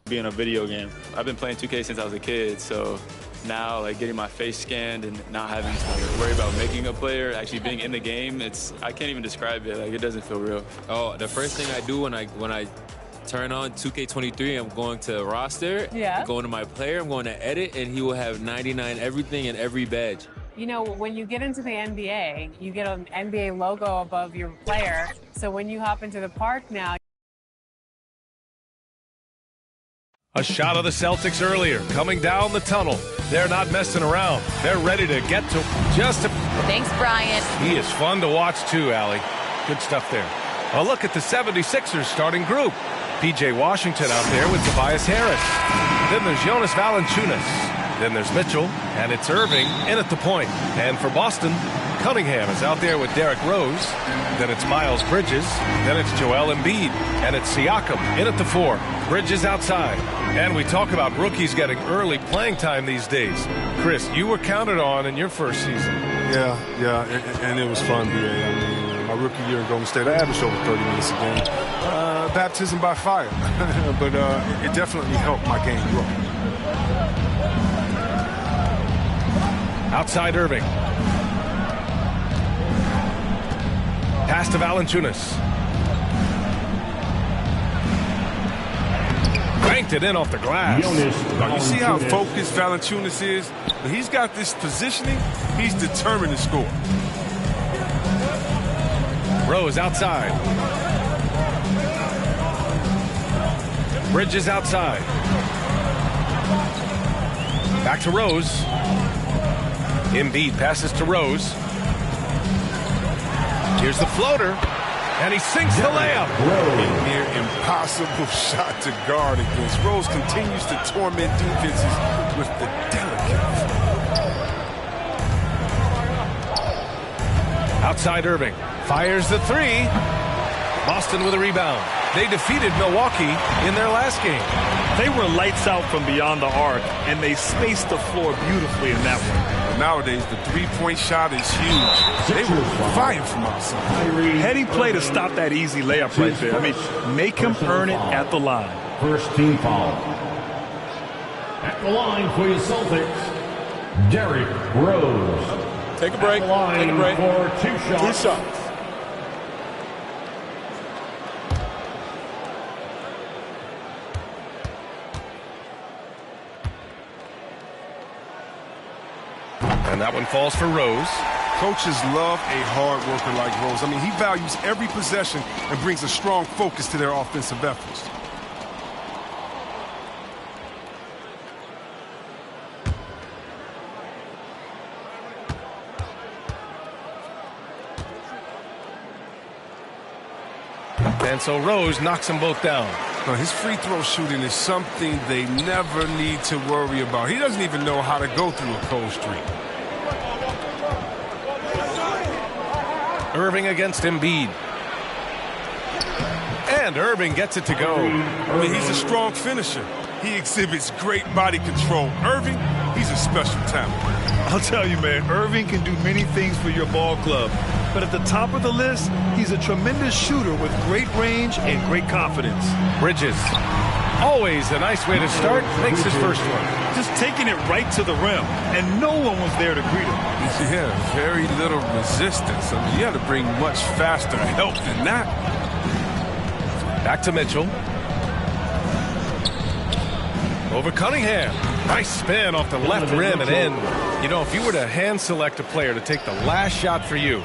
Being a video game. I've been playing 2K since I was a kid, so now like getting my face scanned and not having to worry about making a player, actually being in the game, I can't even describe it. Like, it doesn't feel real. Oh, the first thing I do when I turn on 2K23, I'm going to roster, going to my player, I'm going to edit, and he will have 99 everything and every badge. You know, when you get into the NBA, you get an NBA logo above your player. So when you hop into the park now, a shot of the Celtics earlier, coming down the tunnel. They're not messing around. They're ready to get to Thanks, Brian. He is fun to watch too, Allie. Good stuff there. A look at the 76ers starting group. P.J. Washington out there with Tobias Harris. Then there's Jonas Valanciunas. Then there's Mitchell, and it's Irving in at the point. And for Boston, Cunningham is out there with Derrick Rose. Then it's Miles Bridges. Then it's Joel Embiid. And it's Siakam in at the 4. Bridges outside. And we talk about rookies getting early playing time these days. Chris, you were counted on in your first season. Yeah, and it was fun, BA. I mean, my rookie year in Golden State, I averaged over 30 minutes a game. Baptism by fire. But it definitely helped my game grow. Outside Irving. Pass to Valanciunas. Banked it in off the glass. Now, you see how focused Valanciunas is? When he's got this positioning, he's determined to score. Rose outside. Bridges outside. Back to Rose. Embiid passes to Rose. Here's the floater. And he sinks the layup. A near impossible shot to guard against. Rose continues to torment defenses with the delicate. Outside Irving. Fires the 3. Boston with a rebound. They defeated Milwaukee in their last game. They were lights out from beyond the arc, and they spaced the floor beautifully in that one. Nowadays, the three-point shot is huge. They were fighting from outside. Heady play to stop that easy layup right there. I mean, make him earn it at the line. First team foul. At the line for your Celtics, Derrick Rose. Take a break. Take a break. For 2 shots. 2 shots. And that one falls for Rose. Coaches love a hard worker like Rose. I mean, he values every possession and brings a strong focus to their offensive efforts. And so Rose knocks them both down. Now, his free throw shooting is something they never need to worry about. He doesn't even know how to go through a cold streak. Irving against Embiid. And Irving gets it to go. I mean, he's a strong finisher. He exhibits great body control. Irving, he's a special talent. I'll tell you, man, Irving can do many things for your ball club. But at the top of the list, he's a tremendous shooter with great range and great confidence. Bridges. Always a nice way to start. Makes his first one. Just taking it right to the rim, and no one was there to greet him. Yeah, very little resistance. I mean, you had to bring much faster help than that. Back to Mitchell. Over Cunningham. Nice spin off the left rim and in. You know, if you were to hand select a player to take the last shot for you,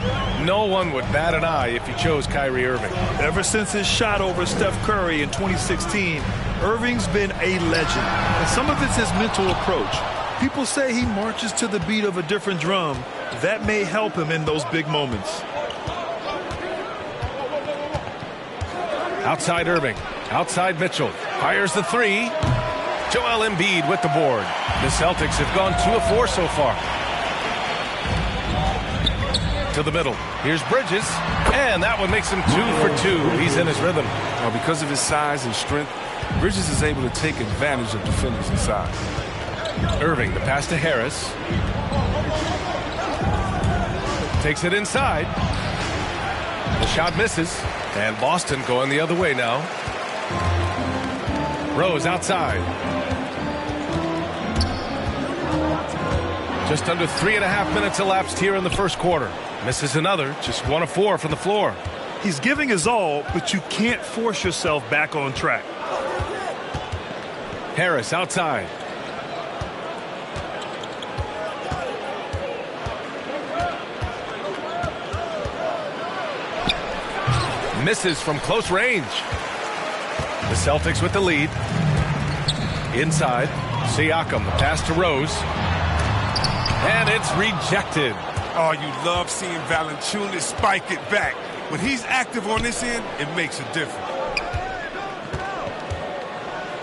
no one would bat an eye if you chose Kyrie Irving. Ever since his shot over Steph Curry in 2016, Irving's been a legend. And some of it's his mental approach. People say he marches to the beat of a different drum. That may help him in those big moments. Outside Irving. Outside Mitchell. Fires the three. Joel Embiid with the board. The Celtics have gone 2 of 4 so far. To the middle. Here's Bridges. And that one makes him 2 for 2. He's in his rhythm. Well, because of his size and strength, Bridges is able to take advantage of defenders inside. Irving, the pass to Harris. Takes it inside. The shot misses. And Boston going the other way now. Rose outside. Just under 3.5 minutes elapsed here in the first quarter. Misses another, just 1 of 4 from the floor. He's giving his all, but you can't force yourself back on track. Harris outside. Misses from close range. The Celtics with the lead. Inside, Siakam, the pass to Rose. And it's rejected. Oh, you love seeing Valanciunas spike it back. When he's active on this end, it makes a difference.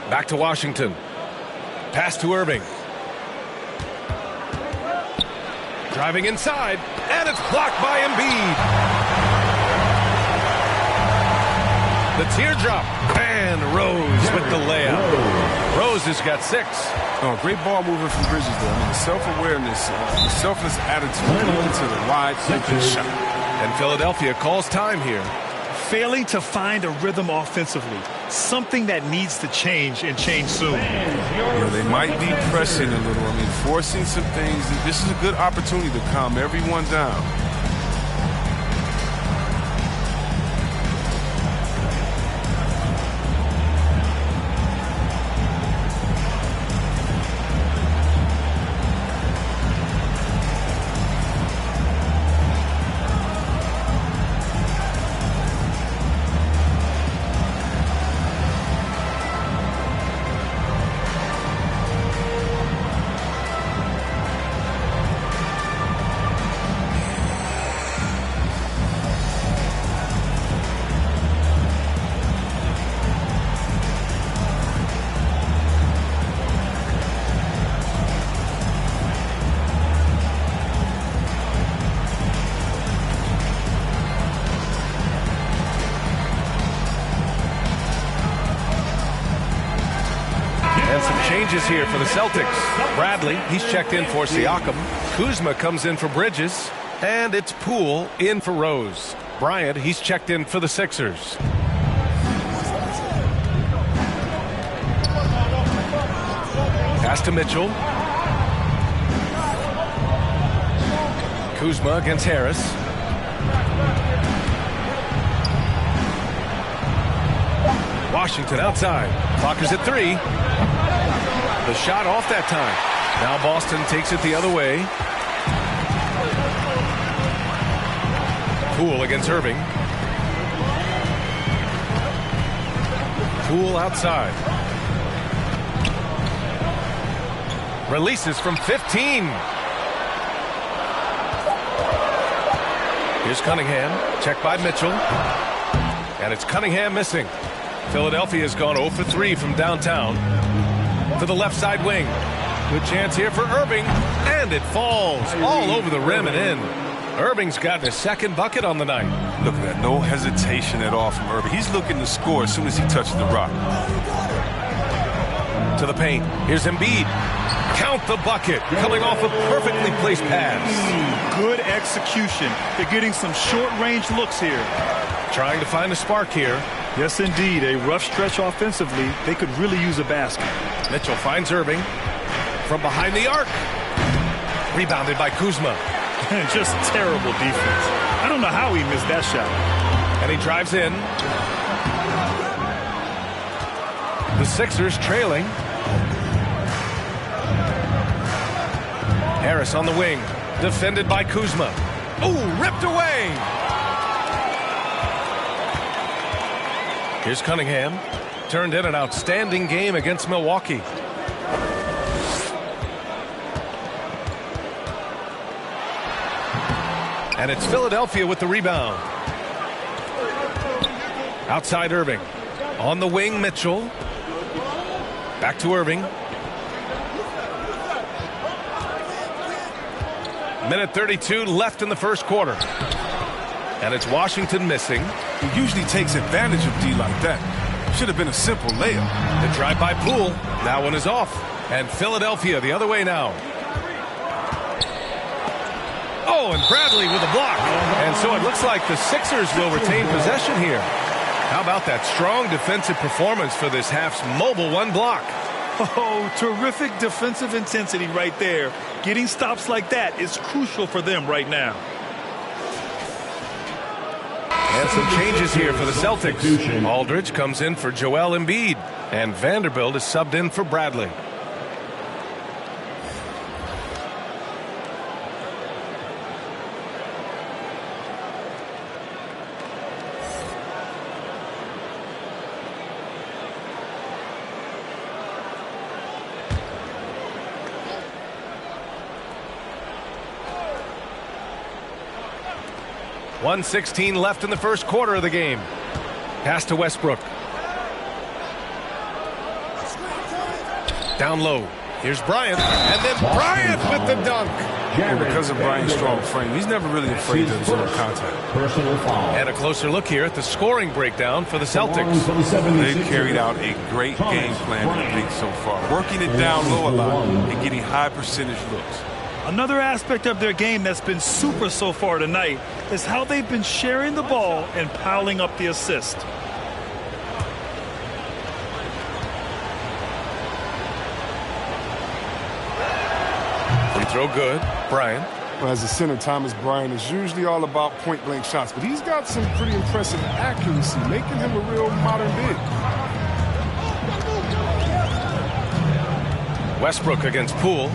Back to Washington. Pass to Irving. Driving inside, and it's blocked by Embiid. The teardrop, and Rose with the layup. Rose has got 6. Oh, great ball movement from Bridges there. I mean, the self-awareness, the selfless attitude to the wide open shot. And Philadelphia calls time here. Failing to find a rhythm offensively, something that needs to change and change soon. Yeah, they might be pressing a little. I mean, forcing some things. This is a good opportunity to calm everyone down. Changes here for the Celtics. Bradley, he's checked in for Siakam. Kuzma comes in for Bridges. And it's Poole in for Rose. Bryant, he's checked in for the Sixers. Pass to Mitchell. Kuzma against Harris. Washington outside. Clock is at 3. The shot off that time. Now Boston takes it the other way. Poole against Irving. Poole outside. Releases from 15. Here's Cunningham. Check by Mitchell. And it's Cunningham missing. Philadelphia's gone 0 for 3 from downtown to the left side wing. Good chance here for Irving, and it falls all over the rim and in. Irving's gotten his second bucket on the night. Look at that, no hesitation at all from Irving. He's looking to score as soon as he touches the rock. To the paint, here's Embiid. Count the bucket, coming off a perfectly placed pass. Good execution. They're getting some short-range looks here. Trying to find a spark here. Yes, indeed. A rough stretch offensively. They could really use a basket. Mitchell finds Irving from behind the arc. Rebounded by Kuzma. Just terrible defense. I don't know how he missed that shot. And he drives in. The Sixers trailing. Harris on the wing. Defended by Kuzma. Oh, ripped away. Here's Cunningham. Turned in an outstanding game against Milwaukee. And it's Philadelphia with the rebound. Outside Irving. On the wing, Mitchell. Back to Irving. Minute 32 left in the first quarter. And it's Washington missing. He usually takes advantage of D like that. Should have been a simple layup. The drive by Poole. That one is off. And Philadelphia the other way now. Oh, and Bradley with a block. And so it looks like the Sixers will retain possession here. How about that strong defensive performance for this half's mobile one block? Oh, terrific defensive intensity right there. Getting stops like that is crucial for them right now. And some changes here for the Celtics. Aldridge comes in for Joel Embiid. And Vanderbilt is subbed in for Bradley. .116 left in the first quarter of the game. Pass to Westbrook. Down low. Here's Bryant. And then Bryant with the dunk. And because of Bryant's strong frame, he's never really afraid to absorb contact. And a closer look here at the scoring breakdown for the Celtics. They've carried out a great game plan in the league so far. Working it down low a lot and getting high percentage looks. Another aspect of their game that's been super so far tonight is how they've been sharing the ball and piling up the assist. Free throw good. Bryant. Well, as a center, Thomas Bryant is usually all about point-blank shots, but he's got some pretty impressive accuracy, making him a real modern big. Westbrook against Poole.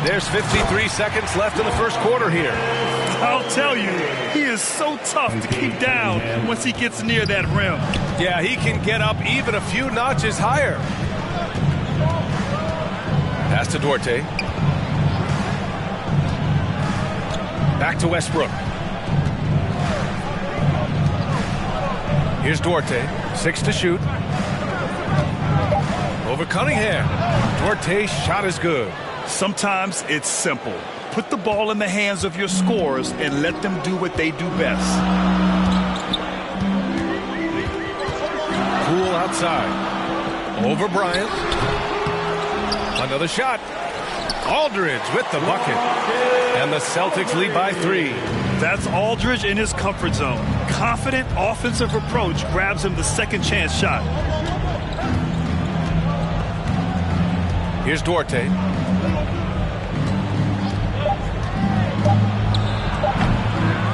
There's 53 seconds left in the first quarter here. I'll tell you, he is so tough to keep down once he gets near that rim. Yeah, he can get up even a few notches higher. Pass to Duarte. Back to Westbrook. Here's Duarte. 6 to shoot. Over Cunningham. Duarte's shot is good. Sometimes it's simple. Put the ball in the hands of your scorers and let them do what they do best. Poole outside. Over Bryant. Another shot. Aldridge with the bucket. And the Celtics lead by 3. That's Aldridge in his comfort zone. Confident offensive approach grabs him the second chance shot. Here's Duarte.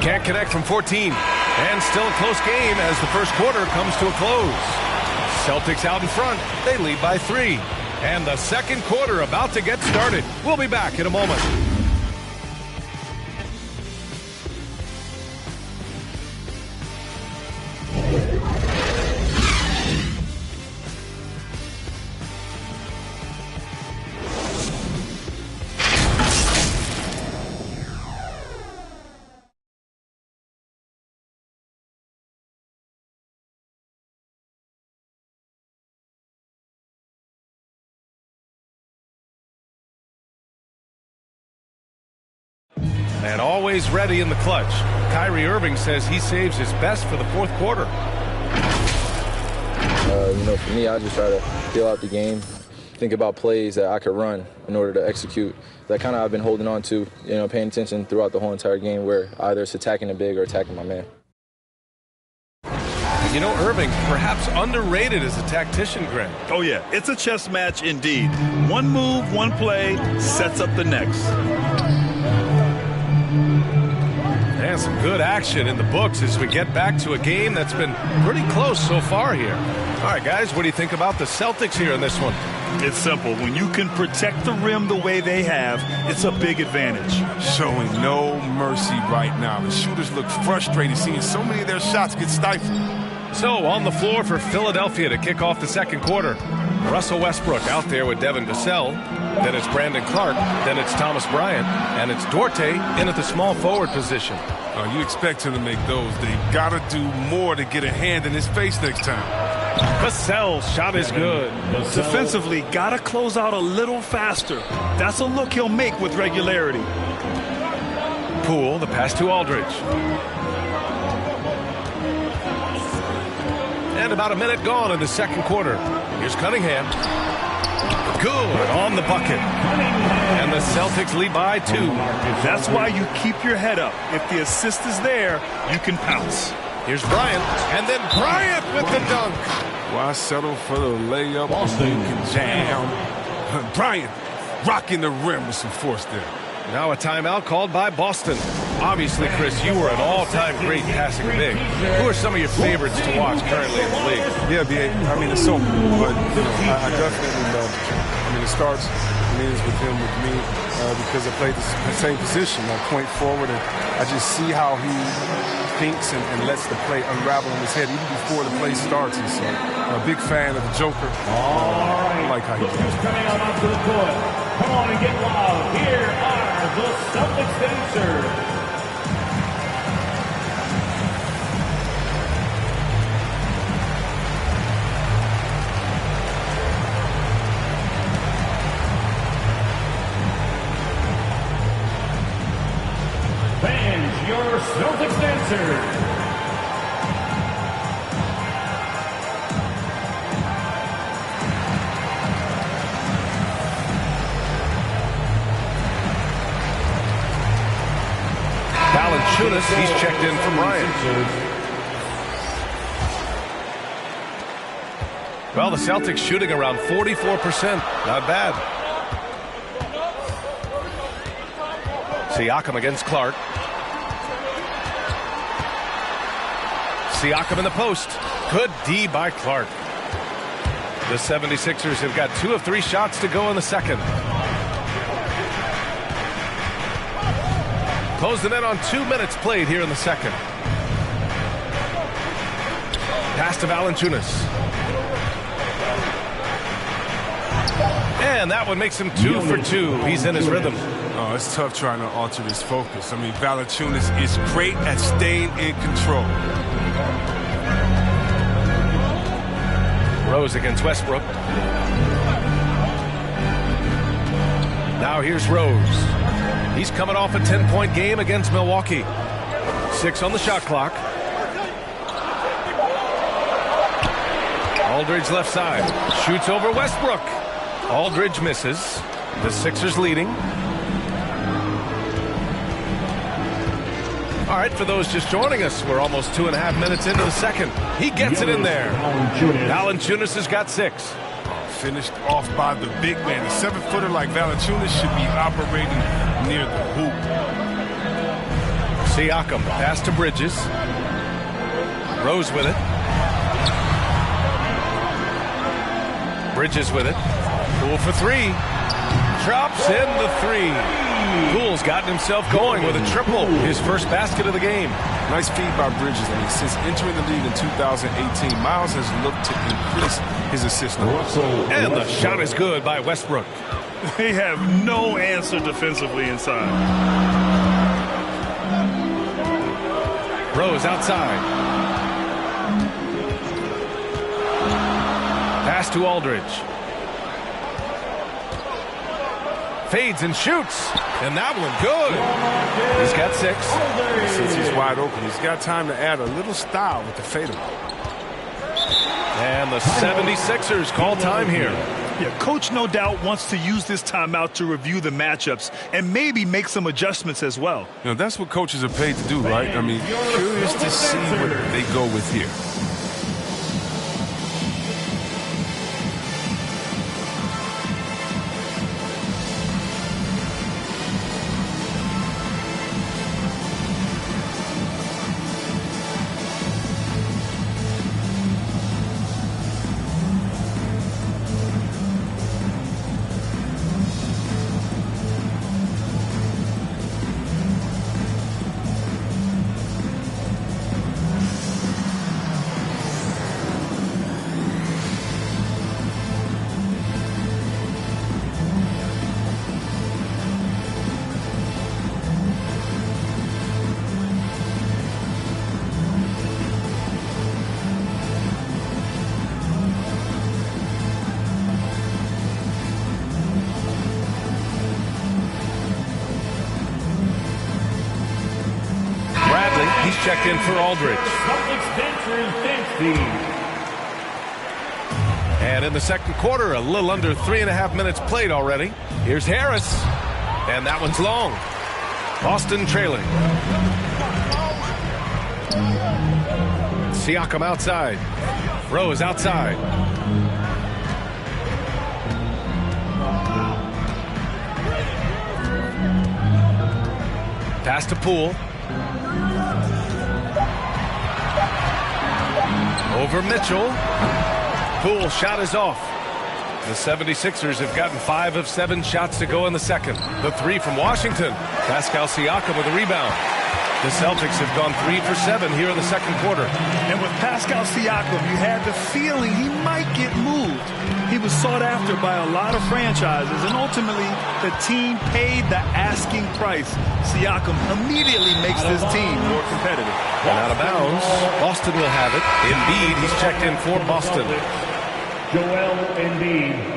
Can't connect from 14. And still a close game as the first quarter comes to a close. Celtics out in front. They lead by 3. And the second quarter about to get started. We'll be back in a moment. and always ready in the clutch. Kyrie Irving says he saves his best for the fourth quarter. For me, I just try to feel out the game, think about plays that I could run in order to execute. That kind of I've been holding on to, paying attention throughout the whole entire game where either it's attacking the big or attacking my man. Irving, perhaps underrated as a tactician, Greg. Oh, yeah. It's a chess match indeed. One move, one play sets up the next. And some good action in the books as we get back to a game that's been pretty close so far here. All right, guys, what do you think about the Celtics here in this one? It's simple. When you can protect the rim the way they have, it's a big advantage. Showing no mercy right now. The shooters look frustrated seeing so many of their shots get stifled. So on the floor for Philadelphia to kick off the second quarter, Russell Westbrook out there with Devin Vassell. Then it's Brandon Clark. Then it's Thomas Bryant. And it's Duarte in at the small forward position. You expect him to make those. They've got to do more to get a hand in his face next time. Vassell's shot is good. Defensively, got to close out a little faster. That's a look he'll make with regularity. Poole, the pass to Aldridge. And about a minute gone in the second quarter. Here's Cunningham. Good on the bucket. And the Celtics lead by 2. That's why you keep your head up. If the assist is there, you can pounce. Here's Bryant. And then Bryant with the dunk. Why settle for the layup? Boston. You can jam. Bryant rocking the rim with some force there. Now a timeout called by Boston. Obviously, Chris, you were an all-time great passing big. Who are some of your favorites to watch currently in the league? Yeah, B.A., it's so cool, but I definitely love it. It starts and ends with him, with me, because I play the same position, like point forward, and I just see how he thinks and lets the play unravel in his head even before the play starts. And so I'm a big fan of the Joker. I like how he plays. Coming out onto the court. Come on and get loud. Here are the Celtics dancers. Fans, your Celtics dancers. Valanciunas, he's checked in from Ryan. Well, the Celtics shooting around 44%. Not bad. Siakam against Clark. Siakam in the post. Good D by Clark. The 76ers have got 2 of 3 shots to go in the second. Closing in on 2 minutes played here in the second. Pass to Valanciunas. And that one makes him 2 for 2. He's in his rhythm. Oh, it's tough trying to alter his focus. Valanciunas is great at staying in control. Rose against Westbrook. Now here's Rose. He's coming off a 10-point game against Milwaukee. 6 on the shot clock. Aldridge left side. Shoots over Westbrook. Aldridge misses. The Sixers leading. All right, for those just joining us, we're almost 2.5 minutes into the second. He gets it in there. Valanciunas has got 6. Finished off by the big man. A 7-footer like Valanciunas should be operating near the hoop. Siakam, pass to Bridges. Rose with it. Bridges with it. Poole for 3. Drops in the 3. Poole's gotten himself going with a triple. His first basket of the game. Nice feed by Bridges. Since entering the league in 2018, Miles has looked to increase his assist numbers. And the shot is good by Westbrook. They have no answer defensively inside. Rose outside. Pass to Aldridge. fades and shoots. And that one good. He's got 6. Since he's wide open, he's got time to add a little style with the fadeaway. And the 76ers call time here. Yeah, coach no doubt wants to use this timeout to review the matchups and maybe make some adjustments as well. You know, that's what coaches are paid to do, right? I mean, curious to see what they go with here. He's checked in for Aldridge. And in the second quarter, a little under 3.5 minutes played already. Here's Harris. And that one's long. Boston trailing. Siakam outside. Rose outside. Pass to Poole. Over Mitchell. Poole shot is off. The 76ers have gotten 5 of 7 shots to go in the second. The 3 from Washington. Pascal Siakam with a rebound. The Celtics have gone 3 for 7 here in the second quarter. And with Pascal Siakam, you had the feeling he might get moved. He was sought after by a lot of franchises, and ultimately the team paid the asking price. Siakam immediately makes this team more competitive. And out of bounds, Boston will have it. Embiid, he's checked in for Boston. Joel Embiid.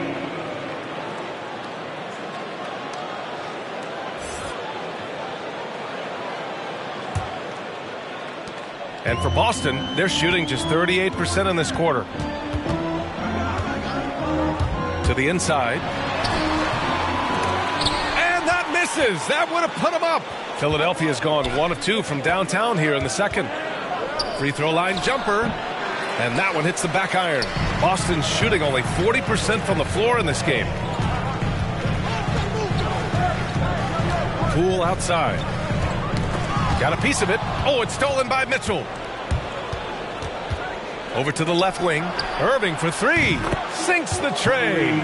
And for Boston, they're shooting just 38% in this quarter. To the inside. And that misses. That would have put him up. Philadelphia's gone 1 of 2 from downtown here in the second. Free throw line jumper. And that one hits the back iron. Boston's shooting only 40% from the floor in this game. Poole outside. Got a piece of it. Oh, it's stolen by Mitchell. Over to the left wing. Irving for 3. Sinks the tray.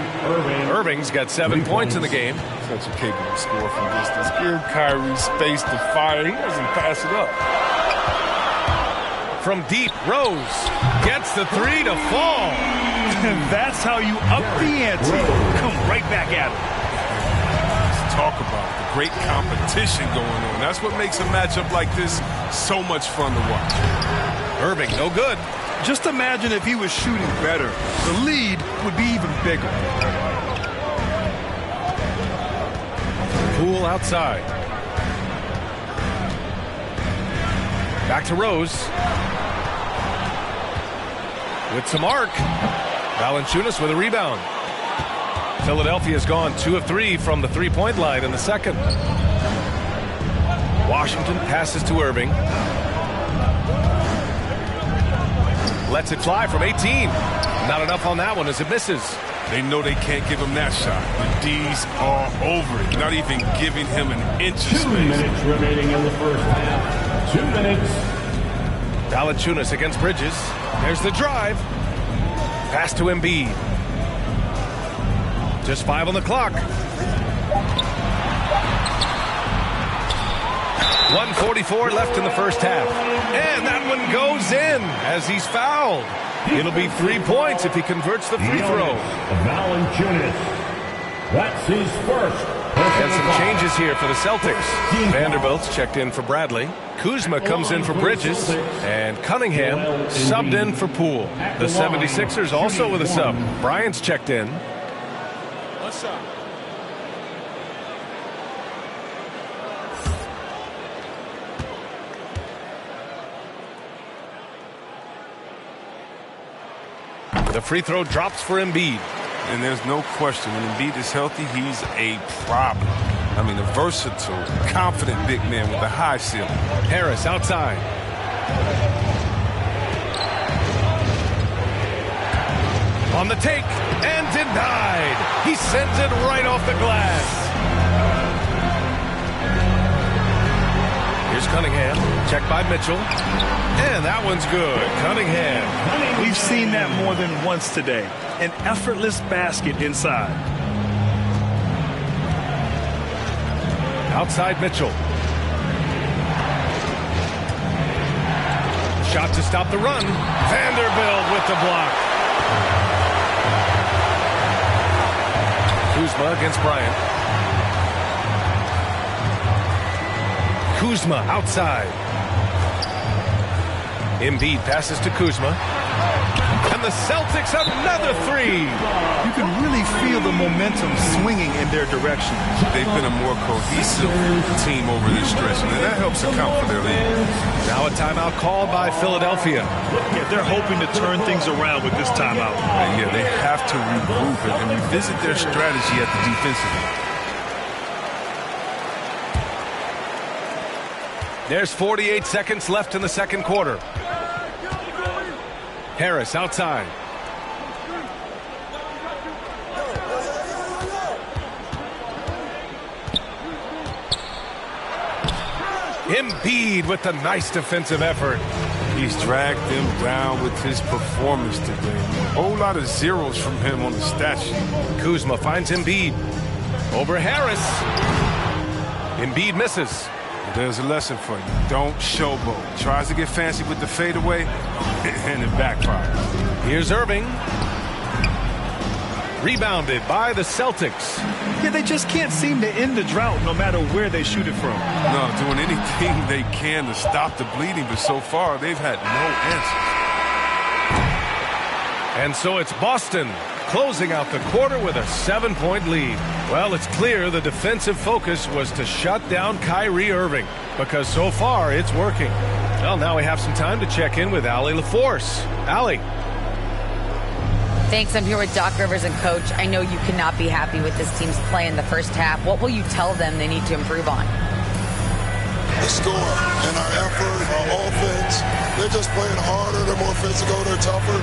Irving's got 7 points in the game. Such a capable scorer from distance. Give Kyrie space to fire. He doesn't pass it up. From deep, Rose gets the 3 to fall. And that's how you up the ante. Come right back at it. Let's talk about the great competition going on. That's what makes a matchup like this so much fun to watch. Irving, no good. Just imagine if he was shooting better. The lead would be even bigger. Poole outside. Back to Rose. With some arc. Valanciunas with a rebound. Philadelphia's gone 2 of 3 from the three-point line in the second. Washington passes to Irving. Lets it fly from 18. Not enough on that one as it misses. They know they can't give him that shot. The D's are over it. Not even giving him an inch of space. 2 minutes remaining in the first half. 2 minutes. Valanciunas against Bridges. There's the drive. Pass to Embiid. Just 5 on the clock. 1:44 left in the first half. And that one goes in as he's fouled. It'll be 3 points if he converts the free throw. Valanciunas. That's his first. And some changes here for the Celtics. Vanderbilt's checked in for Bradley. Kuzma comes in for Bridges. And Cunningham subbed in for Poole. The 76ers also with a sub. Bryant's checked in. What's up? The free throw drops for Embiid. And there's no question, when Embiid is healthy, he's a problem. I mean, a versatile, confident big man with a high ceiling. Harris outside. On the take, and denied. He sends it right off the glass. Here's Cunningham, checked by Mitchell. And that one's good. Cunningham. We've seen that more than once today. An effortless basket inside. Outside Mitchell. Shot to stop the run. Vanderbilt with the block. Kuzma against Bryant. Kuzma outside. Embiid passes to Kuzma. And the Celtics another three. You can really feel the momentum swinging in their direction. They've been a more cohesive team over this stretch, and that helps account for their lead. Now a timeout called by Philadelphia. Yeah, they're hoping to turn things around with this timeout. Yeah, they have to regroup and revisit their strategy at the defensive end. There's 48 seconds left in the second quarter. Harris outside. Embiid with the nice defensive effort. He's dragged them down with his performance today. A whole lot of zeros from him on the stat sheet. Kuzma finds Embiid. Over Harris. Embiid misses. There's a lesson for you. Don't showboat. Tries to get fancy with the fadeaway, and it backfires. Here's Irving. Rebounded by the Celtics. Yeah, they just can't seem to end the drought no matter where they shoot it from. No, doing anything they can to stop the bleeding, but so far they've had no answers. And so it's Boston closing out the quarter with a 7-point lead. Well, it's clear the defensive focus was to shut down Kyrie Irving, because so far it's working. Well, now we have some time to check in with Allie LaForce. Allie. Thanks. I'm here with Doc Rivers and Coach. I know you cannot be happy with this team's play in the first half. What will you tell them they need to improve on? The score and our effort, our offense. They're just playing harder. They're more physical. They're tougher.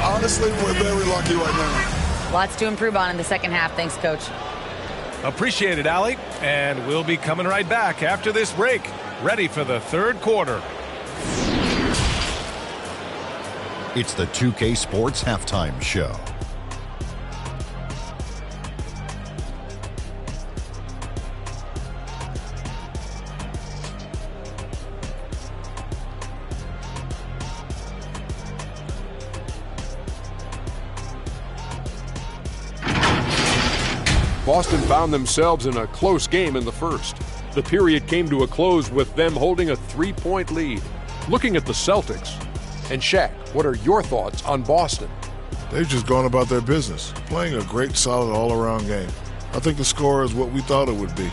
Honestly, we're very lucky right now. Lots to improve on in the second half. Thanks, Coach. Appreciate it, Allie. And we'll be coming right back after this break, ready for the third quarter. It's the 2K Sports Halftime Show. Boston found themselves in a close game in the first. The period came to a close with them holding a 3-point lead. Looking at the Celtics, and Shaq, what are your thoughts on Boston? They've just gone about their business, playing a great, solid, all-around game. I think the score is what we thought it would be.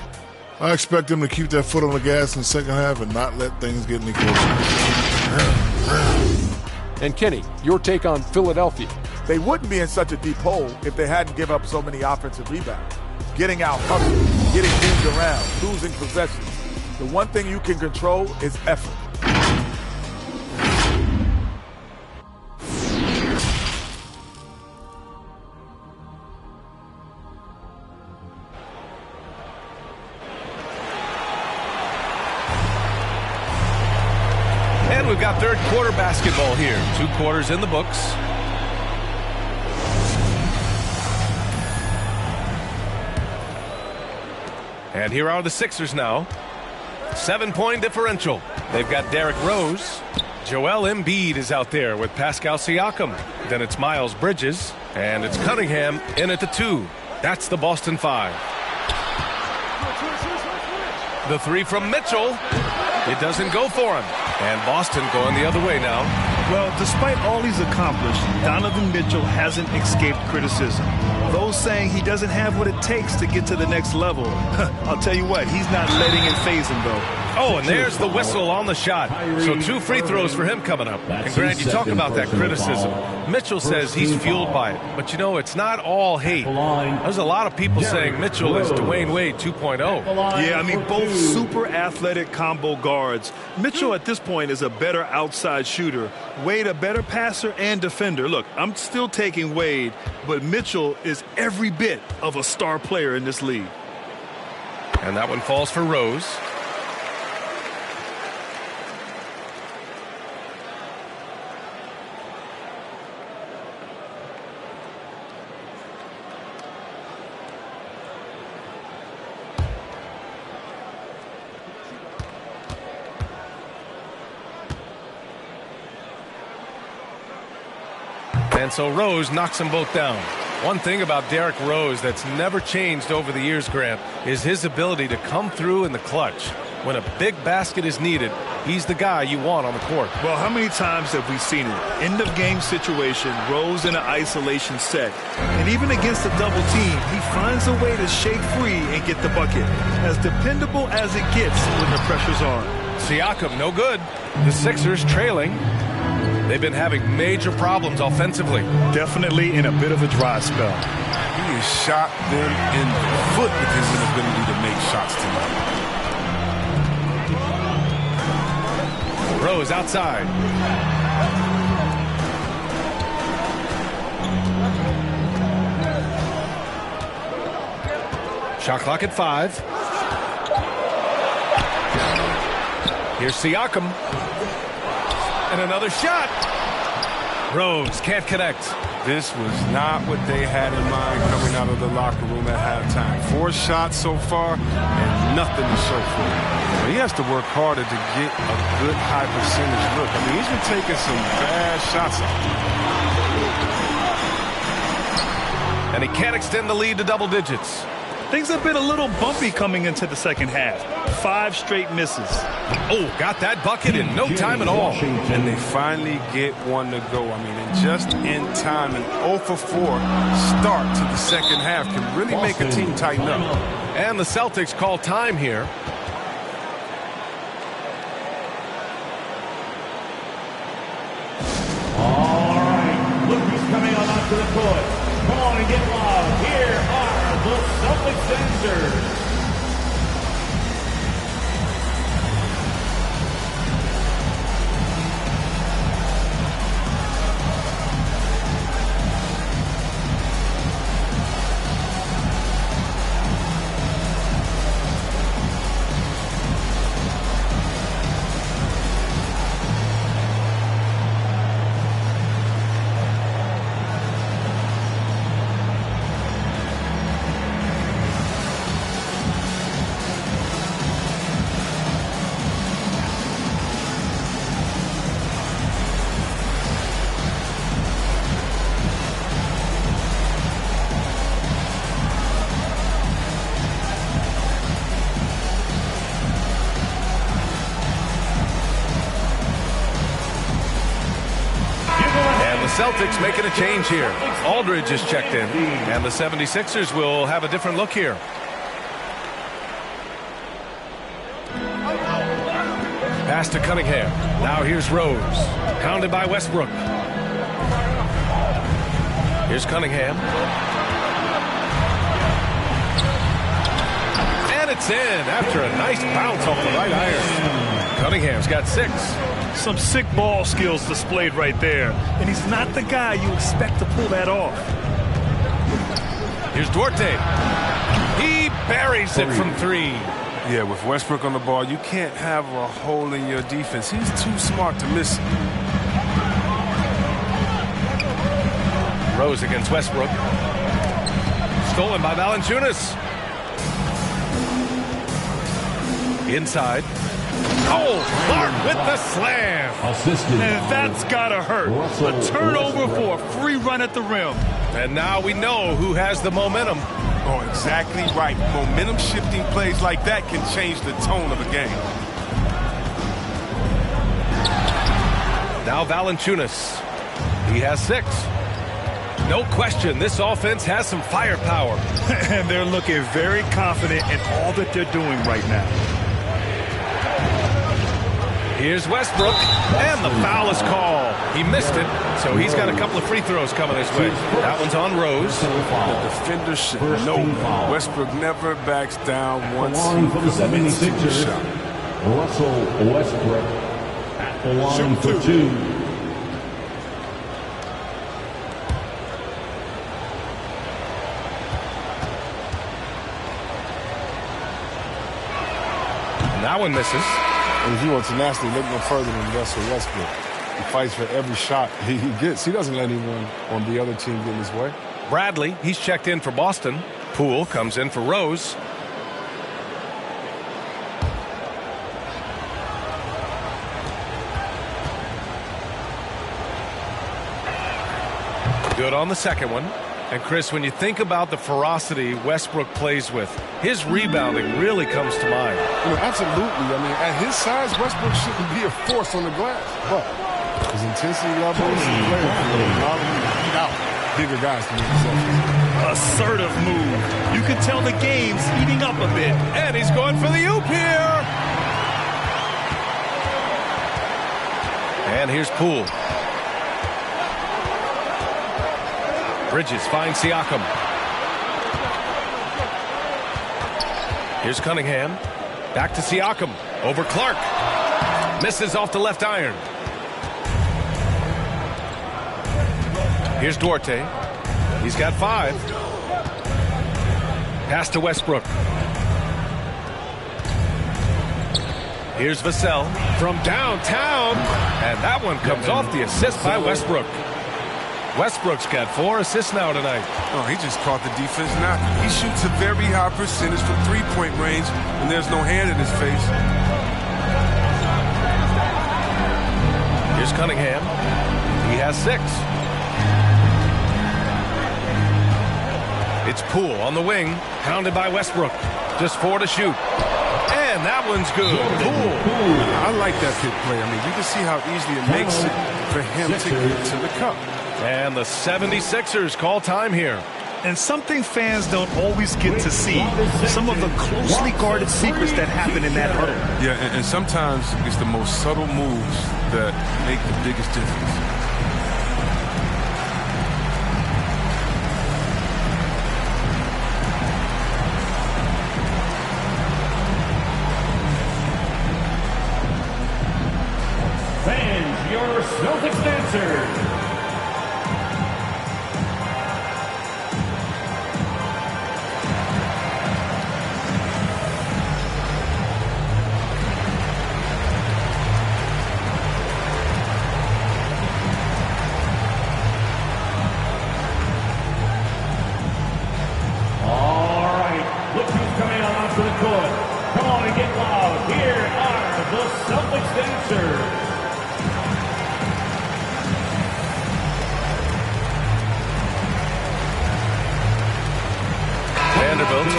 I expect them to keep their foot on the gas in the second half and not let things get any closer. And Kenny, your take on Philadelphia? They wouldn't be in such a deep hole if they hadn't given up so many offensive rebounds. Getting out hustled, getting teams around, losing possessions. The one thing you can control is effort. And we've got third quarter basketball here. 2 quarters in the books. And here are the Sixers now. 7-point differential. They've got Derrick Rose. Joel Embiid is out there with Pascal Siakam. Then it's Miles Bridges. And it's Cunningham in at the 2. That's the Boston 5. The 3 from Mitchell. It doesn't go for him. And Boston going the other way now. Well, despite all he's accomplished, Donovan Mitchell hasn't escaped criticism. Those saying he doesn't have what it takes to get to the next level. I'll tell you what, he's not letting it faze him, though. Oh, and there's the whistle on the shot. So 2 free throws for him coming up. And Grant, you talk about that criticism. Mitchell says he's fueled by it. But, you know, it's not all hate. There's a lot of people saying Mitchell is Dwayne Wade 2.0. Yeah, I mean, both super athletic combo guards. Mitchell at this point is a better outside shooter. Wade a better passer and defender. Look, I'm still taking Wade, but Mitchell is every bit of a star player in this league. And that one falls for Rose. And so Rose knocks them both down. One thing about Derrick Rose that's never changed over the years, Grant, is his ability to come through in the clutch. When a big basket is needed, he's the guy you want on the court. Well, how many times have we seen it? End of game situation, Rose in an isolation set. And even against a double team, he finds a way to shake free and get the bucket. As dependable as it gets when the pressure's on. Siakam, no good. The Sixers trailing. They've been having major problems offensively. Definitely in a bit of a dry spell. He has shot them in the foot with his inability to make shots tonight. Rose outside. Shot clock at 5. Here's Siakam. And another shot. Rose can't connect. This was not what they had in mind coming out of the locker room at halftime. 4 shots so far and nothing to show for it. But he has to work harder to get a good high percentage look. I mean, he's been taking some bad shots out. And he can't extend the lead to double digits. Things have been a little bumpy coming into the second half. 5 straight misses. Oh, got that bucket in no time at all. And they finally get one to go. I mean, and just in time, an 0 for 4 start to the second half can really make a team tighten up. And the Celtics call time here. All right, look who's coming on onto the court. Come on and get loud. Here are the Celtics answers. Celtics making a change here. Aldridge is checked in, and the 76ers will have a different look here. Pass to Cunningham. Now here's Rose. Pounded by Westbrook. Here's Cunningham. And it's in after a nice bounce off the right iron. Cunningham's got 6. Some sick ball skills displayed right there. And he's not the guy you expect to pull that off. Here's Duarte. He buries it from 3. Yeah, with Westbrook on the ball, you can't have a hole in your defense. He's too smart to miss it. Rose against Westbrook. Stolen by Valanciunas. Inside. Oh, Clark with the slam. And that's gotta hurt. A turnover for a free run at the rim. And now we know who has the momentum. Oh, exactly right. Momentum shifting plays like that can change the tone of a game. Now Valanciunas. He has 6. No question, this offense has some firepower. And they're looking very confident in all that they're doing right now. Here's Westbrook, and the foul is called. He missed it, so he's got a couple of free throws coming his way. That one's on Rose. The defender should know Westbrook never backs down once he for the commits to the 76ers, shot. Russell Westbrook at the line for 2. That one misses. And if he wants to nasty, look no further than Russell Westbrook. He fights for every shot he gets. He doesn't let anyone on the other team get in his way. Bradley, he's checked in for Boston. Poole comes in for Rose. Good on the second one. And Chris, when you think about the ferocity Westbrook plays with, his rebounding really comes to mind. Absolutely. I mean, at his size, Westbrook shouldn't be a force on the glass. But his intensity levels and play beat out bigger guys to make exceptions. Assertive move. You can tell the game's heating up a bit. And he's going for the oop here. And here's Poole. Bridges finds Siakam. Here's Cunningham. Back to Siakam. Over Clark. Misses off the left iron. Here's Duarte. He's got 5. Pass to Westbrook. Here's Vassell from downtown. And that one comes off the assist by Westbrook. Westbrook's got 4 assists now tonight. Oh, he just caught the defense now. He shoots a very high percentage from three-point range, and there's no hand in his face. Here's Cunningham. He has 6. It's Poole on the wing, pounded by Westbrook. Just 4 to shoot. And that one's good. Poole. I like that pick play. I mean, you can see how easily it makes it for him to get to the cup. And the 76ers call time here. And something fans don't always get to see. Some of the closely guarded secrets that happen in that huddle. Yeah, and sometimes it's the most subtle moves that make the biggest difference. Fans, your Celtics dancers.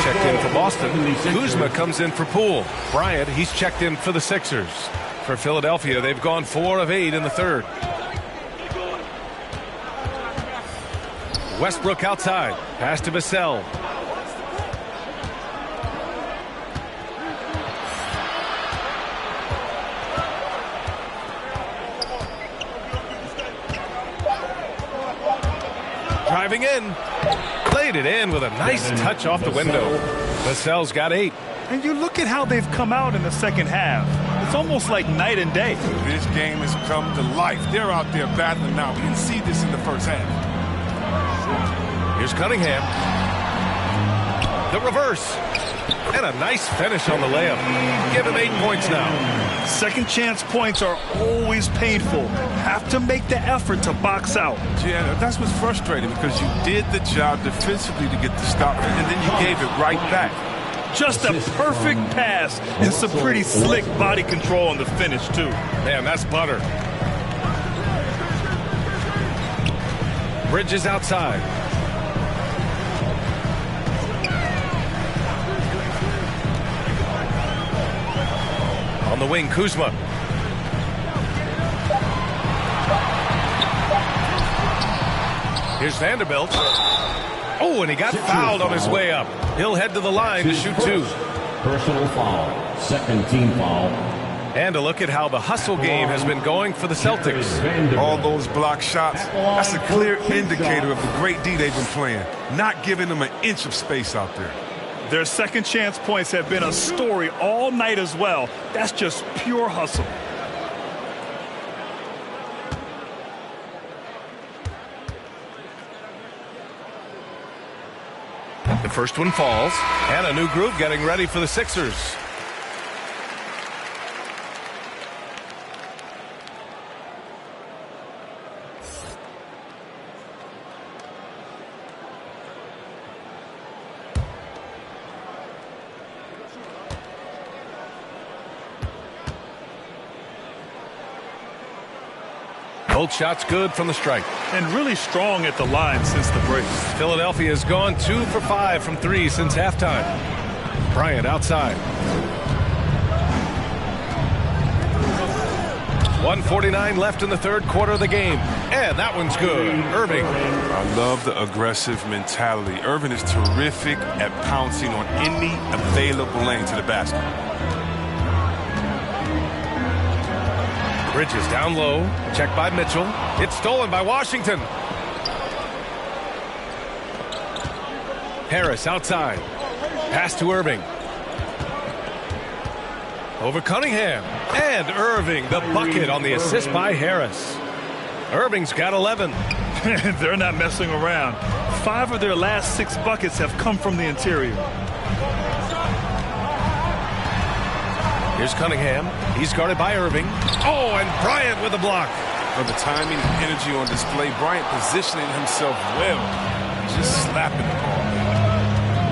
Checked in for Boston. Kuzma comes in for Poole. Bryant, he's checked in for the Sixers. For Philadelphia, they've gone 4 of 8 in the third. Westbrook outside. Pass to Vassell. Driving in. Played it in with a nice touch off the window. Vassell's got 8. And you look at how they've come out in the second half. It's almost like night and day. This game has come to life. They're out there battling now. We didn't see this in the first half. Here's Cunningham. The reverse. And a nice finish on the layup. Give him 8 points now. Second chance points are always painful. Have to make the effort to box out. Yeah, that's what's frustrating because you did the job defensively to get the stop, and then you gave it right back. Just a perfect pass and some pretty slick body control on the finish, too. Man, that's butter. Bridges outside. On the wing, Kuzma. Here's Vanderbilt. Oh, and he got fouled on his way up. He'll head to the line to shoot 2. Personal foul. Second team foul. And a look at how the hustle game has been going for the Celtics. All those block shots, that's a clear indicator of the great D they've been playing, not giving them an inch of space out there. Their second chance points have been a story all night as well. That's just pure hustle. The first one falls, and a new group getting ready for the Sixers. Both shots good from the strike. And really strong at the line since the break. Philadelphia has gone 2 for 5 from 3 since halftime. Bryant outside. 1:49 left in the third quarter of the game. And that one's good. Irving. I love the aggressive mentality. Irving is terrific at pouncing on any available lane to the basket. Bridges down low. Checked by Mitchell. It's stolen by Washington. Harris outside. Pass to Irving. Over Cunningham. And Irving, the bucket on the assist by Harris. Irving's got 11. They're not messing around. 5 of their last 6 buckets have come from the interior. Here's Cunningham. He's guarded by Irving. Oh, and Bryant with a block. For the timing and energy on display, Bryant positioning himself well. Just slapping the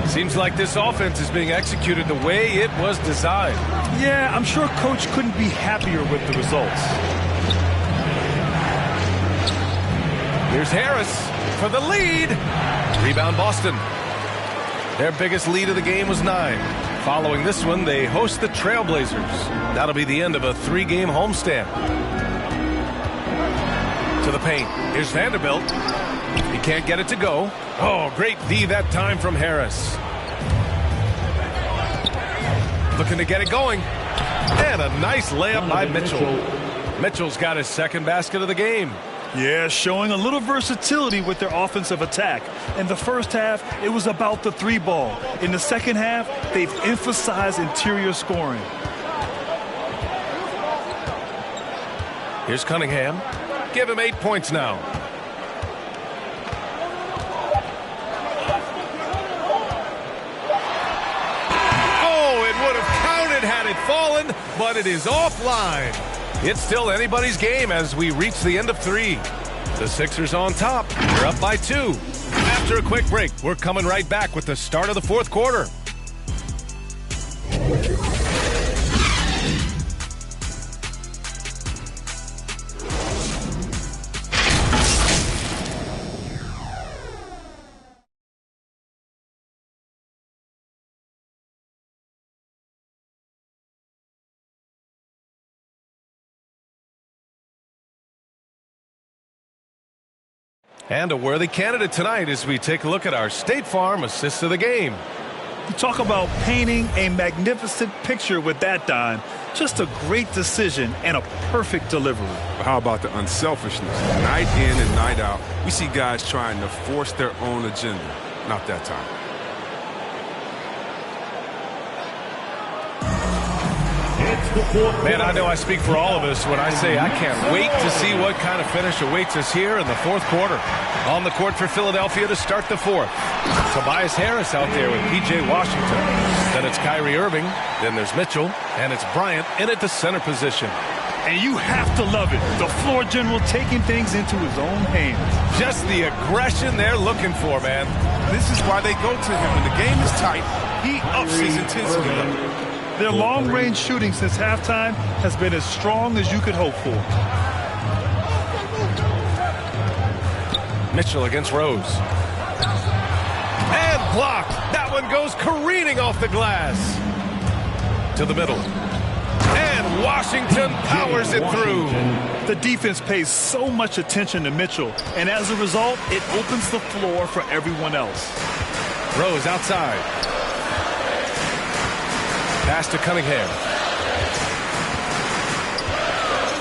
ball. Seems like this offense is being executed the way it was designed. Yeah, I'm sure Coach couldn't be happier with the results. Here's Harris for the lead. Rebound Boston. Their biggest lead of the game was 9. Following this one, they host the Trailblazers. That'll be the end of a 3-game homestand. To the paint. Here's Vanderbilt. He can't get it to go. Oh, great D that time from Harris. Looking to get it going. And a nice layup by Mitchell. Mitchell's got his second basket of the game. Yeah, showing a little versatility with their offensive attack. In the first half, it was about the 3-ball. In the second half, they've emphasized interior scoring. Here's Cunningham. Give him 8 points now. Oh, it would have counted had it fallen, but it is offline. It's still anybody's game as we reach the end of 3. The Sixers on top. They're up by 2. After a quick break, we're coming right back with the start of the fourth quarter. And a worthy candidate tonight as we take a look at our State Farm assist of the game. You talk about painting a magnificent picture with that dime. Just a great decision and a perfect delivery. How about the unselfishness? Night in and night out, we see guys trying to force their own agenda. Not that time. Man, I know I speak for all of us when I say I can't wait to see what kind of finish awaits us here in the fourth quarter. On the court for Philadelphia to start the fourth. Tobias Harris out there with P.J. Washington. Then it's Kyrie Irving. Then there's Mitchell. And it's Bryant in at the center position. And you have to love it. The floor general taking things into his own hands. Just the aggression they're looking for, man. This is why they go to him. When the game is tight, he ups his intensity level. Their long-range shooting since halftime has been as strong as you could hope for. Mitchell against Rose. And blocked. That one goes careening off the glass. To the middle. And Washington powers it through. The defense pays so much attention to Mitchell, and as a result, it opens the floor for everyone else. Rose outside. Pass to Cunningham.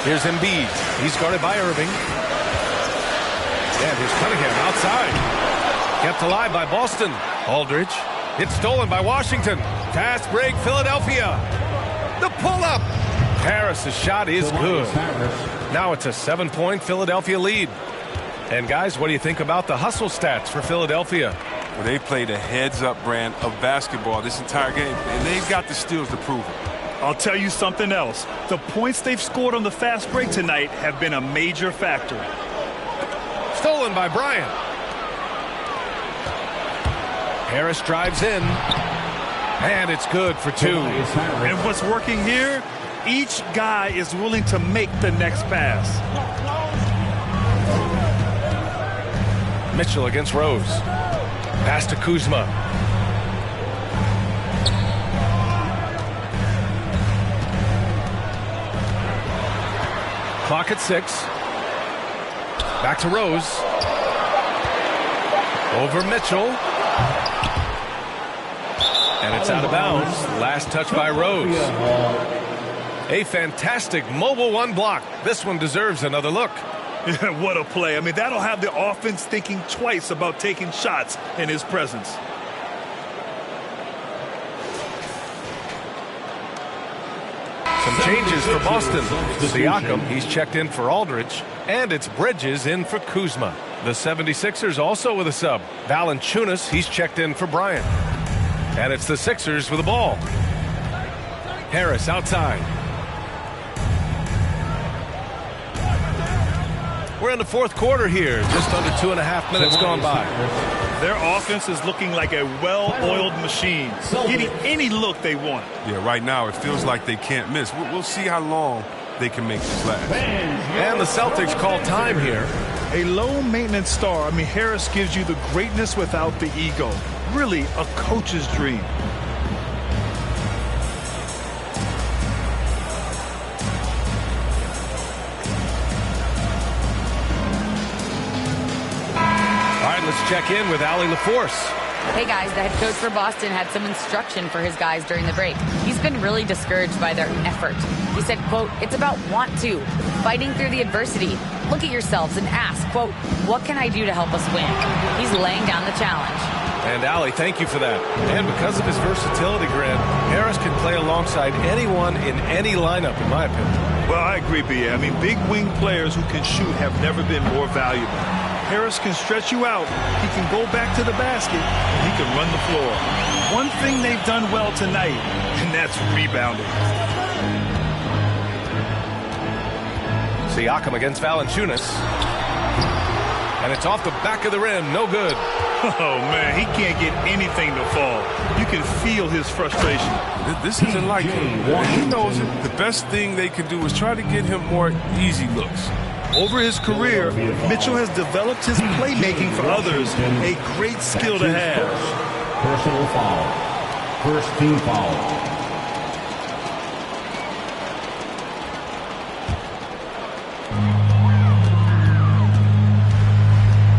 Here's Embiid. He's guarded by Irving. And here's Cunningham outside. Kept alive by Boston. Aldridge. It's stolen by Washington. Fast break, Philadelphia. The pull-up. Harris's shot is good. Now it's a 7-point Philadelphia lead. And guys, what do you think about the hustle stats for Philadelphia? Well, they played a heads-up brand of basketball this entire game, and they've got the steals to prove it. I'll tell you something else. The points they've scored on the fast break tonight have been a major factor. Stolen by Bryant. Harris drives in. And it's good for 2. And what's working here? Each guy is willing to make the next pass. Mitchell against Rose. Pass to Kuzma. Clock at 6. Back to Rose. Over Mitchell. And it's out of bounds. Last touch by Rose. A fantastic mobile 1 block. This one deserves another look. What a play. I mean, that'll have the offense thinking twice about taking shots in his presence. Some changes for Boston. Siakam, he's checked in for Aldridge. And it's Bridges in for Kuzma. The 76ers also with a sub. Valanciunas, he's checked in for Bryant. And it's the Sixers with the ball. Harris outside. We're in the 4th quarter here. Just under 2.5 minutes gone by. Their offense is looking like a well-oiled machine, getting any look they want. Yeah, right now it feels like they can't miss. We'll see how long they can make this last. And the Celtics call time here. A low-maintenance star. I mean, Harris gives you the greatness without the ego. Really a coach's dream. All right, let's check in with Allie LaForce. Hey guys, the head coach for Boston had some instruction for his guys during the break. He's been really discouraged by their effort. He said, quote, "It's about want to, fighting through the adversity. Look at yourselves and ask, quote, what can I do to help us win?" He's laying down the challenge. And Allie, thank you for that. And because of his versatility, Grant, Harris can play alongside anyone in any lineup, in my opinion. Well, I agree, B.A. I mean, big wing players who can shoot have never been more valuable. Harris can stretch you out. He can go back to the basket. And he can run the floor. One thing they've done well tonight, and that's rebounding. Siakam against Valanciunas. And it's off the back of the rim. No good. Oh, man, he can't get anything to fall. You can feel his frustration. This isn't like him. He knows it. The best thing they can do is try to get him more easy looks. Over his career, Mitchell has developed his playmaking for others, a great skill to have. Personal foul. First team foul.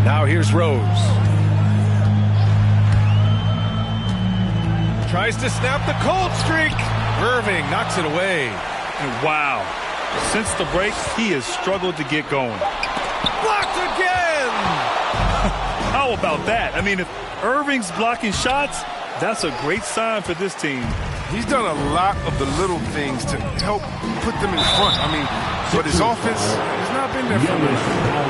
Now here's Rose. Tries to snap the cold streak. Irving knocks it away. And wow. Since the break, he has struggled to get going. Blocked again! How about that? I mean, if Irving's blocking shots, that's a great sign for this team. He's done a lot of the little things to help put them in front. I mean, but his offense has not been there for him.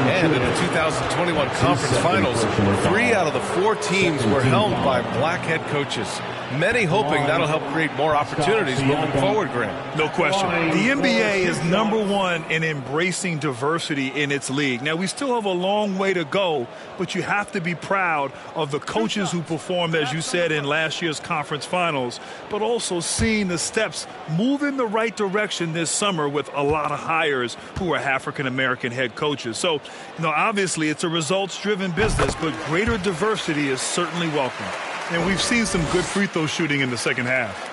And in the 2021 conference finals, 3 out of the 4 teams were helmed by black head coaches. Many hoping that'll help create more opportunities moving forward, Grant. No question. The NBA is #1 in embracing diversity in its league. Now, we still have a long way to go, but you have to be proud of the coaches who performed, as you said, in last year's conference finals, but also seeing the steps move in the right direction this summer with a lot of hires who are African-American head coaches. So, obviously it's a results-driven business, but greater diversity is certainly welcome. And we've seen some good free throw shooting in the second half.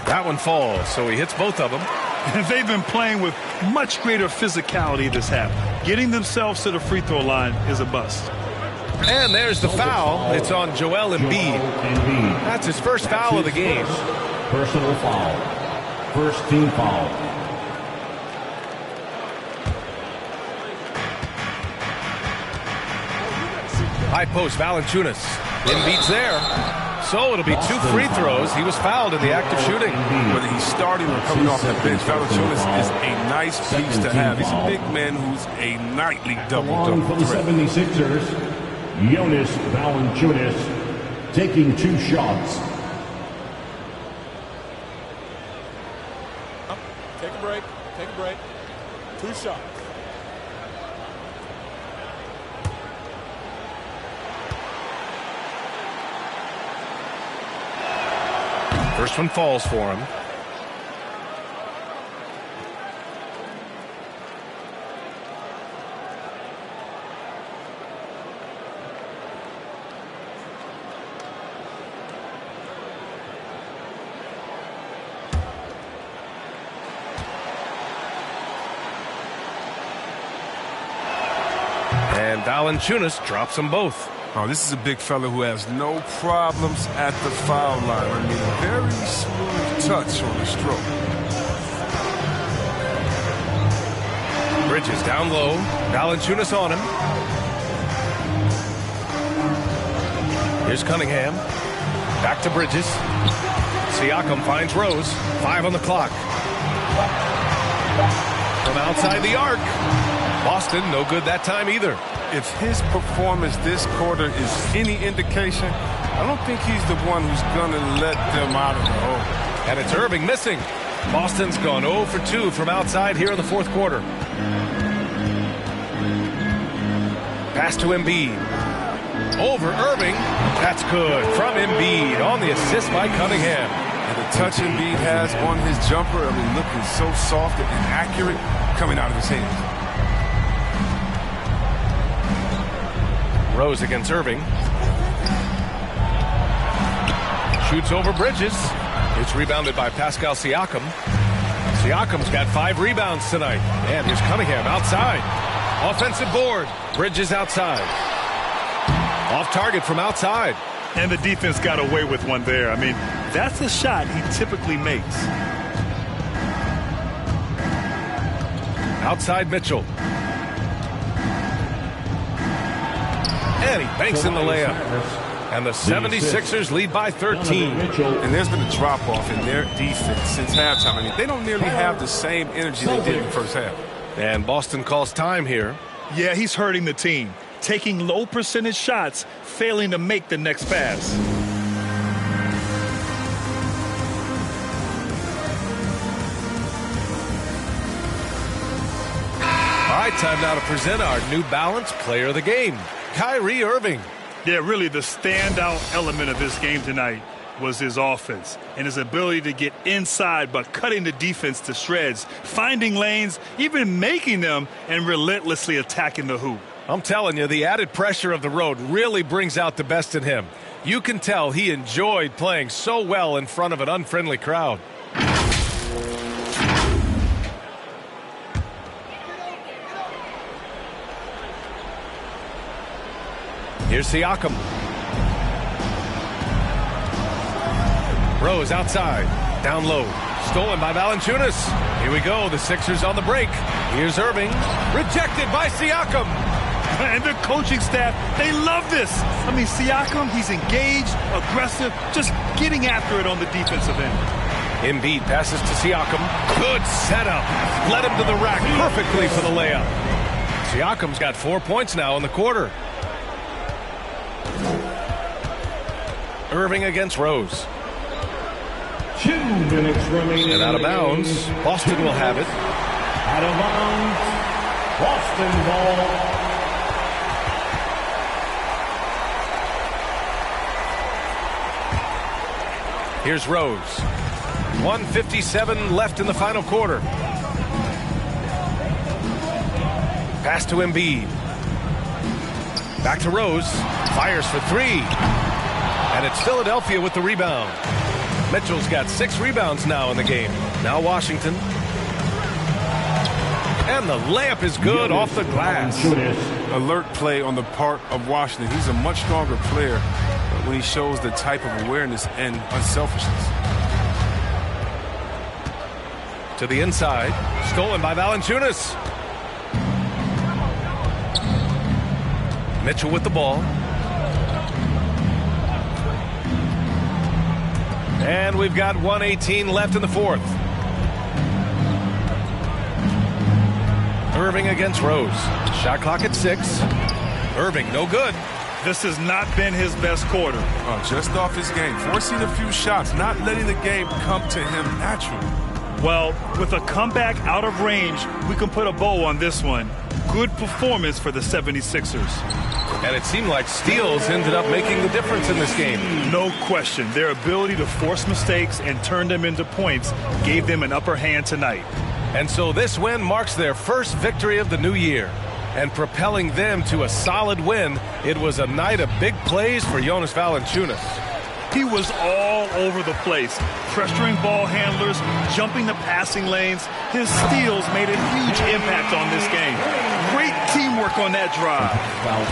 That one falls, so he hits both of them. And they've been playing with much greater physicality this half. Getting themselves to the free throw line is a bust. And there's the foul. It's on Joel Embiid. That's his first foul of the game. Personal foul. First team foul. High post, Valanciunas. Embiid's there. So it'll be 2 free throws. He was fouled in the act of shooting. Whether he's starting or coming off the bench, Valanciunas is a nice piece to have. He's a big man who's a nightly double-double For the threat. 76ers, Jonas Valanciunas taking 2 shots. Take a break. Take a break. 2 shots. First one falls for him. And Valanciunas drops them both. Oh, this is a big fella who has no problems at the foul line. I mean, very smooth touch on the stroke. Bridges down low. Valanciunas on him. Here's Cunningham. Back to Bridges. Siakam finds Rose. 5 on the clock. From outside the arc. Boston, no good that time either. If his performance this quarter is any indication, I don't think he's the one who's going to let them out of the hole. And it's Irving missing. Boston's gone 0 for 2 from outside here in the fourth quarter. Pass to Embiid. Over Irving. That's good from Embiid on the assist by Cunningham. And the touch Embiid has on his jumper, I mean, looking so soft and accurate coming out of his hands. Rose against Irving. Shoots over Bridges. It's rebounded by Pascal Siakam. Siakam's got 5 rebounds tonight. And here's Cunningham outside. Offensive board. Bridges outside. Off target from outside. And the defense got away with one there. I mean, that's a shot he typically makes. Outside Mitchell. And he banks in the layup. And the 76ers lead by 13. And there's been a drop-off in their defense since halftime. I mean, they don't nearly have the same energy they did in the first half. And Boston calls time here. Yeah, he's hurting the team. Taking low percentage shots, failing to make the next pass. All right, time now to present our New Balance Player of the Game, Kyrie Irving. Yeah, really the standout element of this game tonight was his offense and his ability to get inside but cutting the defense to shreds, finding lanes, even making them, and relentlessly attacking the hoop. I'm telling you, the added pressure of the road really brings out the best in him. You can tell he enjoyed playing so well in front of an unfriendly crowd. Here's Siakam. Rose outside. Down low. Stolen by Valanciunas. Here we go. The Sixers on the break. Here's Irving. Rejected by Siakam. And the coaching staff, they love this. I mean, Siakam, he's engaged, aggressive, just getting after it on the defensive end. Embiid passes to Siakam. Good setup. Led him to the rack perfectly for the layup. Siakam's got 4 points now in the quarter. Irving against Rose. 2 minutes remaining. And out of bounds. Boston will have it. Out of bounds. Boston ball. Here's Rose. 1:57 left in the final quarter. Pass to Embiid. Back to Rose. Fires for 3. And it's Philadelphia with the rebound. Mitchell's got 6 rebounds now in the game. Now Washington. And the layup is good off the glass. Alert play on the part of Washington. He's a much stronger player when he shows the type of awareness and unselfishness. To the inside. Stolen by Valanciunas. Mitchell with the ball. And we've got 1:18 left in the fourth. Irving against Rose. Shot clock at 6. Irving, no good. This has not been his best quarter. Just off his game. Forcing a few shots, not letting the game come to him naturally. Well, with a comeback out of range, we can put a bow on this one. Good performance for the 76ers. And it seemed like steals ended up making the difference in this game. No question. Their ability to force mistakes and turn them into points gave them an upper hand tonight. And so this win marks their first victory of the new year. And propelling them to a solid win, it was a night of big plays for Jonas Valanciunas. He was all over the place, pressuring ball handlers, jumping the passing lanes. His steals made a huge impact on this game. Great teamwork on that drive,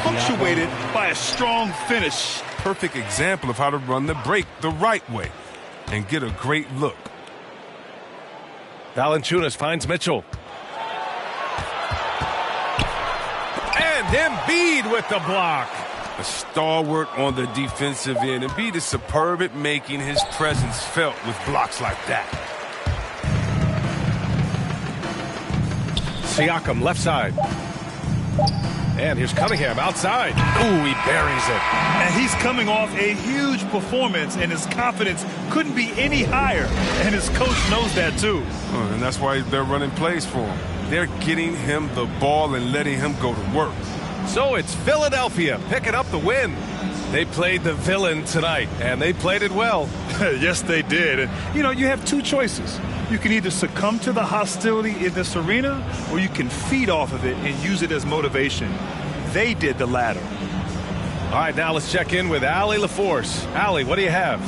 punctuated by a strong finish. Perfect example of how to run the break the right way and get a great look. Valanciunas finds Mitchell. And Embiid with the block. A stalwart on the defensive end. Embiid is superb at making his presence felt with blocks like that. Siakam left side. And here's Cunningham outside. Ooh, he buries it. And he's coming off a huge performance, and his confidence couldn't be any higher. And his coach knows that too. And that's why they're running plays for him. They're getting him the ball and letting him go to work. So it's Philadelphia picking up the win. They played the villain tonight, and they played it well. Yes, they did. And, you have two choices. You can either succumb to the hostility in this arena, or you can feed off of it and use it as motivation. They did the latter. All right, now let's check in with Allie LaForce. Allie, what do you have?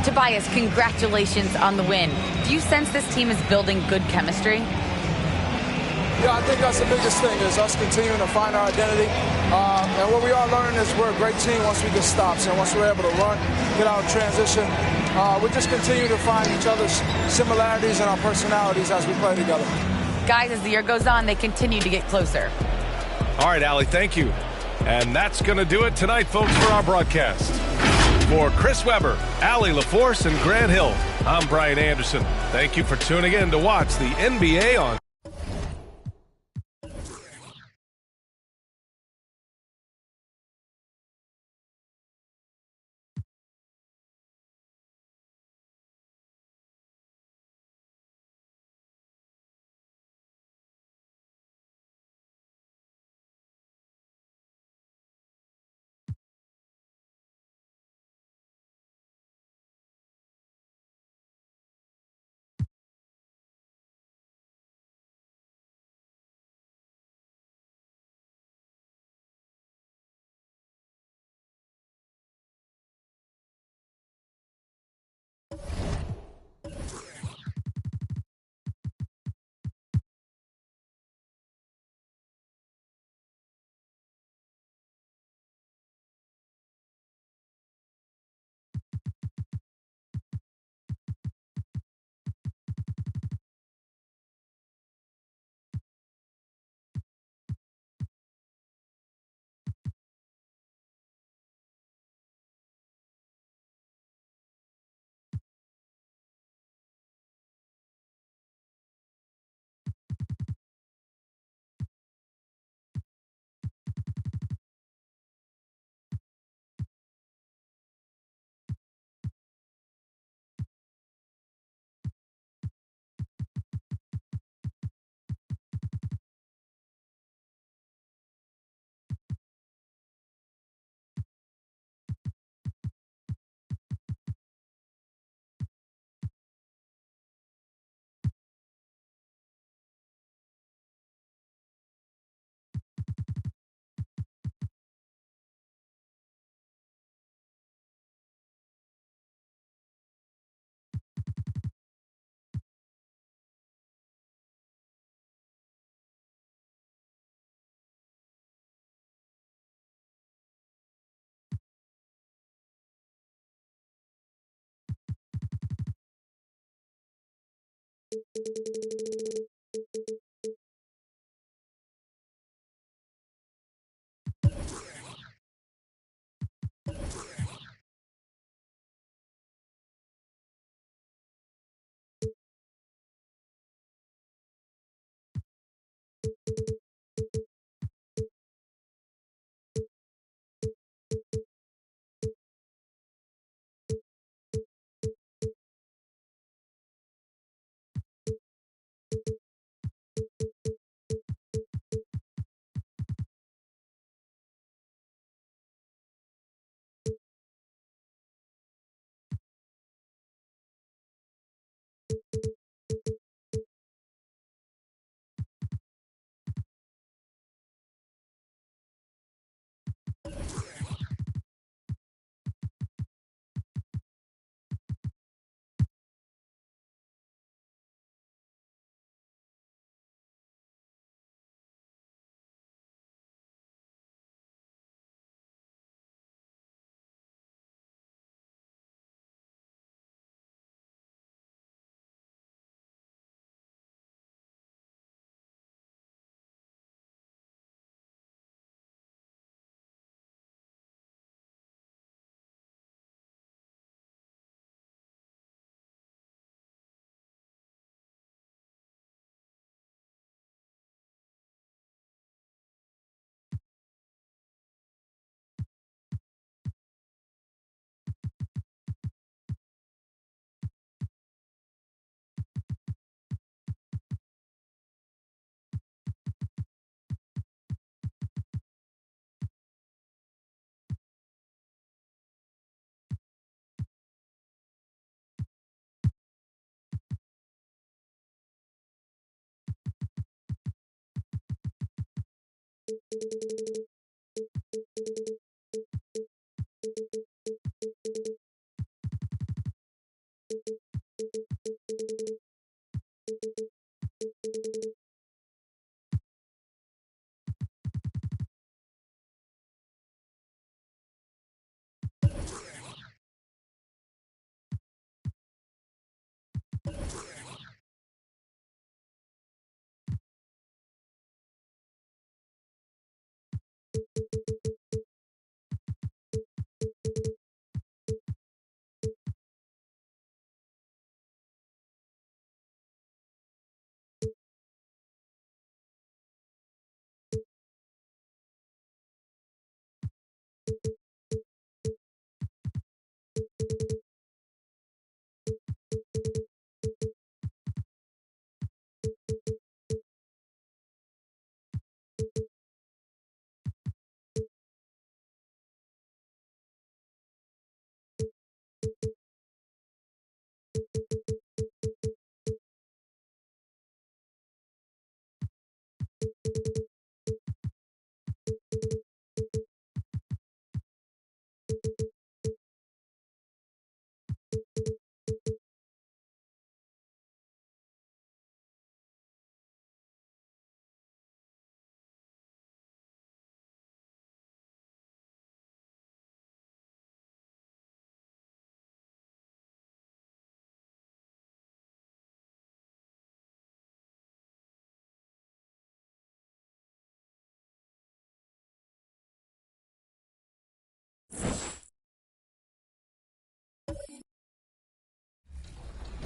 Tobias, congratulations on the win. Do you sense this team is building good chemistry? Yeah, I think that's the biggest thing is us continuing to find our identity. And what we are learning is we're a great team once we get stops. And once we're able to run, get out of transition, we just continue to find each other's similarities and our personalities as we play together. Guys, as the year goes on, they continue to get closer. All right, Allie, thank you. And that's going to do it tonight, folks, for our broadcast. For Chris Webber, Allie LaForce, and Grant Hill, I'm Brian Anderson. Thank you for tuning in to watch the NBA on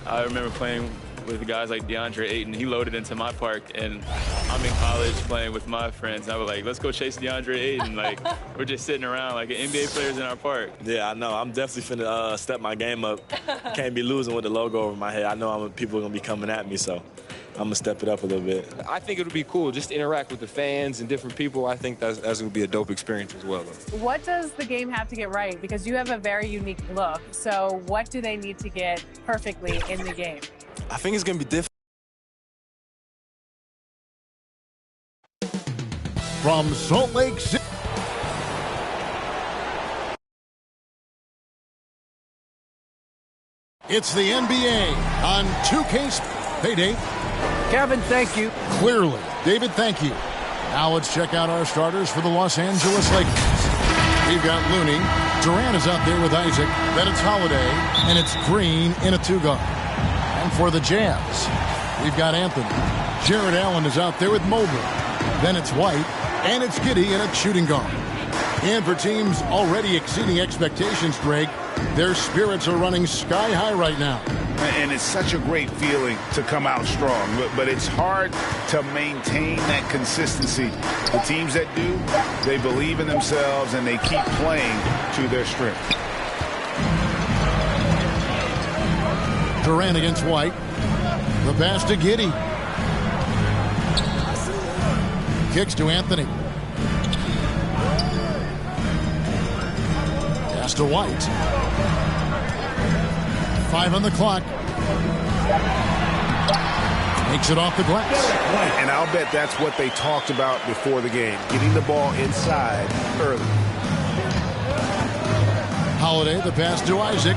I remember playing with guys like DeAndre Ayton. He loaded into my park, and I'm in college playing with my friends. I was like, let's go chase DeAndre Ayton. Like, we're just sitting around like NBA players in our park. Yeah, I know. I'm definitely finna step my game up. Can't be losing with the logo over my head. I know people are going to be coming at me, so I'm going to step it up a little bit. I think it would be cool just to interact with the fans and different people. I think that's going to be a dope experience as well, though. What does the game have to get right? Because you have a very unique look. So what do they need to get perfectly in the game? I think it's going to be different. From Salt Lake City. It's the NBA on 2K. Hey, Dave. Kevin, thank you. Clearly. David, thank you. Now let's check out our starters for the Los Angeles Lakers. We've got Looney. Durant is out there with Isaac. Then it's Holiday. And it's Green in a two-guard. And for the Jazz, We've got Anthony. Jared Allen is out there with Mobley. Then it's White, and it's Giddey in a shooting guard. And for teams already exceeding expectations, Greg, their spirits are running sky high right now. And it's such a great feeling to come out strong, but it's hard to maintain that consistency. The teams that do, they believe in themselves and they keep playing to their strength. Durant against White. The pass to Giddey. Kicks to Anthony. Pass to White. 5 on the clock. Makes it off the glass. And I'll bet that's what they talked about before the game, getting the ball inside early. Holiday, the pass to Isaac.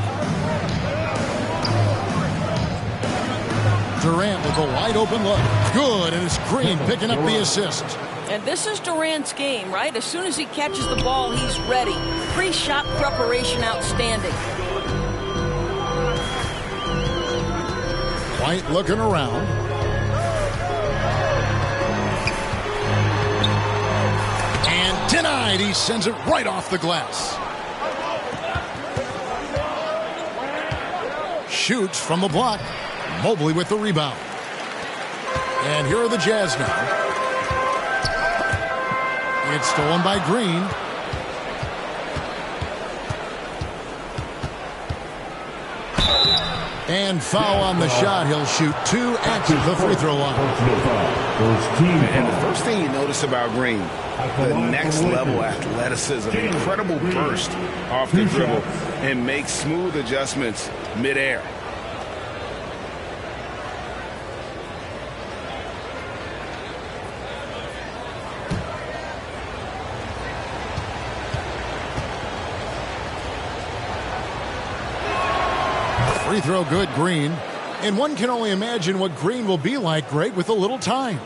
Durant with a wide open look. Good, and it's Green picking up the assist. And this is Durant's game, right? As soon as he catches the ball, he's ready. Pre-shot preparation outstanding. White looking around. And denied. He sends it right off the glass. Shoots from the block. Mobley with the rebound. And here are the Jazz now. It's stolen by Green. And foul on the shot. He'll shoot 2 at the free throw line. And the first thing you notice about Green, the next level athleticism, incredible burst off the dribble, and makes smooth adjustments midair. Free throw good, Green. And one can only imagine what Green will be like, Greg, with a little time.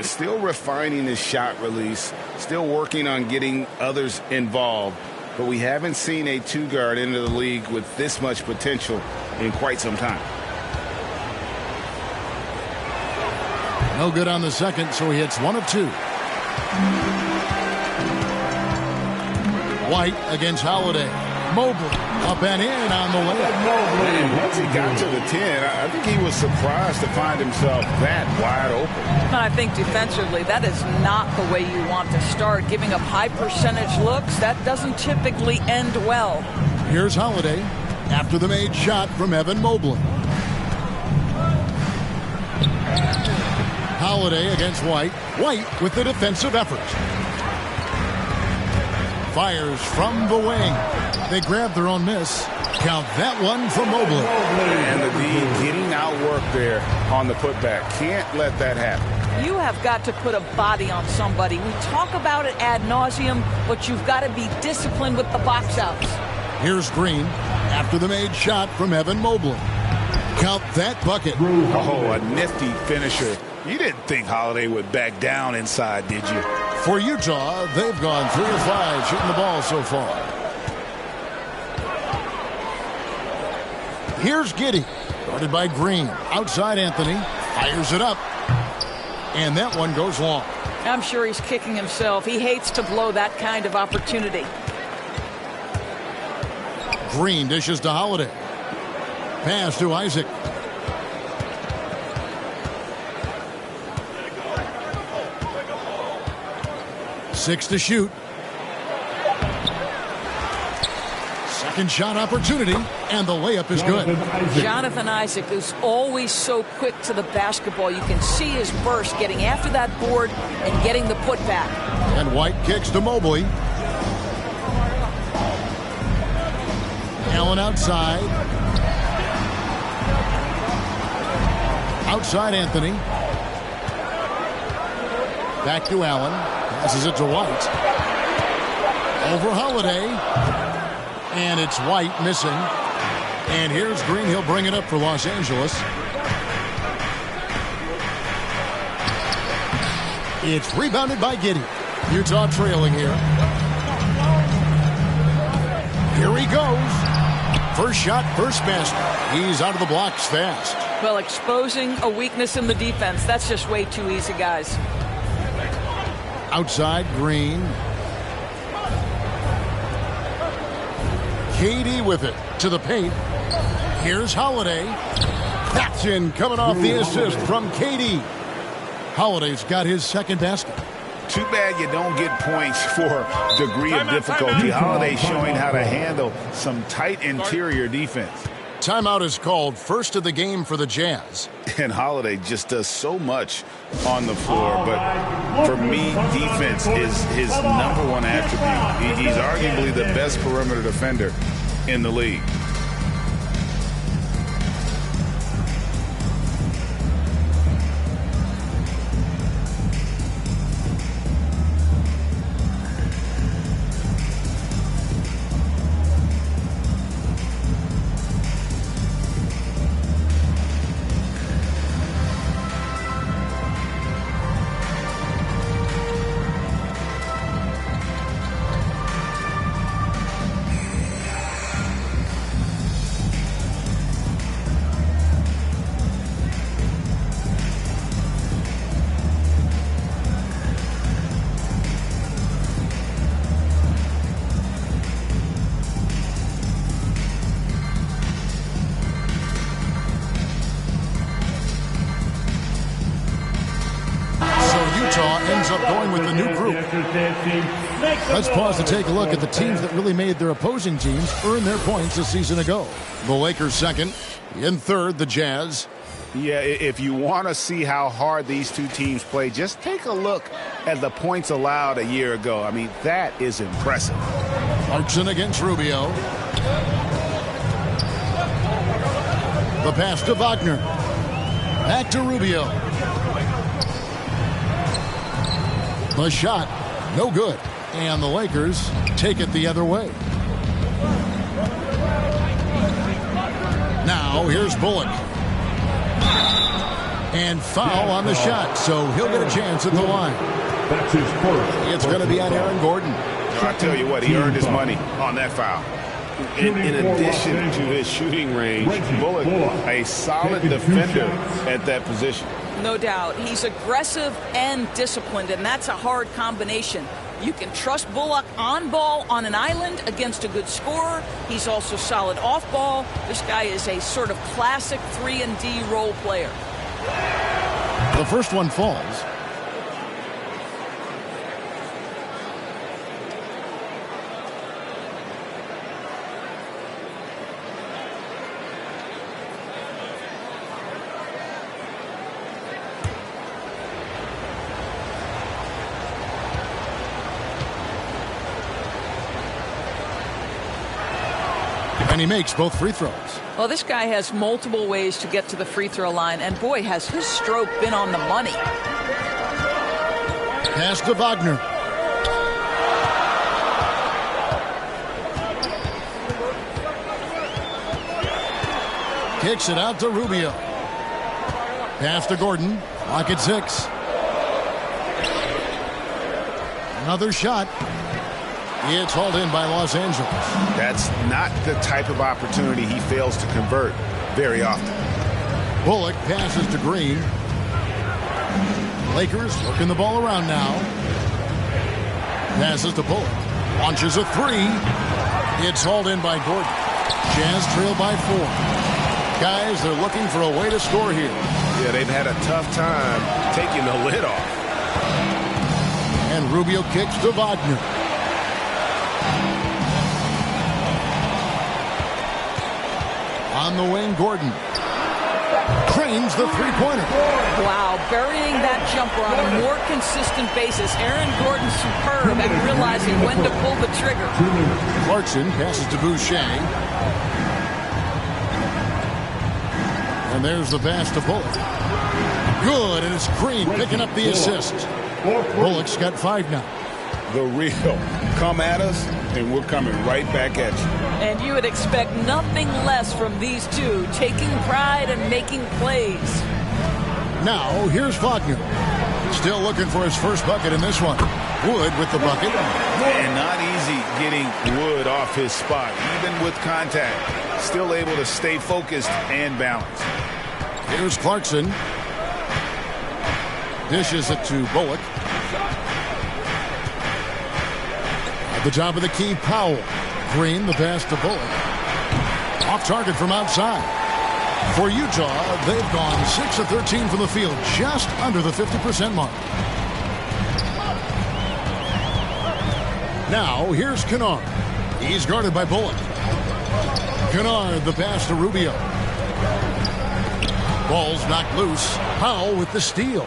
Still refining his shot release, still working on getting others involved. But we haven't seen a two-guard into the league with this much potential in quite some time. No good on the second, so he hits 1 of 2. White against Holiday. Mobley up and in on the layup. And once he got to the 10, I think he was surprised to find himself that wide open. I think defensively, that is not the way you want to start. Giving up high percentage looks, that doesn't typically end well. Here's Holiday after the made shot from Evan Mobley. Holiday against White. White with the defensive effort. Fires from the wing. They grab their own miss. Count that one for Mobley. And the D getting outworked there on the putback. Can't let that happen. You have got to put a body on somebody. We talk about it ad nauseum, but you've got to be disciplined with the box outs. Here's Green after the made shot from Evan Mobley. Count that bucket. Oh, a nifty finisher. You didn't think Holiday would back down inside, did you? For Utah, they've gone 3 of 5 shooting the ball so far. Here's Giddey, guarded by Green. Outside Anthony, fires it up. And that one goes long. I'm sure he's kicking himself. He hates to blow that kind of opportunity. Green dishes to Holiday. Pass to Isaac. Six to shoot. Second shot opportunity, and the layup is good. Jonathan Isaac is always so quick to the basketball. You can see his burst getting after that board and getting the putback. And White kicks to Mobley. Allen outside. Outside Anthony. Back to Allen. Passes it to White. Over Holiday. And it's White missing. And here's Green. He'll bring it up for Los Angeles. It's rebounded by Giddey. Utah trailing here. Here he goes. First shot, first basket. He's out of the blocks fast. Well, exposing a weakness in the defense, that's just way too easy, guys. Outside, Green. Katie with it to the paint. Here's Holiday. That's in, coming off the assist from Katie. Holiday's got his second basket. Too bad you don't get points for degree of difficulty. Holiday showing how to handle some tight interior defense. Timeout is called, first of the game for the Jazz. And Holiday just does so much on the floor, but for me, defense is his number one attribute. He's arguably the best perimeter defender in the league. Ends up going with the new group. Let's pause to take a look at the teams that really made their opposing teams earn their points a season ago. The Lakers second. In third, the Jazz. Yeah, if you want to see how hard these two teams play, just take a look at the points allowed a year ago. I mean, that is impressive. Clarkson against Rubio. The pass to Wagner. Back to Rubio. The shot, no good. And the Lakers take it the other way. Now, here's Bullock. And foul on the shot, so he'll get a chance at the line. That's his first. It's going to be on Aaron Gordon. I tell you what, he earned his money on that foul. In addition to his shooting range, Bullock, a solid defender at that position. No doubt. He's aggressive and disciplined, and that's a hard combination. You can trust Bullock on ball on an island against a good scorer. He's also solid off ball. This guy is a sort of classic 3-and-D role player. The first one falls. And he makes both free throws. Well, this guy has multiple ways to get to the free throw line, and boy, has his stroke been on the money. Pass to Wagner. Kicks it out to Rubio. Pass to Gordon. Clock at 6. Another shot. It's hauled in by Los Angeles. That's not the type of opportunity he fails to convert very often. Bullock passes to Green. Lakers working the ball around now. Passes to Bullock. Launches a 3. It's hauled in by Gordon. Jazz trail by 4. Guys, they're looking for a way to score here. Yeah, they've had a tough time taking the lid off. And Rubio kicks to Wagner. On the wing, Gordon cranes the three-pointer. Wow, burying that jumper on a more consistent basis. Aaron Gordon superb at realizing when to pull the trigger. Clarkson passes to Boucher. And there's the pass to Bullock. Good, and it's Green picking up the assist. Bullock's got 5 now. The real. Come at us, and we're coming right back at you. And you would expect nothing less from these two, taking pride and making plays. Now, here's Wagner. Still looking for his first bucket in this one. Wood with the bucket. And not easy getting Wood off his spot. Even with contact, still able to stay focused and balanced. Here's Clarkson. Dishes it to Bullock. At the top of the key, Powell. Green, the pass to Bullock. Off target from outside. For Utah, they've gone 6 of 13 from the field, just under the 50% mark. Now, here's Kennard. He's guarded by Bullock. Kennard, the pass to Rubio. Ball's knocked loose. Powell with the steal.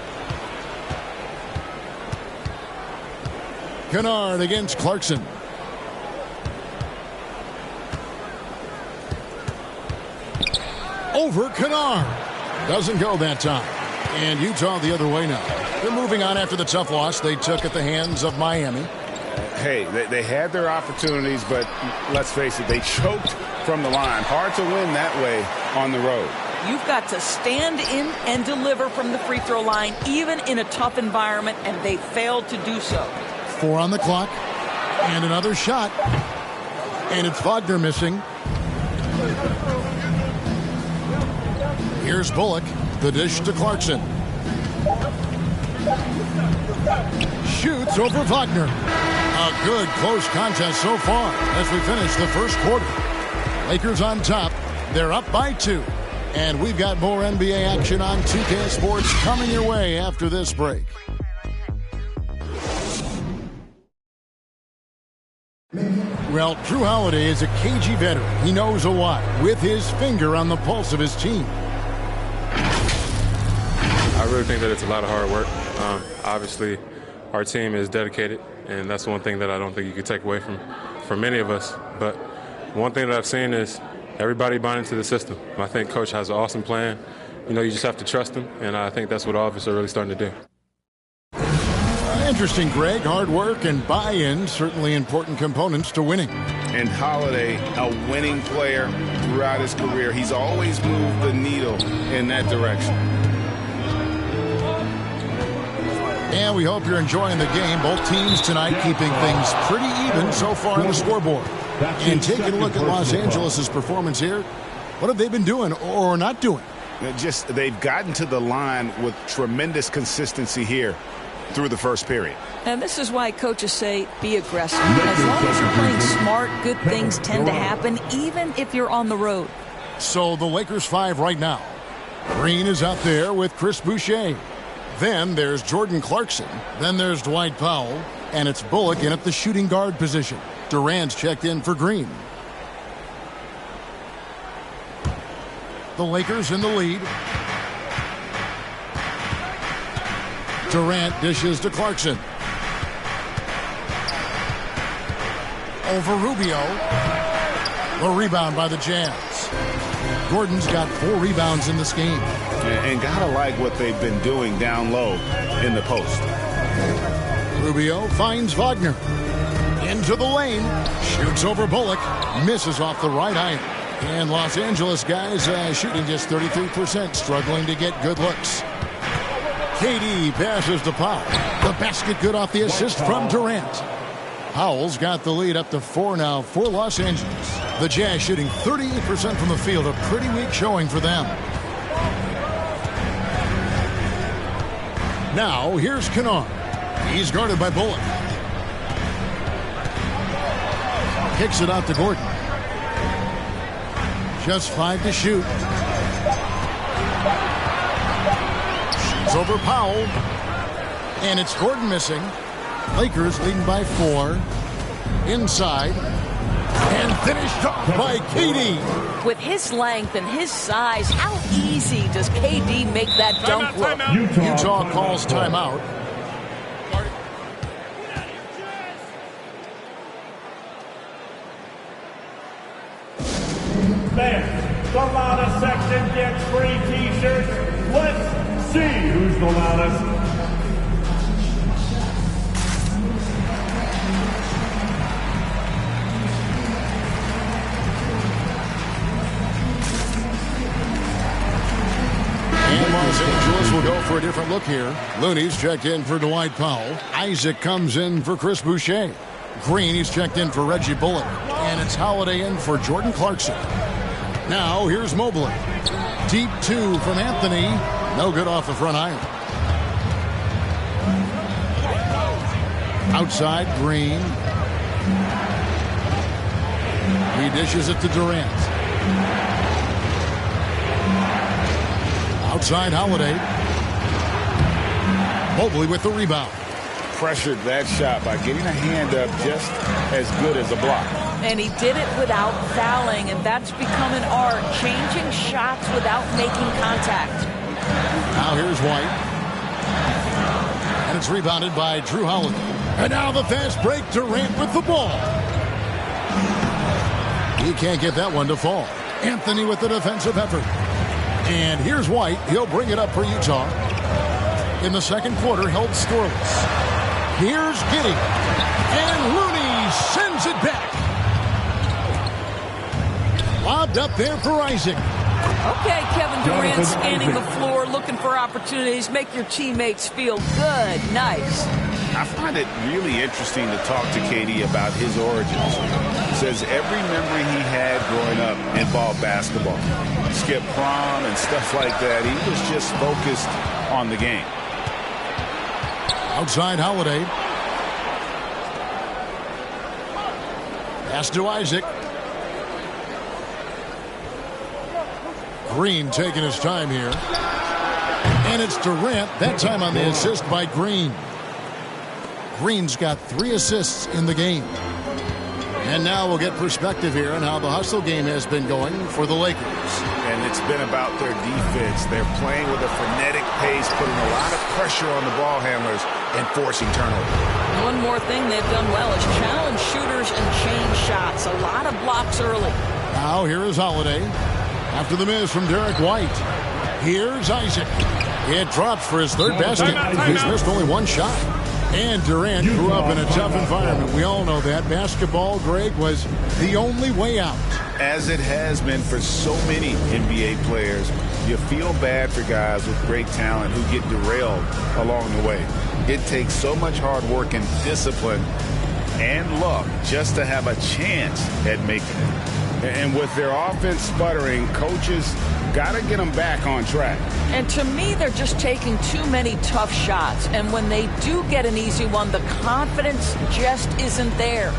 Kennard against Clarkson. Over Kennard. Doesn't go that time. And Utah the other way now. They're moving on after the tough loss they took at the hands of Miami. Hey, they had their opportunities, but let's face it, they choked from the line. Hard to win that way on the road. You've got to stand in and deliver from the free throw line, even in a tough environment, and they failed to do so. 4 on the clock. And another shot. And it's Wagner missing. Here's Bullock. The dish to Clarkson. Shoots over Wagner. A good close contest so far as we finish the first quarter. Lakers on top. They're up by 2. And we've got more NBA action on 2K Sports coming your way after this break. Well, Drew Holiday is a cagey veteran. He knows a lot with his finger on the pulse of his team. I really think that it's a lot of hard work. Obviously, our team is dedicated, and that's one thing that I don't think you could take away from many of us. But one thing that I've seen is everybody buying into the system. I think Coach has an awesome plan. You know, you just have to trust him, and I think that's what all of us are really starting to do. Interesting, Greg. Hard work and buy-in, certainly important components to winning. And Holiday, a winning player throughout his career. He's always moved the needle in that direction. And we hope you're enjoying the game. Both teams tonight keeping things pretty even so far on the scoreboard. And taking a look at Los Angeles' performance here. What have they been doing or not doing? They've gotten to the line with tremendous consistency here through the first period. And this is why coaches say be aggressive. As long as you're playing smart, good things tend to happen, even if you're on the road. So the Lakers 5 right now. Green is out there with Chris Boucher. Then there's Jordan Clarkson. Then there's Dwight Powell. And it's Bullock in at the shooting guard position. Durant's checked in for Green. The Lakers in the lead. Durant dishes to Clarkson. Over Rubio. The rebound by the Jazz. Gordon's got 4 rebounds in this game. And gotta like what they've been doing down low in the post. Rubio finds Wagner. Into the lane. Shoots over Bullock. Misses off the right iron. And Los Angeles guys shooting just 33%, struggling to get good looks. KD passes to Powell. The basket good off the assist from Durant. Powell's got the lead up to 4 now for Los Angeles. The Jazz shooting 38% from the field, a pretty weak showing for them. Now, here's Kennard. He's guarded by Bullock. Kicks it out to Gordon. Just 5 to shoot. Shoots over Powell. And it's Gordon missing. Lakers leading by 4. Inside. And finished off by KD. With his length and his size, how easy does KD make that dunk look? Utah calls timeout. Fans, the loudest section gets free t-shirts. Let's see who's the loudest. And Los Angeles will go for a different look here. Looney's checked in for Dwight Powell. Isaac comes in for Chris Boucher. Green, he's checked in for Reggie Bullock. And it's Holiday in for Jordan Clarkson. Now, here's Mobley. Deep 2 from Anthony. No good off the front iron. Outside, Green. He dishes it to Durant. Outside, Holiday. Mobley with the rebound. Pressured that shot by getting a hand up just as good as a block. And he did it without fouling, and that's become an art, changing shots without making contact. Now here's White. And it's rebounded by Drew Holiday. And now the fast break, Durant with the ball. He can't get that one to fall. Anthony with the defensive effort. And here's White. He'll bring it up for Utah. In the second quarter, held scoreless. Here's Giddey. And Looney sends it back. Lobbed up there for Isaac. Okay, Kevin Durant scanning the floor, looking for opportunities. Make your teammates feel good. Nice. I find it really interesting to talk to KD about his origins. He says every memory he had growing up involved basketball. Skipped prom and stuff like that. He was just focused on the game. Outside Holiday. Pass to Isaac. Green taking his time here. And it's Durant, that time on the assist by Green. Green's got 3 assists in the game. And now we'll get perspective here on how the hustle game has been going for the Lakers. And it's been about their defense. They're playing with a frenetic pace, putting a lot of pressure on the ball handlers and forcing turnovers. One more thing they've done well is challenge shooters and change shots. A lot of blocks early. Now here is Holiday. After the miss from Derek White. Here's Isaac. It drops for his third basket. He's missed only 1 shot. And Durant grew up in a tough environment. We all know that. Basketball, Greg, was the only way out. As it has been for so many NBA players, you feel bad for guys with great talent who get derailed along the way. It takes so much hard work and discipline and luck just to have a chance at making it. And with their offense sputtering, coaches got to get them back on track. And to me, they're just taking too many tough shots. And when they do get an easy one, the confidence just isn't there.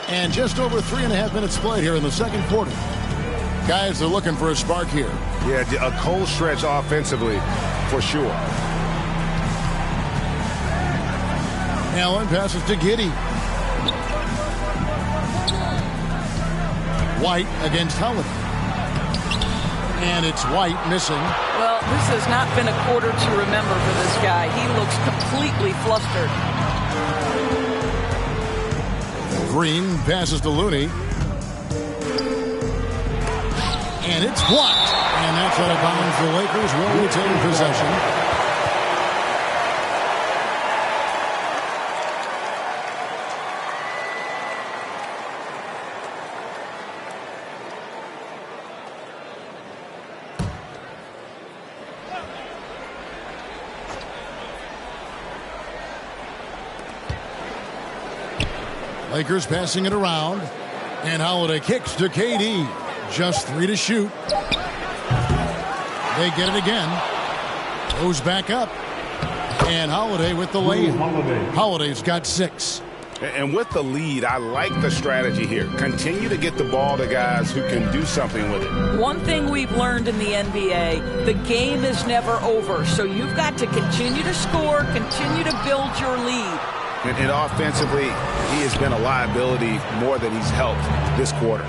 And just over 3.5 minutes played here in the second quarter. Guys are looking for a spark here. Yeah, a cold stretch offensively, for sure. Allen passes to Giddey. White against Holiday. And it's White missing. Well, this has not been a quarter to remember for this guy. He looks completely flustered. Green passes to Looney. And it's blocked. And that's out of bounds. The Lakers will retain possession. Lakers passing it around. And Holiday kicks to KD. Just 3 to shoot. They get it again. Goes back up. And Holiday with the layup. Holiday's got 6. And with the lead, I like the strategy here. Continue to get the ball to guys who can do something with it. One thing we've learned in the NBA, the game is never over. So you've got to continue to score, continue to build your lead. And offensively, he has been a liability more than he's helped this quarter.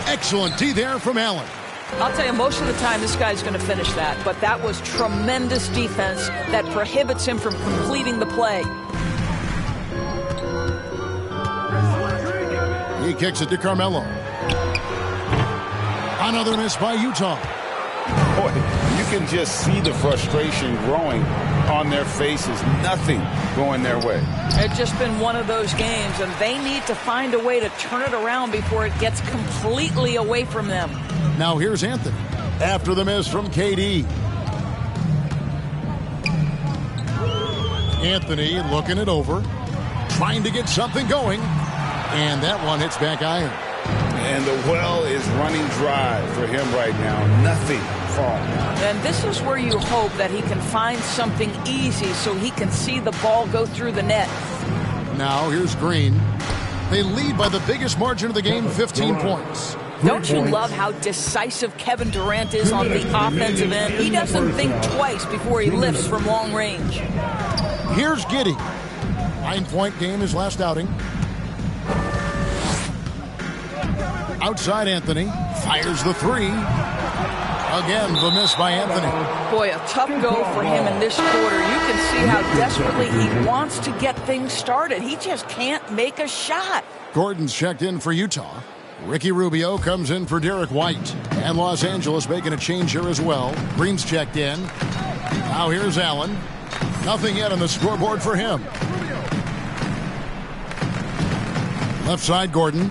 Excellent D there from Allen. I'll tell you, most of the time this guy's going to finish that, but that was tremendous defense that prohibits him from completing the play. He kicks it to Carmelo. Another miss by Utah. Boy, you can just see the frustration growing on their faces. Nothing going their way. It's just been one of those games, and they need to find a way to turn it around before it gets completely away from them. Now here's Anthony after the miss from KD. Anthony looking it over, trying to get something going, and that one hits back iron. And the well is running dry for him right now. Nothing falling. And this is where you hope that he can find something easy so he can see the ball go through the net. Now here's Green. They lead by the biggest margin of the game, 15 points. Don't you love how decisive Kevin Durant is on the offensive end? He doesn't think twice before he lifts from long range. Here's Giddey. 9-point game his last outing. Outside Anthony. Fires the three. Again, the miss by Anthony. Boy, a tough go for him in this quarter. You can see how desperately he wants to get things started. He just can't make a shot. Gordon's checked in for Utah. Ricky Rubio comes in for Derek White. And Los Angeles making a change here as well. Green's checked in. Now here's Allen. Nothing yet on the scoreboard for him. Left side, Gordon.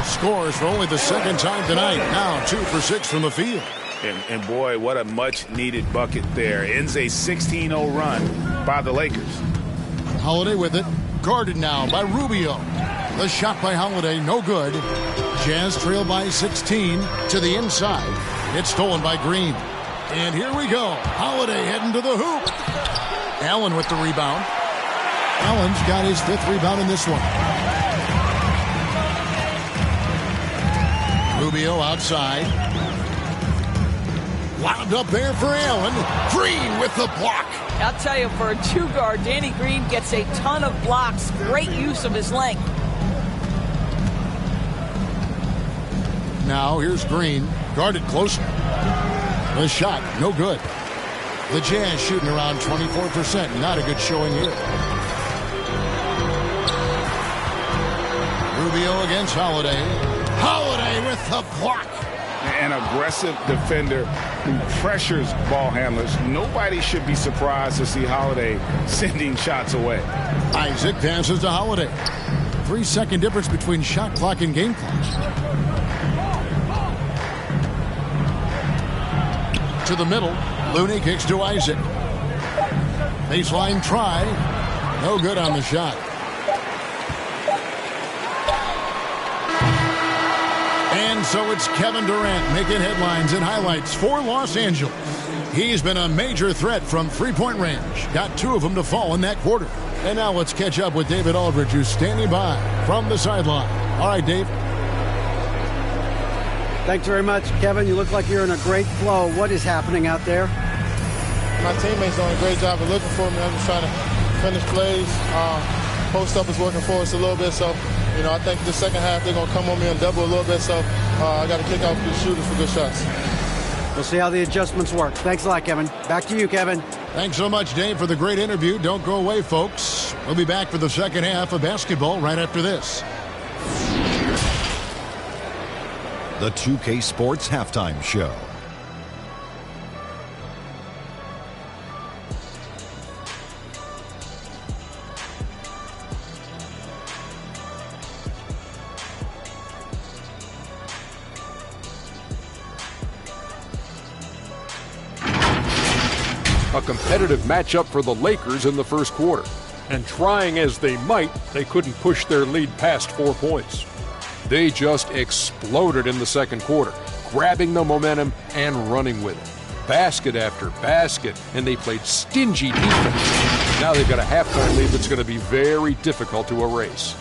Scores for only the second time tonight. Now 2 for 6 from the field. And boy, what a much-needed bucket there. Ends a 16-0 run by the Lakers. Holiday with it. Guarded now by Rubio. The shot by Holiday, no good. Jazz trail by 16 to the inside. It's stolen by Green. And here we go. Holiday heading to the hoop. Allen with the rebound. Allen's got his 5th rebound in this one. Rubio outside. Lobbed up there for Allen. Green with the block. I'll tell you, for a 2-guard, Danny Green gets a ton of blocks. Great use of his length. Now here's Green. Guarded closer. The shot, no good. The Jazz shooting around 24%. Not a good showing here. Rubio against Holiday. Holiday with the block. An aggressive defender who pressures ball handlers. Nobody should be surprised to see Holiday sending shots away. Isaac passes to Holiday. 3-second difference between shot clock and game clock. To the middle. Looney kicks to Isaac. Baseline try. No good on the shot. And so it's Kevin Durant making headlines and highlights for Los Angeles. He's been a major threat from 3-point range. Got 2 of them to fall in that quarter. And now let's catch up with David Aldridge, who's standing by from the sideline. All right, Dave. Thanks very much, Kevin. You look like you're in a great flow. What is happening out there? My teammates doing a great job of looking for me. I'm just trying to finish plays. Post up is working for us a little bit, so I think the second half they're going to come on me and double a little bit, so I got to kick out the shooters for good shots. We'll see how the adjustments work. Thanks a lot, Kevin. Back to you, Kevin. Thanks so much, Dave, for the great interview. Don't go away, folks. We'll be back for the second half of basketball right after this. The 2K Sports Halftime Show. A competitive matchup for the Lakers in the first quarter. And trying as they might, they couldn't push their lead past 4 points. They just exploded in the second quarter, grabbing the momentum and running with it. Basket after basket, and they played stingy defense. Now they've got a halftime lead that's going to be very difficult to erase.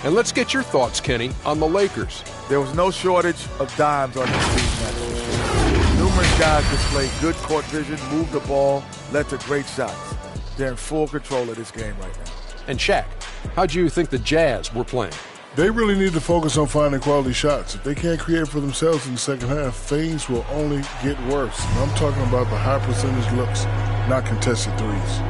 And let's get your thoughts, Kenny, on the Lakers. There was no shortage of dimes on this team, that's for sure. Numerous guys displayed good court vision, moved the ball, led to great shots. They're in full control of this game right now. And Shaq, how do you think the Jazz were playing? They really need to focus on finding quality shots. If they can't create for themselves in the second half, things will only get worse. And I'm talking about the high percentage looks, not contested threes.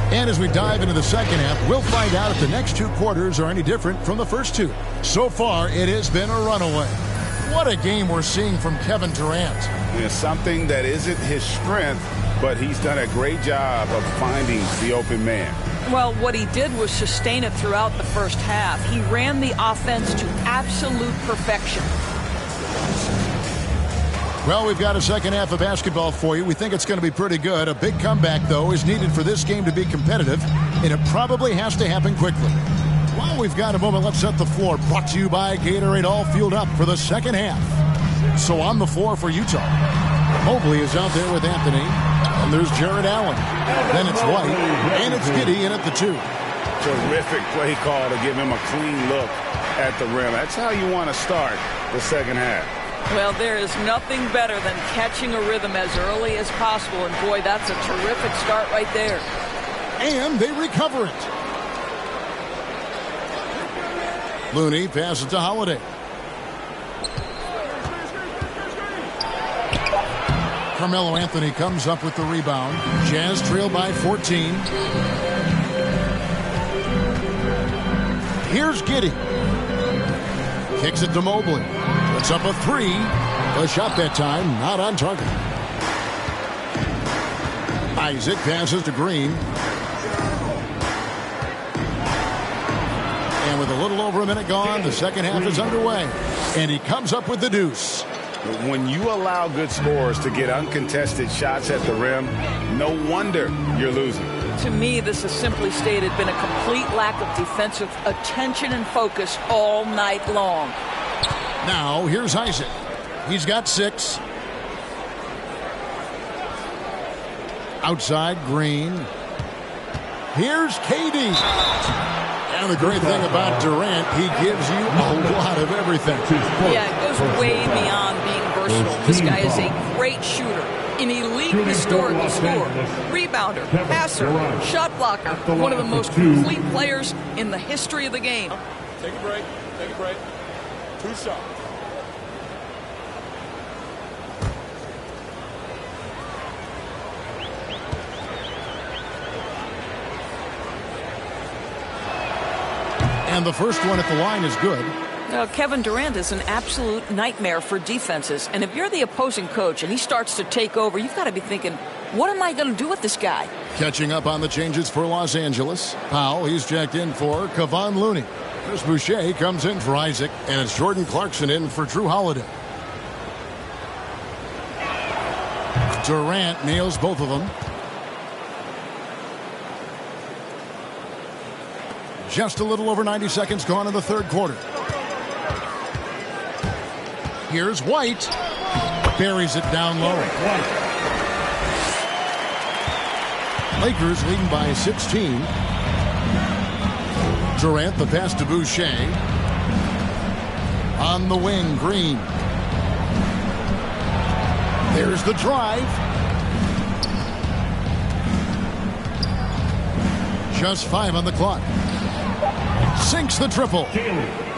And as we dive into the second half, we'll find out if the next two quarters are any different from the first two. So far, it has been a runaway. What a game we're seeing from Kevin Durant. It's something that isn't his strength, but he's done a great job of finding the open man. Well, what he did was sustain it throughout the first half. He ran the offense to absolute perfection. Well, we've got a second half of basketball for you. We think it's going to be pretty good. A big comeback, though, is needed for this game to be competitive, and it probably has to happen quickly. While we've got a moment, let's set the floor. Brought to you by Gatorade, all fueled up for the second half. So on the floor for Utah, Mobley is out there with Anthony, and there's Jared Allen. Then it's White, and it's Giddey in at the 2. Terrific play call to give him a clean look at the rim. That's how you want to start the second half. Well, there is nothing better than catching a rhythm as early as possible. And, boy, that's a terrific start right there. And they recover it. Looney passes to Holiday. Carmelo Anthony comes up with the rebound. Jazz trail by 14. Here's Giddey. Kicks it to Mobley. Puts up a 3. The shot that time not on target. Isaac passes to Green. And with a little over a minute gone, the second half is underway. And he comes up with the deuce. When you allow good scorers to get uncontested shots at the rim, no wonder you're losing. To me, this has simply stated been a complete lack of defensive attention and focus all night long. Now, here's Isaac. He's got 6. Outside, Green. Here's KD. And the great thing about Durant, he gives you a lot of everything. Yeah, it goes way beyond being versatile. This guy is a great shooter, an elite historical scorer, rebounder, passer, shot blocker, one of the most complete players in the history of the game. Take a break. Take a break. 2 shots. And the first one at the line is good. Kevin Durant is an absolute nightmare for defenses. And if you're the opposing coach and he starts to take over, you've got to be thinking, what am I going to do with this guy? Catching up on the changes for Los Angeles. Powell, he's checked in for Kevon Looney. Chris Boucher comes in for Isaac, and it's Jordan Clarkson in for Drew Holiday. Durant nails both of them. Just a little over 90 seconds gone in the third quarter. Here's White. Buries it down low. Lakers leading by 16. Durant, the pass to Boucher. On the wing, Green. There's the drive. Just 5 on the clock. Sinks the triple.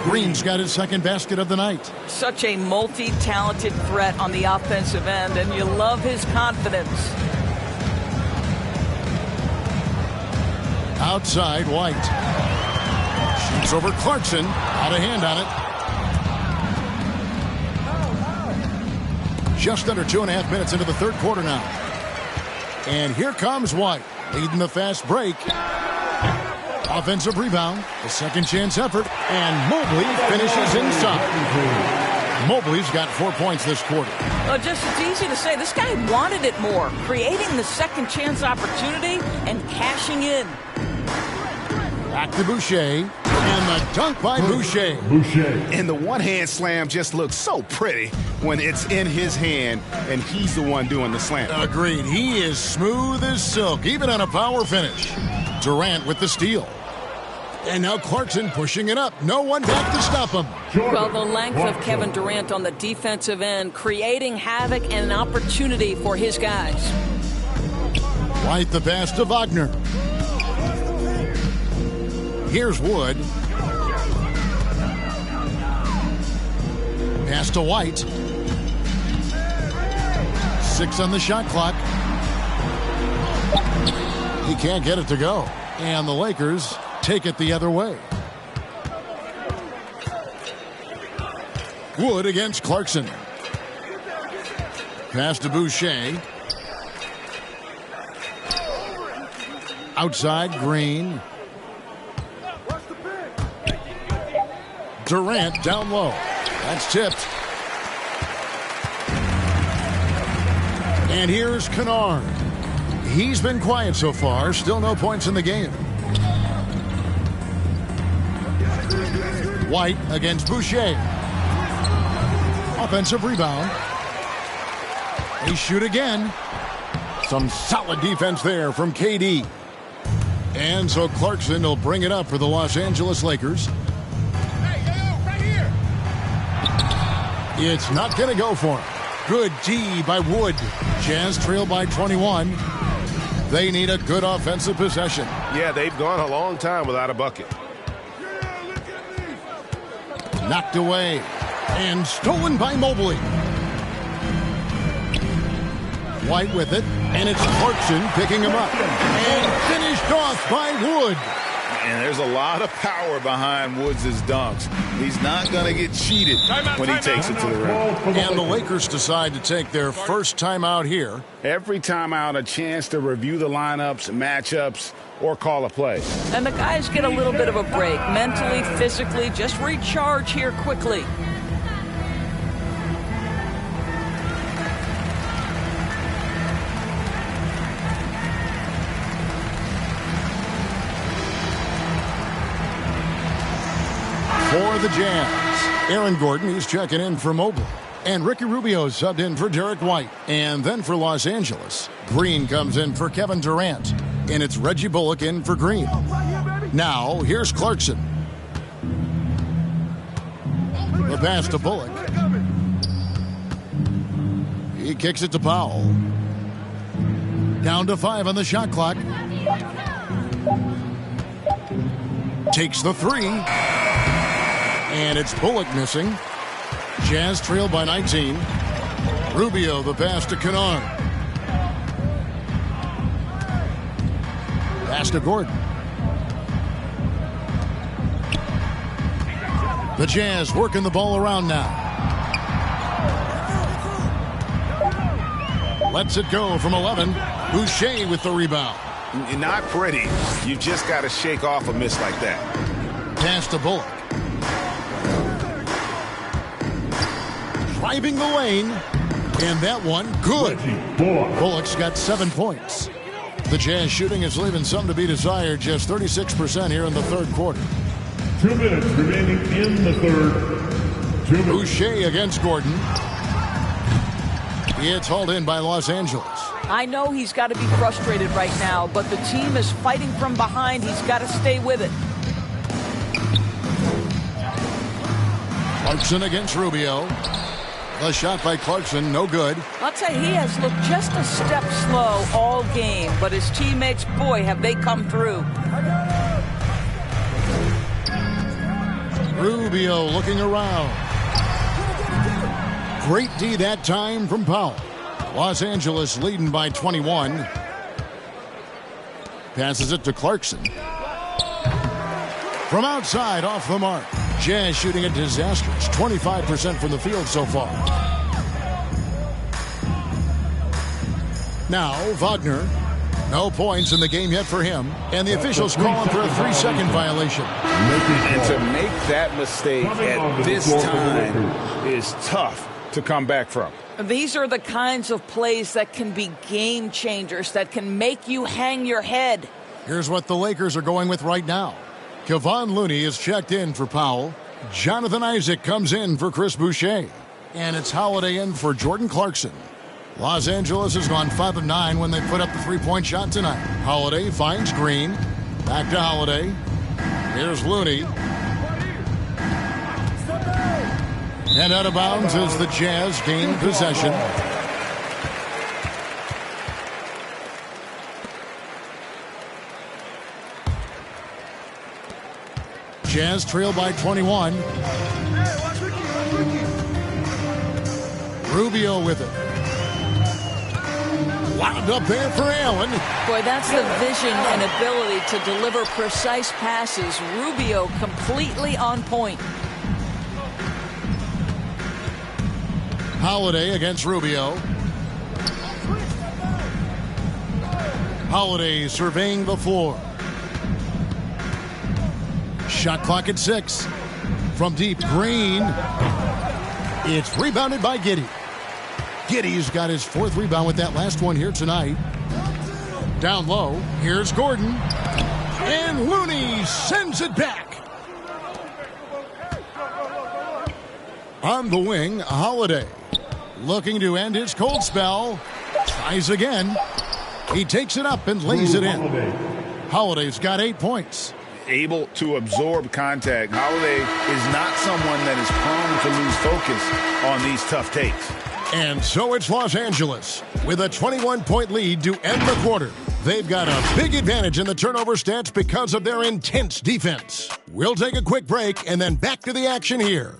Green's got his second basket of the night. Such a multi-talented threat on the offensive end, and you love his confidence. Outside, White. Shoots over Clarkson. Out of hand on it. Just under 2.5 minutes into the third quarter now. And here comes White, leading the fast break. Offensive rebound, a second chance effort, and Mobley finishes inside. Mobley's got 4 points this quarter. Just it's easy to say, this guy wanted it more, creating the second chance opportunity and cashing in. Back to Boucher. And the dunk by Boucher. And the one-hand slam just looks so pretty when it's in his hand and he's the one doing the slam. Agreed. He is smooth as silk, even on a power finish. Durant with the steal. And now Clarkson pushing it up. No one back to stop him. Well, the length of Kevin Durant on the defensive end, creating havoc and an opportunity for his guys. White the pass to Wagner. Here's Wood. Pass to White. 6 on the shot clock. He can't get it to go. And the Lakers take it the other way. Wood against Clarkson. Pass to Boucher. Outside, Green. Durant down low. That's tipped. And here's Kennard. He's been quiet so far. Still no points in the game. White against Boucher. Offensive rebound. They shoot again. Some solid defense there from KD. And so Clarkson will bring it up for the Los Angeles Lakers. It's not going to go for him. Good D by Wood. Jazz trail by 21. They need a good offensive possession. Yeah, they've gone a long time without a bucket. Knocked away. And stolen by Mobley. White with it. And it's Clarkson picking him up. And finished off by Wood. And there's a lot of power behind Woods' dunks. He's not going to get cheated when he takes it to the rim. And the Lakers decide to take their first timeout here. Every timeout, a chance to review the lineups, matchups, or call a play. And the guys get a little bit of a break. Mentally, physically, just recharge here quickly. For the Jazz, Aaron Gordon is checking in for Mobley. And Ricky Rubio subbed in for Derek White. And then for Los Angeles, Green comes in for Kevin Durant. And it's Reggie Bullock in for Green. Now, here's Clarkson. The pass to Bullock. He kicks it to Powell. Down to 5 on the shot clock. Takes the 3. And it's Bullock missing. Jazz trail by 19. Rubio the pass to Kennard. Pass to Gordon. The Jazz working the ball around now. Lets it go from 11. Boucher with the rebound. Not pretty. You just got to shake off a miss like that. Pass to Bullock. Driving the lane. And that one, good. Bullock's got 7 points. The Jazz shooting is leaving some to be desired. Just 36% here in the third quarter. 2 minutes remaining in the third. Boucher against Gordon. It's hauled in by Los Angeles. I know he's got to be frustrated right now, but the team is fighting from behind. He's got to stay with it. Clarkson against Rubio. The shot by Clarkson, no good. I'll tell you, he has looked just a step slow all game, but his teammates, boy, have they come through. Rubio looking around. Great D that time from Powell. Los Angeles leading by 21. Passes it to Clarkson. From outside, off the mark. Jazz shooting a disastrous 25% from the field so far. Now, Wagner. No points in the game yet for him. And the officials calling for a 3-second violation. And to make that mistake at this time is tough to come back from. These are the kinds of plays that can be game changers, that can make you hang your head. Here's what the Lakers are going with right now. Kevon Looney is checked in for Powell. Jonathan Isaac comes in for Chris Boucher. And it's Holiday in for Jordan Clarkson. Los Angeles has gone 5 of 9 when they put up the three-point shot tonight. Holiday finds Green. Back to Holiday. Here's Looney. And out of bounds as the Jazz gain possession. Jazz trail by 21. Rubio with it. Wound up there for Allen. Boy, that's the vision and ability to deliver precise passes. Rubio completely on point. Holiday against Rubio. Holiday surveying the floor. Shot clock at 6. From deep, Green. It's rebounded by Giddey. Giddey's got his 4th rebound with that last one here tonight. Down low, here's Gordon. And Looney sends it back. On the wing, Holiday. Looking to end his cold spell. Tries again. He takes it up and lays it in. Holiday's got 8 points. Able to absorb contact. Holiday is not someone that is prone to lose focus on these tough takes. And so it's Los Angeles with a 21-point lead to end the quarter. They've got a big advantage in the turnover stats because of their intense defense. We'll take a quick break and then back to the action here.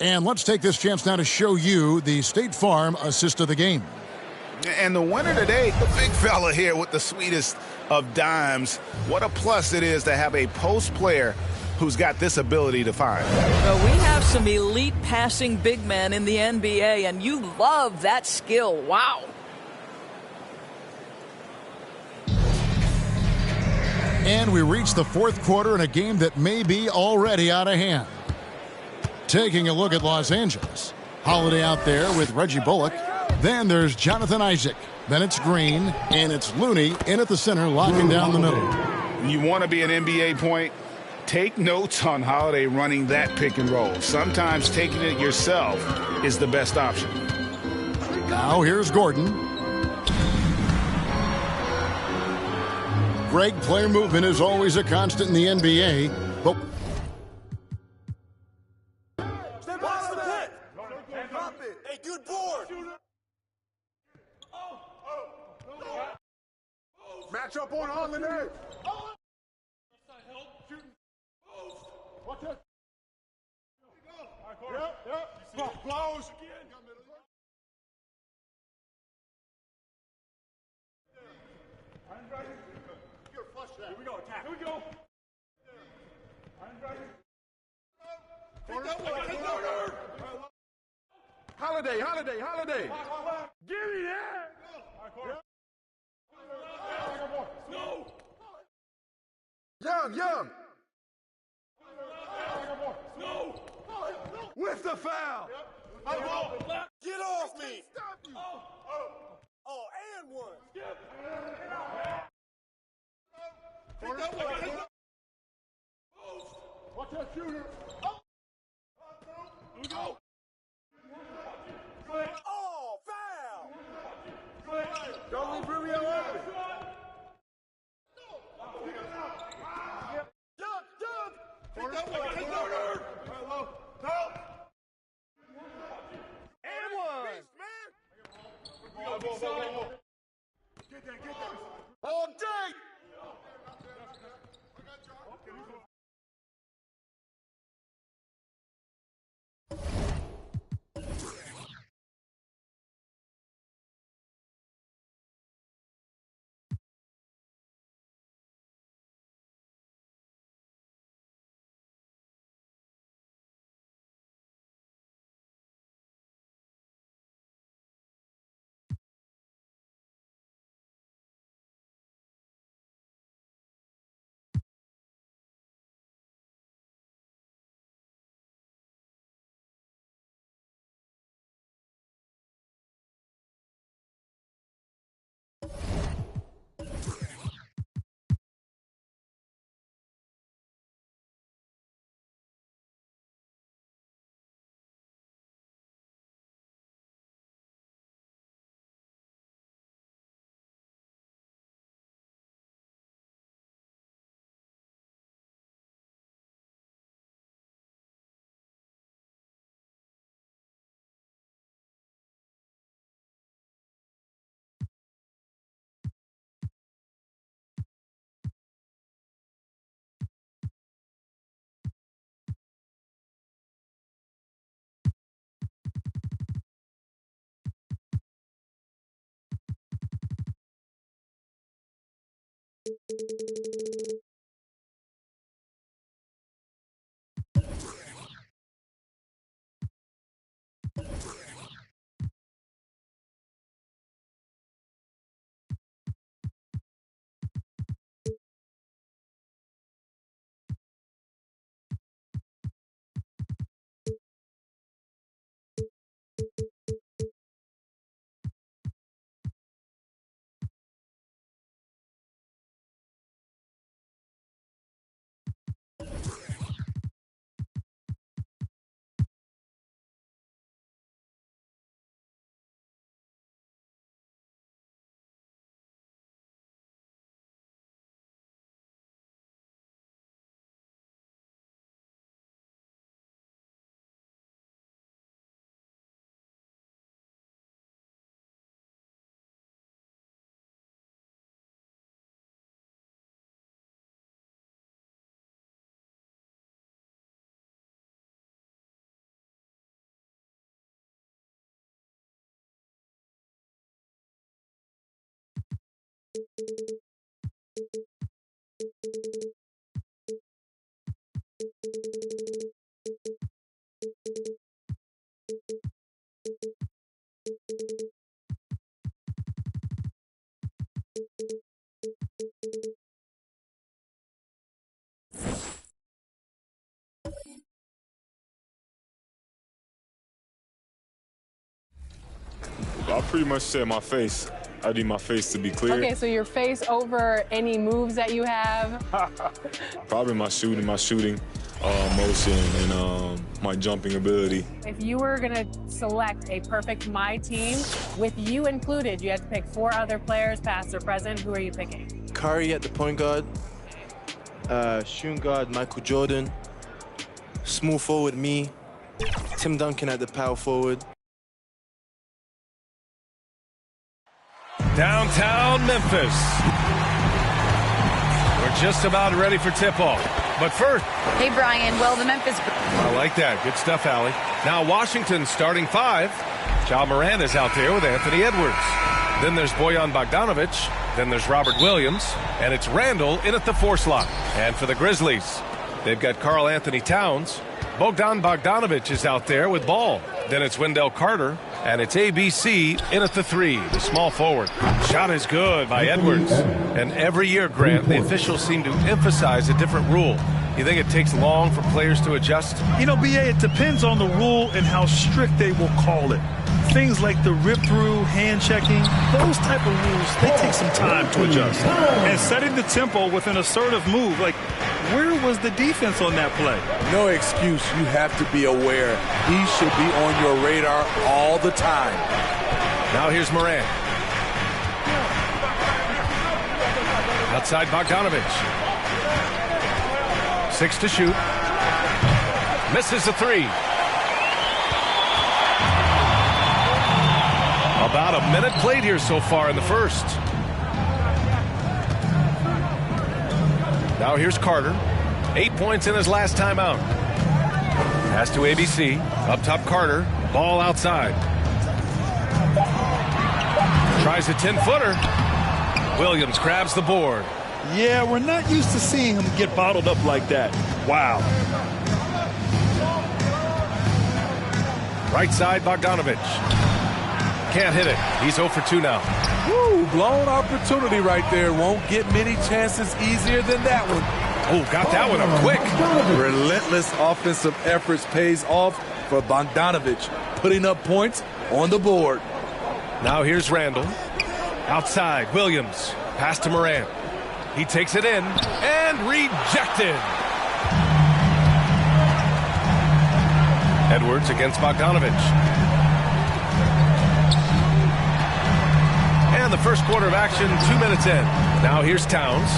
And let's take this chance now to show you the State Farm assist of the game. And the winner today, the big fella here with the sweetest of dimes. What a plus it is to have a post player who's got this ability to find. Well, we have some elite passing big men in the NBA, and you love that skill. Wow. And we reach the 4th quarter in a game that may be already out of hand. Taking a look at Los Angeles. Holiday out there with Reggie Bullock. Then there's Jonathan Isaac. Then it's Green. And it's Looney in at the center, locking down the middle. You want to be an NBA point? Take notes on Holiday running that pick and roll. Sometimes taking it yourself is the best option. Now here's Gordon. Greg, player movement is always a constant in the NBA, but match up on Holiday. Watch it. Yep. Blows. Here we go. Attack. Here we go. Holiday. Give me that. Young. No. With the foul. Get off me. Oh, and one. Watch that shooter. Here we go. Oh, foul. Don't leave Rubio open. And one. Get that. All day. I pretty much said my face. I need my face to be clear. Okay, so your face over any moves that you have? Probably my shooting motion, and my jumping ability. If you were going to select a perfect My Team, with you included, you had to pick 4 other players, past or present. Who are you picking? Kyrie at the point guard, shooting guard Michael Jordan, small forward me, Tim Duncan at the power forward. Downtown Memphis. We're just about ready for tip-off. But first... Hey, Brian. Well, the Memphis... I like that. Good stuff, Allie. Now, Washington starting 5. Ja Morant is out there with Anthony Edwards. Then there's Bojan Bogdanovic. Then there's Robert Williams. And it's Randall in at the 4 slot. And for the Grizzlies, they've got Karl Anthony Towns. Bogdan Bogdanovic is out there with Ball. Then it's Wendell Carter. And it's ABC in at the 3, the small forward. Shot is good by Edwards. And every year, Grant, the officials seem to emphasize a different rule. You think it takes long for players to adjust? You know, BA, it depends on the rule and how strict they will call it. Things like the rip-through, hand-checking, those type of rules, they take some time to adjust. And setting the tempo with an assertive move, like, where was the defense on that play? No excuse. You have to be aware. He should be on your radar all the time. Now here's Morant. Outside Bogdanovic. 6 to shoot. Misses the 3. About a minute played here so far in the first. Now here's Carter. 8 points in his last time out. Pass to ABC. Up top Carter. Ball outside. Tries a 10-footer. Williams grabs the board. Yeah, we're not used to seeing him get bottled up like that. Wow. Right side Bogdanovic. Can't hit it. He's 0 for 2 now. Woo, blown opportunity right there. Won't get many chances easier than that one. Oh, got that one up quick. Relentless offensive efforts pays off for Bogdanovic, putting up points on the board. Now here's Randall. Outside, Williams. Pass to Morant. He takes it in and rejected. Edwards against Bogdanovic. And the first quarter of action, 2 minutes in. Now here's Towns.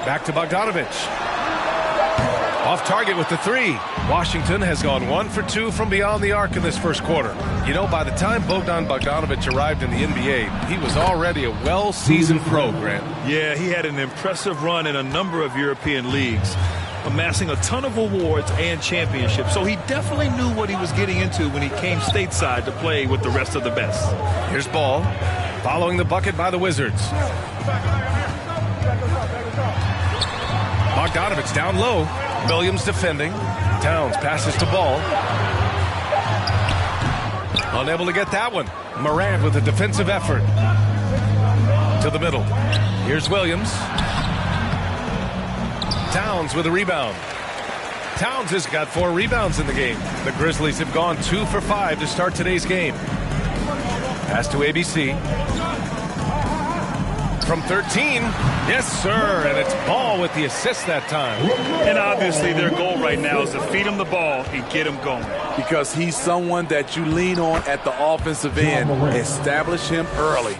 Back to Bogdanovic. Off target with the 3. Washington has gone 1 for 2 from beyond the arc in this first quarter. You know, by the time Bogdan Bogdanovic arrived in the NBA, he was already a well-seasoned pro, Grant. Yeah, he had an impressive run in a number of European leagues, amassing a ton of awards and championships. So he definitely knew what he was getting into when he came stateside to play with the rest of the best. Here's Ball. following the bucket by the Wizards. Bogdanovich down low. Williams defending. Towns passes to Ball. Unable to get that one. Morant with a defensive effort. To the middle. Here's Williams. Towns with a rebound. Towns has got 4 rebounds in the game. The Grizzlies have gone 2 for 5 to start today's game. Pass to ABC. From 13. Yes, sir. And it's Ball with the assist that time. And obviously their goal right now is to feed him the ball and get him going. Because he's someone that you lean on at the offensive end. Establish him early.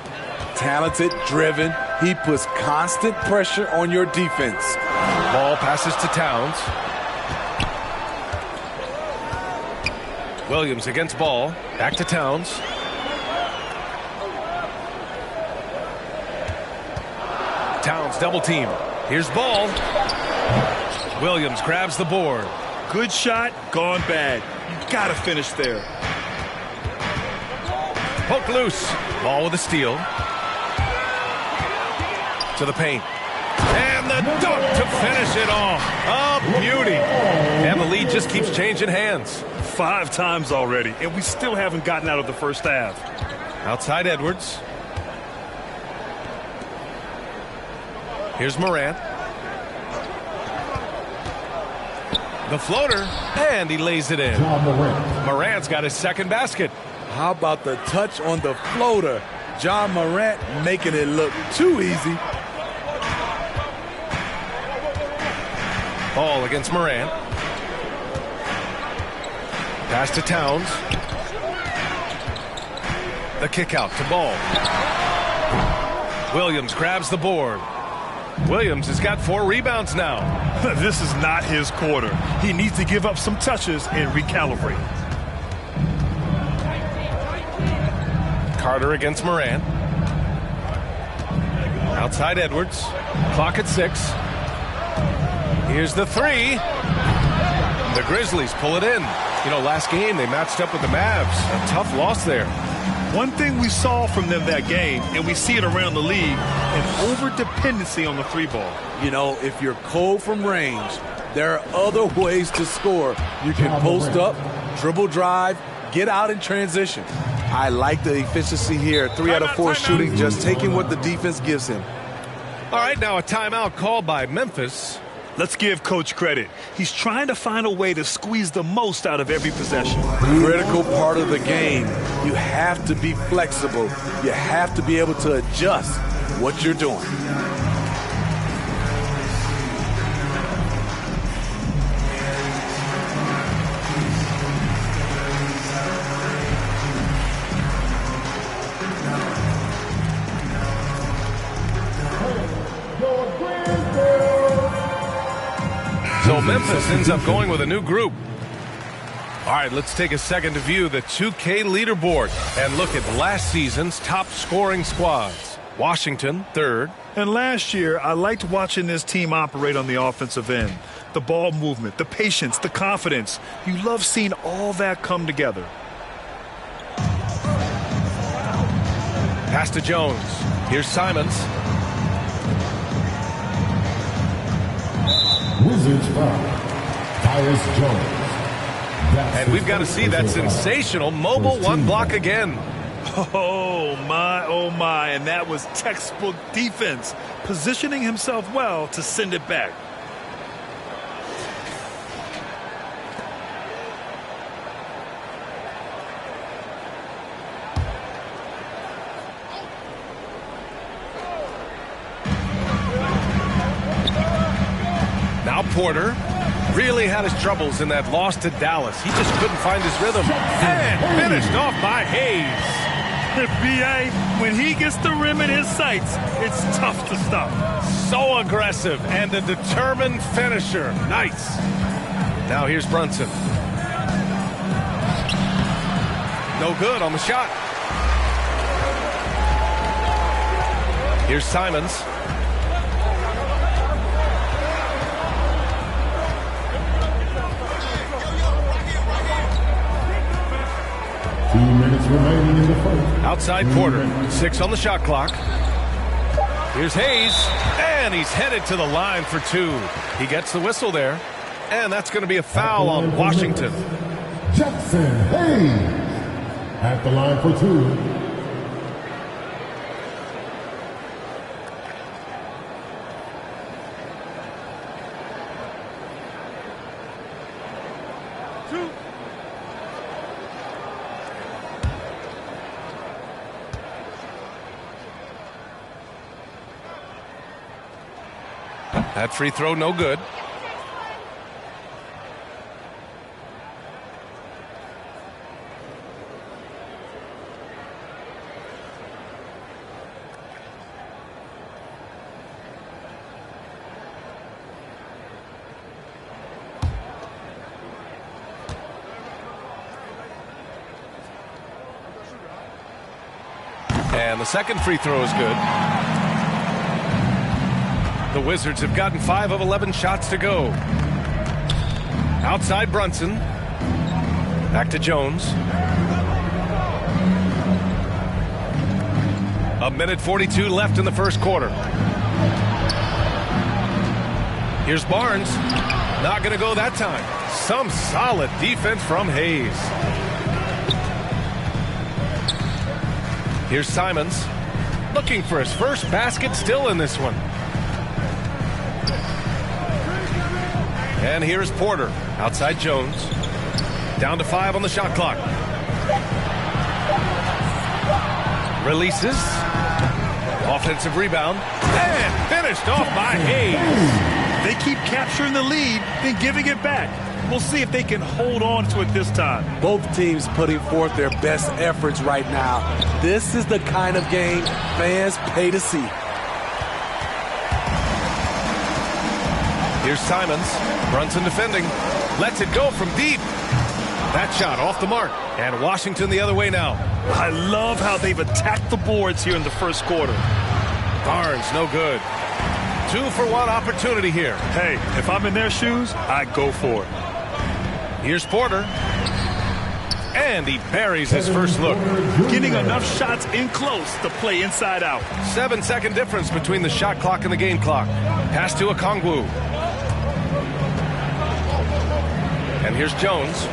Talented, driven. He puts constant pressure on your defense. Ball passes to Towns. Williams against Ball. Back to Towns. Towns double team. Here's Ball. Williams grabs the board. Good shot, gone bad. You gotta finish there. Poke loose. Ball with a steal. To the paint. And the dunk to finish it off. A beauty. And the lead just keeps changing hands. 5 times already, and we still haven't gotten out of the first half. Outside Edwards. Here's Morant. The floater, and he lays it in. Morant's got his second basket. How about the touch on the floater? John Morant making it look too easy. Ball against Morant. Pass to Towns. The kick out to Ball. Williams grabs the board. Williams has got 4 rebounds now. This is not his quarter. He needs to give up some touches and recalibrate. Carter against Morant. Outside Edwards. Clock at 6. Here's the 3. The Grizzlies pull it in. You know, last game they matched up with the Mavs. A tough loss there. One thing we saw from them that game, and we see it around the league, an over-dependency on the 3-ball. You know, if you're cold from range, there are other ways to score. You can post up, dribble drive, get out in transition. I like the efficiency here. 3 out of 4 shooting, just taking what the defense gives him. All right, now a timeout called by Memphis. Let's give Coach credit. He's trying to find a way to squeeze the most out of every possession. Critical part of the game. You have to be flexible. You have to be able to adjust what you're doing. So Memphis ends up going with a new group. All right, let's take a second to view the 2K leaderboard and look at last season's top scoring squads. Washington, 3rd. And last year, I liked watching this team operate on the offensive end. The ball movement, the patience, the confidence. You love seeing all that come together. Pass to Jones. Here's Simons. Wizards foul. Tyus Jones. And we've got to see that sensational mobile 1 block again. Oh, my. And that was textbook defense, positioning himself well to send it back. Now Porter really had his troubles in that loss to Dallas. He just couldn't find his rhythm. And finished off by Hayes. B.A., when he gets the rim in his sights, it's tough to stop. So aggressive and a determined finisher. Nice. Now here's Brunson. No good on the shot. Here's Simons. Minutes remaining Outside Porter, 6 on the shot clock. Here's Hayes, and he's headed to the line for 2. He gets the whistle there, and that's going to be a foul on Washington. Jackson Hayes at the line for 2. That free throw, no good. And the second free throw is good. The Wizards have gotten 5 of 11 shots to go. Outside Brunson. Back to Jones. A minute 42 left in the first quarter. Here's Barnes. Not going to go that time. Some solid defense from Hayes. Here's Simons. Looking for his first basket still in this one. And here's Porter. Outside Jones. Down to 5 on the shot clock. Releases. Offensive rebound. And finished off by Hayes. They keep capturing the lead, then giving it back. We'll see if they can hold on to it this time. Both teams putting forth their best efforts right now. This is the kind of game fans pay to see. Here's Simons. Brunson defending. Lets it go from deep. That shot off the mark. And Washington the other way now. I love how they've attacked the boards here in the first quarter. Barnes, no good. 2-for-1 opportunity here. Hey, if I'm in their shoes, I go for it. Here's Porter. And he buries his first look. Getting enough shots in close to play inside out. 7-second difference between the shot clock and the game clock. Pass to Okongwu. And here's Jones.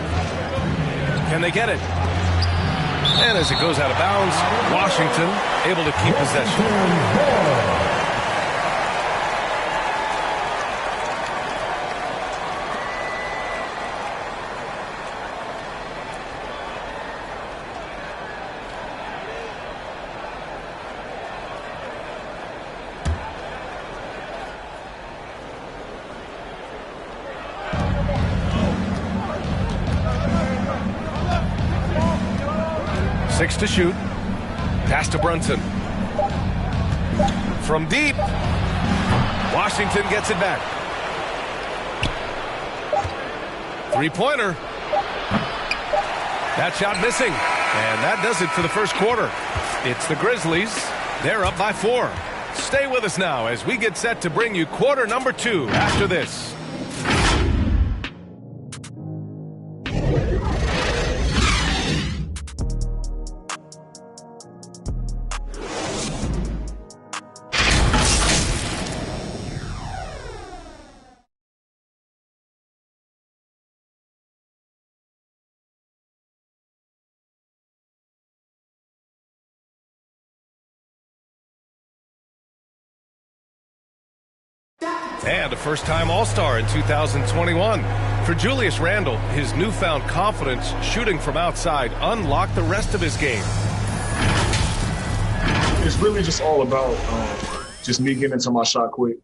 Can they get it? And as it goes out of bounds, Washington able to keep possession. 6 to shoot. Pass to Brunson. From deep. Washington gets it back. Three-pointer. That shot missing. And that does it for the first quarter. It's the Grizzlies. They're up by 4. Stay with us now as we get set to bring you quarter number 2 after this. And a first-time All-Star in 2021. For Julius Randle, his newfound confidence shooting from outside unlocked the rest of his game. It's really just all about just me getting into my shot quick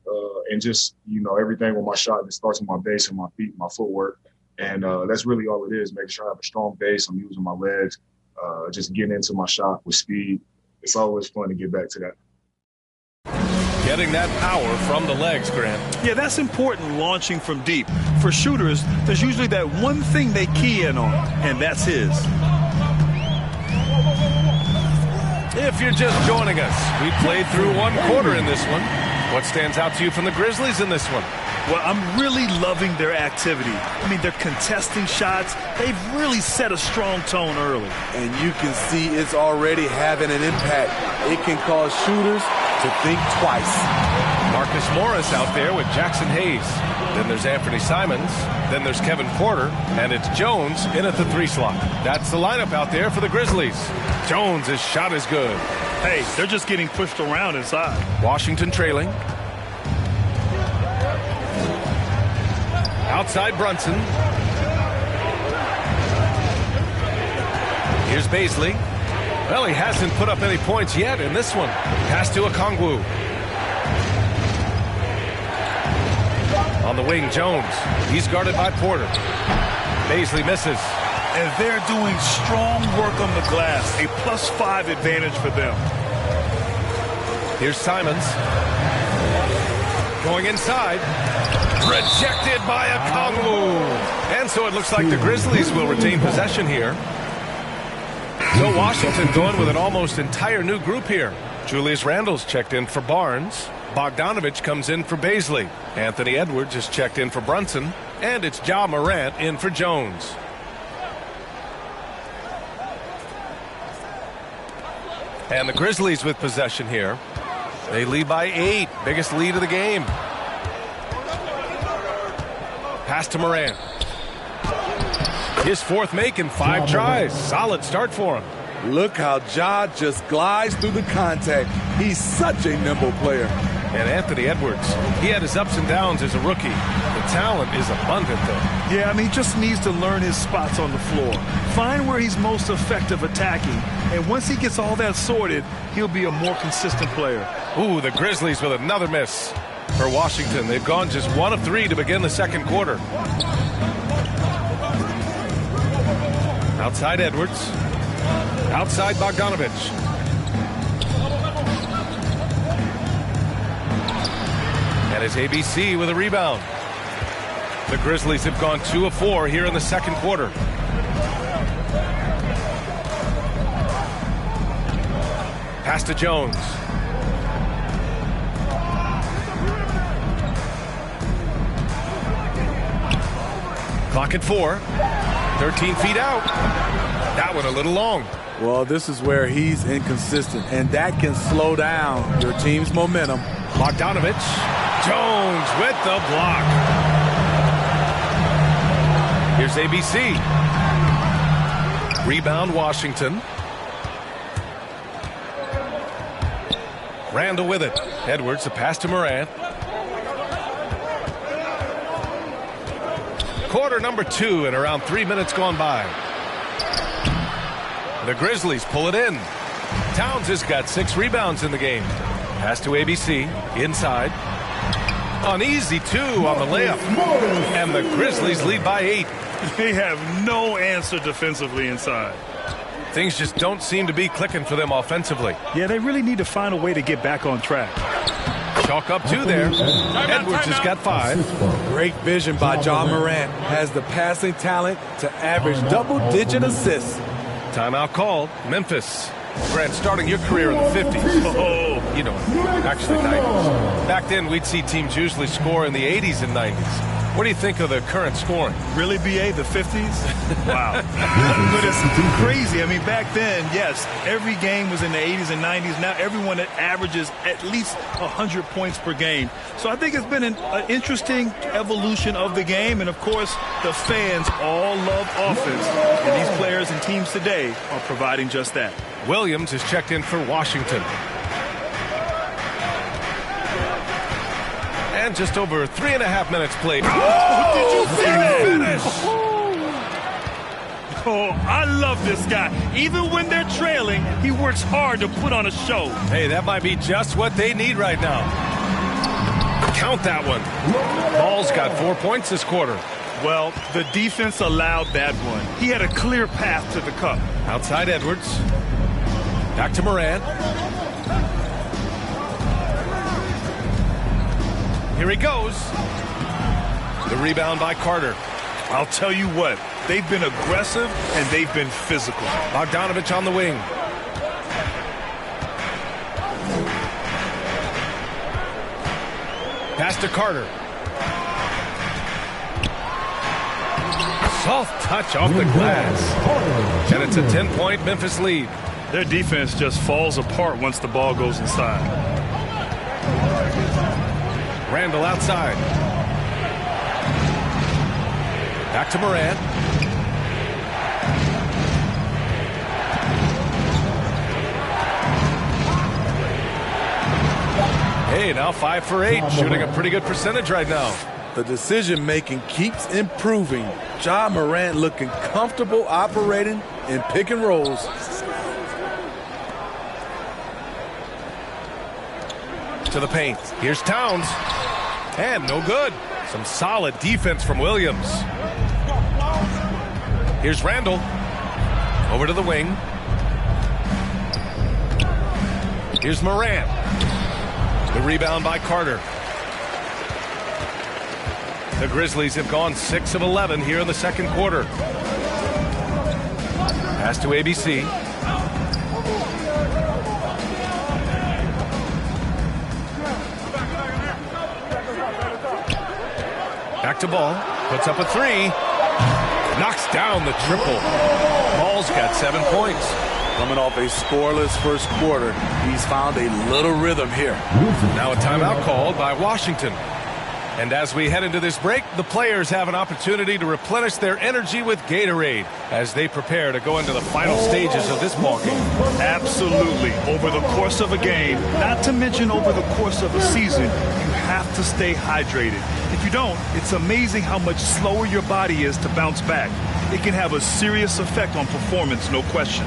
and just, everything with my shot. It starts with my base and my feet, my footwork. And that's really all it is, making sure I have a strong base. I'm using my legs, just getting into my shot with speed. It's always fun to get back to that. Getting that power from the legs, Grant. Yeah, that's important launching from deep. For shooters, there's usually that one thing they key in on, and that's his. If you're just joining us, we played through one quarter in this one. What stands out to you from the Grizzlies in this one? Well, I'm really loving their activity. I mean, they're contesting shots. They've really set a strong tone early. And you can see it's already having an impact. It can cause shooters to think twice. Marcus Morris out there with Jackson Hayes. Then there's Anthony Simons. Then there's Kevin Porter. And it's Jones in at the 3 slot. That's the lineup out there for the Grizzlies. Jones' shot is good. Hey, they're just getting pushed around inside. Washington trailing. Outside Brunson. Here's Baisley. Well, he hasn't put up any points yet in this one. Pass to Okongwu. On the wing, Jones. He's guarded by Porter. Baisley misses. And they're doing strong work on the glass. A +5 advantage for them. Here's Simons. Going inside. Rejected by Okongwu. And so it looks like the Grizzlies will retain possession here. So Washington going with an almost entire new group here. Julius Randle's checked in for Barnes. Bogdanovich comes in for Baisley. Anthony Edwards is checked in for Brunson. And it's Ja Morant in for Jones. And the Grizzlies with possession here. They lead by 8. Biggest lead of the game. Pass to Morant. His 4th make in 5 tries. Solid start for him. Look how Ja just glides through the contact. He's such a nimble player. And Anthony Edwards, he had his ups and downs as a rookie. The talent is abundant, though. Yeah, I mean, he just needs to learn his spots on the floor. Find where he's most effective attacking. And once he gets all that sorted, he'll be a more consistent player. Ooh, the Grizzlies with another miss. For Washington, they've gone just 1 of 3 to begin the second quarter. Outside Edwards. Outside Bogdanovich. And it's ABC with a rebound. The Grizzlies have gone 2 of 4 here in the second quarter. Pass to Jones. Clock at 4. 13 feet out. That one a little long. Well, this is where he's inconsistent, and that can slow down your team's momentum. Bogdanovich. Jones with the block. Here's ABC. Rebound Washington. Randle with it. Edwards, a pass to Morant. Quarter number 2 and around 3 minutes gone by. The Grizzlies pull it in. Towns has got 6 rebounds in the game. Pass to ABC. Inside. An easy 2 on the layup. And the Grizzlies lead by 8. They have no answer defensively inside. Things just don't seem to be clicking for them offensively. Yeah, they really need to find a way to get back on track. Chalk up 2 there. Edwards has got 5. Great vision by Ja Morant. Has the passing talent to average double-digit assists. Timeout called. Memphis. Grant, starting your career in the 50s. Oh, you know, actually 90s. Back then, we'd see teams usually score in the 80s and 90s. What do you think of the current scoring? Really, BA, the 50s? Wow. But it's crazy. I mean, back then, yes, every game was in the 80s and 90s. Now everyone averages at least 100 points per game. So I think it's been an interesting evolution of the game. And, of course, the fans all love offense. And these players and teams today are providing just that. Williams is checked in for Washington. And just over 3.5 minutes played. Oh, did you see that finish? Oh, I love this guy. Even when they're trailing, he works hard to put on a show. Hey, that might be just what they need right now. Count that one. Ball's got 4 points this quarter. Well, the defense allowed that one. He had a clear path to the cup. Outside Edwards. Back to Morant. Here he goes. The rebound by Carter. I'll tell you what, they've been aggressive and they've been physical. Bogdanovich on the wing. Pass to Carter. Soft touch off the glass. And it's a 10-point Memphis lead. Their defense just falls apart once the ball goes inside. Randall outside. Back to Morant. Hey, now 5 for 8, shooting a pretty good percentage right now. The decision-making keeps improving. Ja Morant looking comfortable operating in pick and rolls. To the paint. Here's Towns. And no good. Some solid defense from Williams. Here's Randall. Over to the wing. Here's Morant. The rebound by Carter. The Grizzlies have gone 6 of 11 here in the second quarter. Pass to ABC. Back to Ball. Puts up a 3. Knocks down the triple. Ball's got 7 points. Coming off a scoreless first quarter, he's found a little rhythm here. Now a timeout called by Washington. And as we head into this break, the players have an opportunity to replenish their energy with Gatorade as they prepare to go into the final stages of this ballgame. Absolutely. Over the course of a game, not to mention over the course of a season, you have to stay hydrated. If you don't, it's amazing how much slower your body is to bounce back. It can have a serious effect on performance, no question.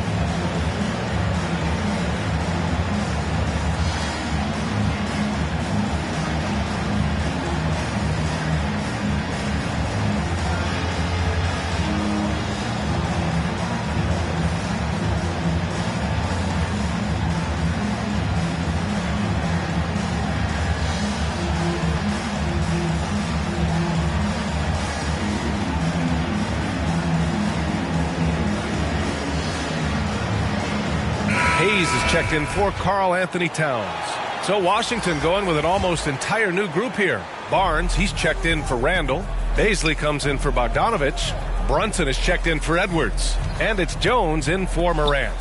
Hayes is checked in for Karl Anthony Towns. So Washington going with an almost entire new group here. Barnes, he's checked in for Randall. Baisley comes in for Bogdanovich. Brunson is checked in for Edwards. And it's Jones in for Morant.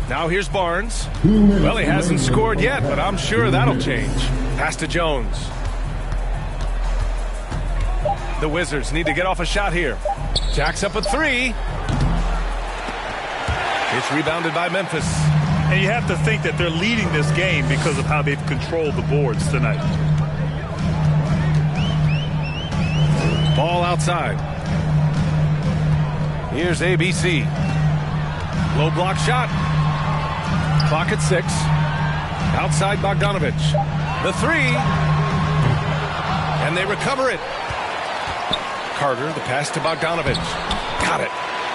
Now here's Barnes. Well, he hasn't scored yet, but I'm sure that'll change. Pass to Jones. The Wizards need to get off a shot here. Jacks up a 3. It's rebounded by Memphis. And you have to think that they're leading this game because of how they've controlled the boards tonight. Ball outside. Here's ABC. Low block shot. Clock at 6. Outside Bogdanovich. The 3. And they recover it. Carter, the pass to Bogdanovich. Got it.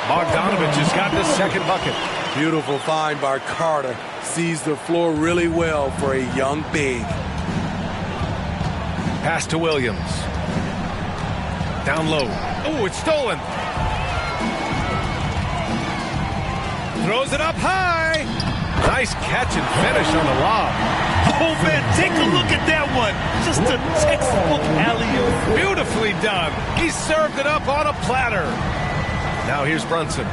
Bogdanovich has got the second bucket. Beautiful find by Carter. Sees the floor really well for a young big. Pass to Williams. Down low. Oh, it's stolen. Throws it up high. Nice catch and finish on the lob. Oh, man, take a look at that one. Just a textbook alley-oop. Beautifully done. He served it up on a platter. Now here's Brunson.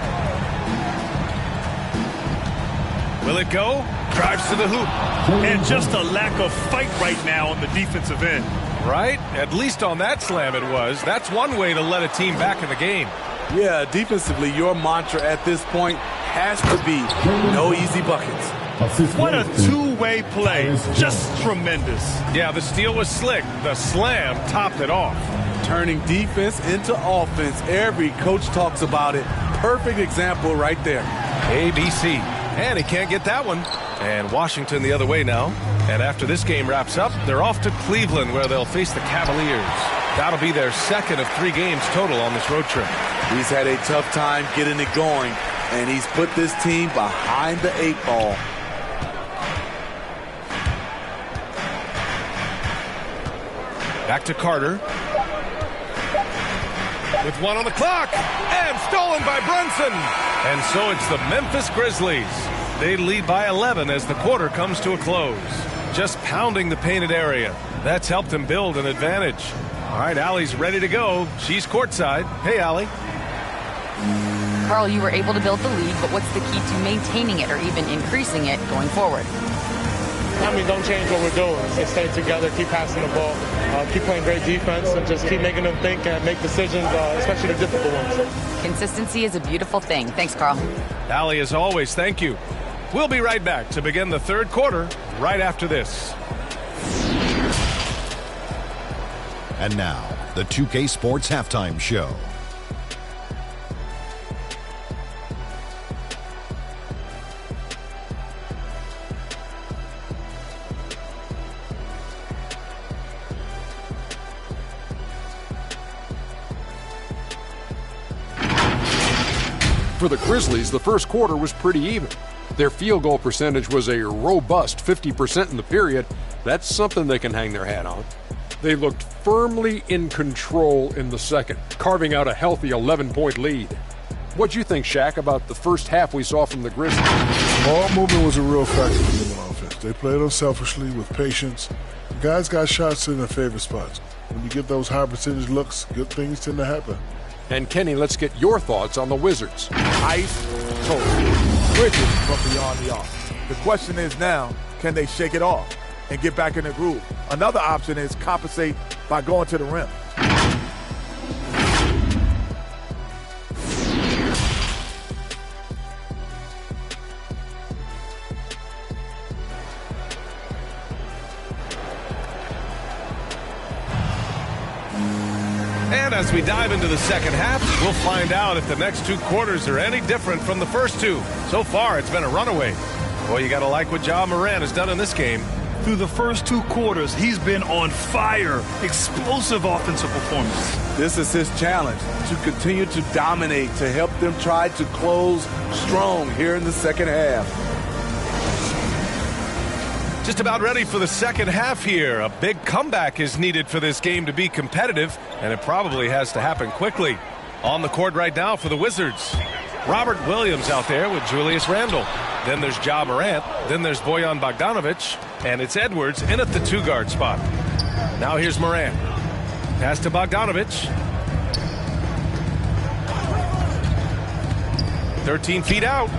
Will it go? Drives to the hoop. And just a lack of fight right now on the defensive end. Right? At least on that slam it was. That's one way to let a team back in the game. Yeah, defensively, your mantra at this point has to be no easy buckets. What a two-way play. Just tremendous. Yeah, the steal was slick. The slam topped it off. Turning defense into offense. Every coach talks about it. Perfect example right there. ABC. And he can't get that one. And Washington the other way now. And after this game wraps up, they're off to Cleveland where they'll face the Cavaliers. That'll be their second of 3 games total on this road trip. He's had a tough time getting it going, and he's put this team behind the 8 ball. Back to Carter. With 1 on the clock. And stolen by Brunson. And so it's the Memphis Grizzlies. They lead by 11 as the quarter comes to a close. Just pounding the painted area. That's helped them build an advantage. All right, Allie's ready to go. She's courtside. Hey, Allie. Carl, you were able to build the lead, but what's the key to maintaining it or even increasing it going forward? I mean, don't change what we're doing. Just stay together, keep passing the ball, keep playing great defense, and just keep making them think and make decisions, especially the difficult ones. Consistency is a beautiful thing. Thanks, Carl. Allie, as always, thank you. We'll be right back to begin the third quarter right after this. And now, the 2K Sports Halftime Show. For the Grizzlies, the first quarter was pretty even. Their field goal percentage was a robust 50% in the period. That's something they can hang their hat on. They looked firmly in control in the second, carving out a healthy 11-point lead. What'd you think, Shaq, about the first half we saw from the Grizzlies? Ball movement was a real factor for them on offense. They played unselfishly with patience. The guys got shots in their favorite spots. When you get those high percentage looks, good things tend to happen. And Kenny, let's get your thoughts on the Wizards. Ice cold. Bridges from beyond the arc. The question is now, can they shake it off and get back in the groove? Another option is compensate by going to the rim. And as we dive into the second half, we'll find out if the next two quarters are any different from the first two. So far, it's been a runaway. Boy, you got to like what Ja Morant has done in this game. Through the first two quarters, he's been on fire. Explosive offensive performance. This is his challenge, to continue to dominate, to help them try to close strong here in the second half. Just about ready for the second half here. A big comeback is needed for this game to be competitive, and it probably has to happen quickly. On the court right now for the Wizards, Robert Williams out there with Julius Randle. Then there's Ja Morant. Then there's Bojan Bogdanovic. And it's Edwards in at the two-guard spot. Now here's Morant. Pass to Bogdanovic. 13 feet out.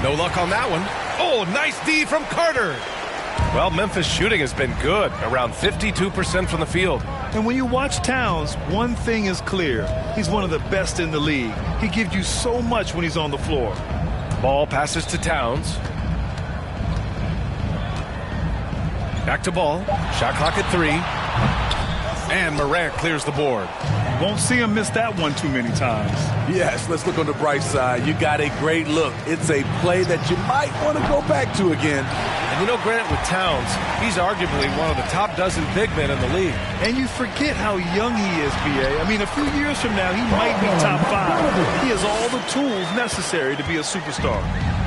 No luck on that one. Oh, nice D from Carter. Well, Memphis shooting has been good, around 52% from the field. And when you watch Towns, one thing is clear. He's one of the best in the league. He gives you so much when he's on the floor. Ball passes to Towns. Back to Ball. Shot clock at 3. And Morant clears the board. Won't see him miss that one too many times. Yes, let's look on the bright side. You got a great look. It's a play that you might want to go back to again. And you know, Grant, with Towns, he's arguably one of the top dozen big men in the league. And you forget how young he is, B.A. I mean, a few years from now, he might be top 5. He has all the tools necessary to be a superstar.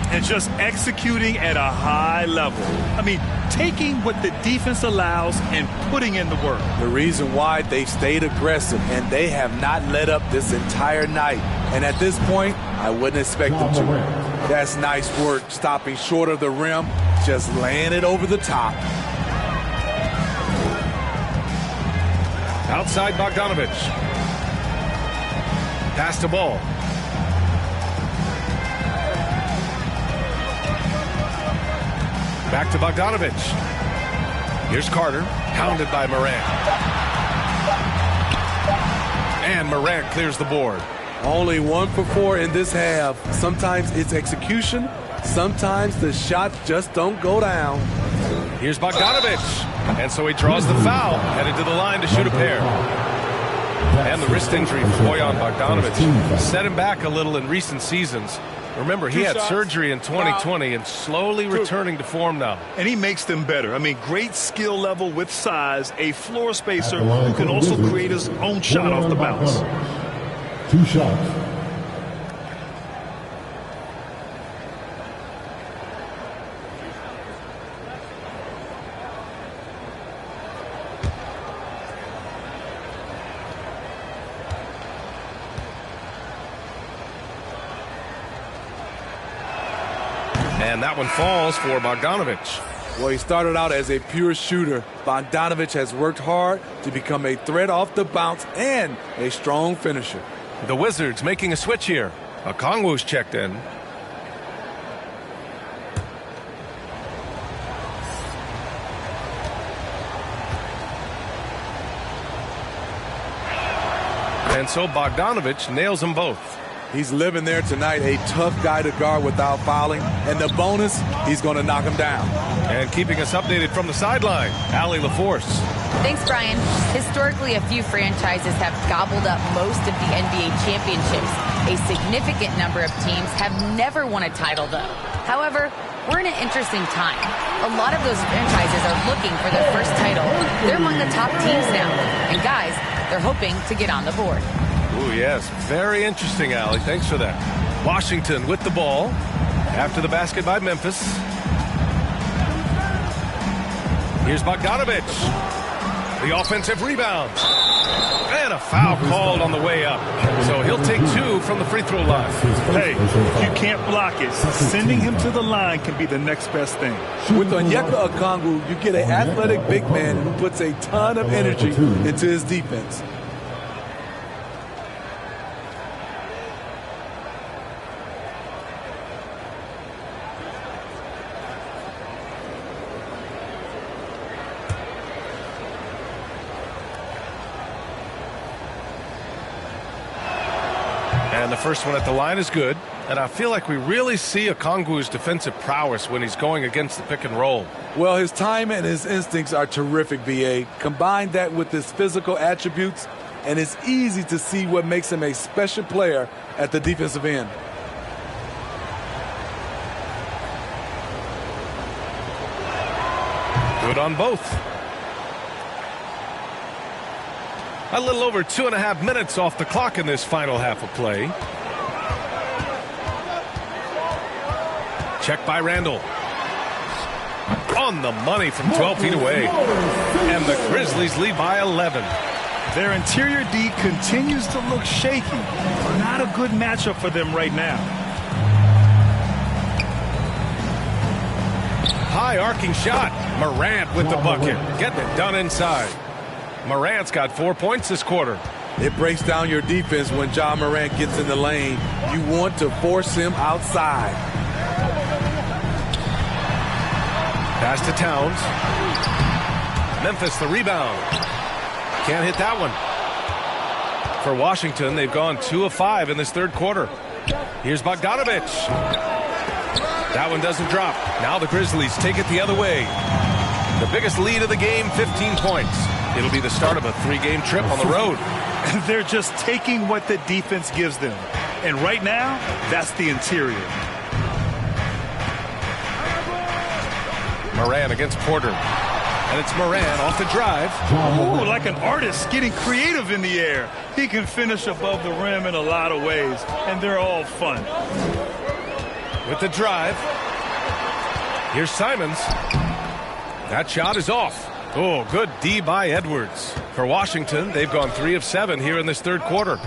And just executing at a high level. I mean, taking what the defense allows and putting in the work. The reason why they stayed aggressive, and they have not let up this entire night. And at this point, I wouldn't expect them to. That's nice work, stopping short of the rim, just laying it over the top. Outside Bogdanovic. Pass to Ball. Back to Bogdanovic. Here's Carter, hounded by Morant. And Morant clears the board. Only 1 for 4 in this half. Sometimes it's execution. Sometimes the shots just don't go down. Here's Bogdanovic. And so he draws the foul, headed to the line to shoot a pair. And the wrist injury for Bojan Bogdanovic set him back a little in recent seasons. Remember, he had surgery in 2020 and slowly returning to form now. And he makes them better. I mean, great skill level with size, a floor spacer who can also create his own shot off the bounce. 2 shots. And that one falls for Bogdanovic. Well, he started out as a pure shooter. Bogdanovic has worked hard to become a threat off the bounce and a strong finisher. The Wizards making a switch here. Okongwu's checked in. And so Bogdanović nails them both. He's living there tonight, a tough guy to guard without fouling. And the bonus, he's going to knock him down. And keeping us updated from the sideline, Allie LaForce. Thanks, Brian. Historically, a few franchises have gobbled up most of the NBA championships. A significant number of teams have never won a title, though. However, we're in an interesting time. A lot of those franchises are looking for their first title. They're among the top teams now. And guys, they're hoping to get on the board. Ooh, yes. Very interesting, Allie. Thanks for that. Washington with the ball. After the basket by Memphis. Here's Bogdanović. The offensive rebound. And a foul called on the way up. So he'll take 2 from the free throw line. Hey, you can't block it. Sending him to the line can be the next best thing. With Onyeka Okongwu, you get an athletic big man who puts a ton of energy into his defense. And the first one at the line is good. And I feel like we really see Okongwu's defensive prowess when he's going against the pick and roll. Well, his time and his instincts are terrific, B.A. Combine that with his physical attributes, and it's easy to see what makes him a special player at the defensive end. Good on both. A little over 2.5 minutes off the clock in this final half of play. Check by Randall. On the money from 12 feet away. And the Grizzlies lead by 11. Their interior D continues to look shaky. Not a good matchup for them right now. High arcing shot. Morant with the bucket. Getting it done inside. Morant's got 4 points this quarter. It breaks down your defense when John Morant gets in the lane. You want to force him outside. Pass to Towns. Memphis the rebound. Can't hit that one. For Washington, they've gone 2 of 5 in this third quarter. Here's Bogdanović. That one doesn't drop. Now the Grizzlies take it the other way. The biggest lead of the game, 15 points. It'll be the start of a 3-game trip on the road. They're just taking what the defense gives them. And right now, that's the interior. Morant against Porter. And it's Morant off the drive. Ooh, like an artist getting creative in the air. He can finish above the rim in a lot of ways, and they're all fun. With the drive. Here's Simons. That shot is off. Oh, good D by Edwards. For Washington, they've gone 3 of 7 here in this third quarter.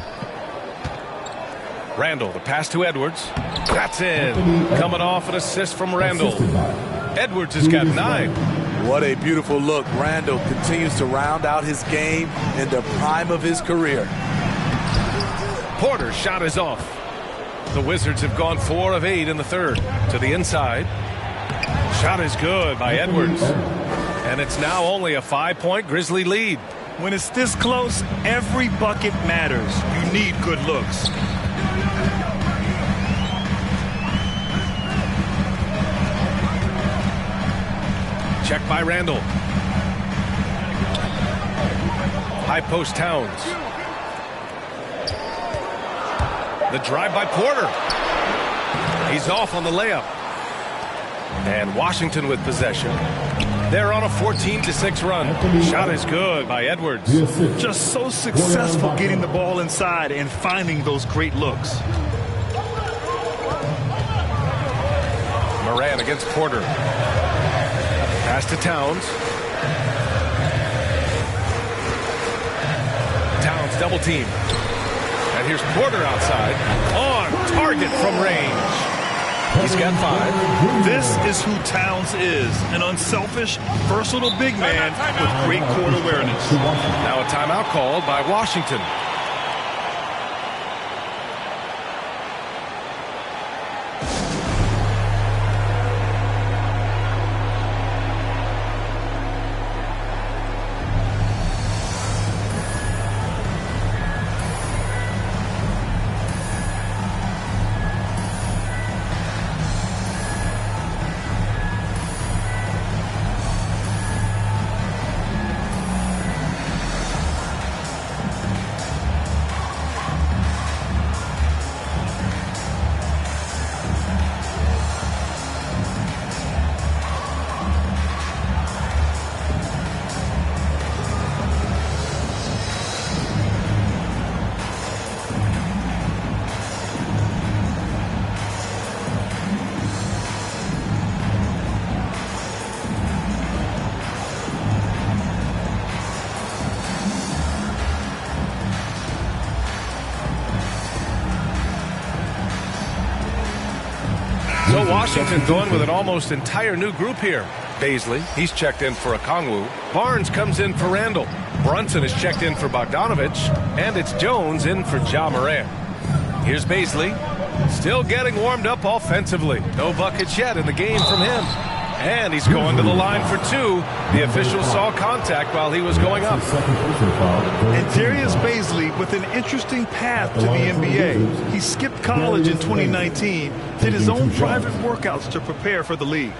Randall, the pass to Edwards. That's in. Coming off an assist from Randall. Edwards has got 9. What a beautiful look. Randall continues to round out his game in the prime of his career. Porter's shot is off. The Wizards have gone 4 of 8 in the third. To the inside. Shot is good by Edwards. And it's now only a 5-point Grizzly lead. When it's this close, every bucket matters. You need good looks. Check by Randall. High post Towns. The drive by Porter. He's off on the layup. And Washington with possession. They're on a 14-6 run. Shot is good by Edwards. Just so successful getting the ball inside and finding those great looks. Morant against Porter. Pass to Towns. Towns double team. And here's Porter outside. On target from range. He's got 5. This is who Towns is. An unselfish, versatile big man with great court awareness. Now a timeout called by Washington. So Washington going with an almost entire new group here. Baisley, he's checked in for Okongwu. Barnes comes in for Randall. Brunson is checked in for Bogdanovich. And it's Jones in for Ja Morant. Here's Baisley, still getting warmed up offensively. No buckets yet in the game from him. And he's going to the line for two. The official saw contact while he was going up. And Darius Baisley with an interesting path to the NBA. He skipped college in 2019, did his own private workouts to prepare for the league.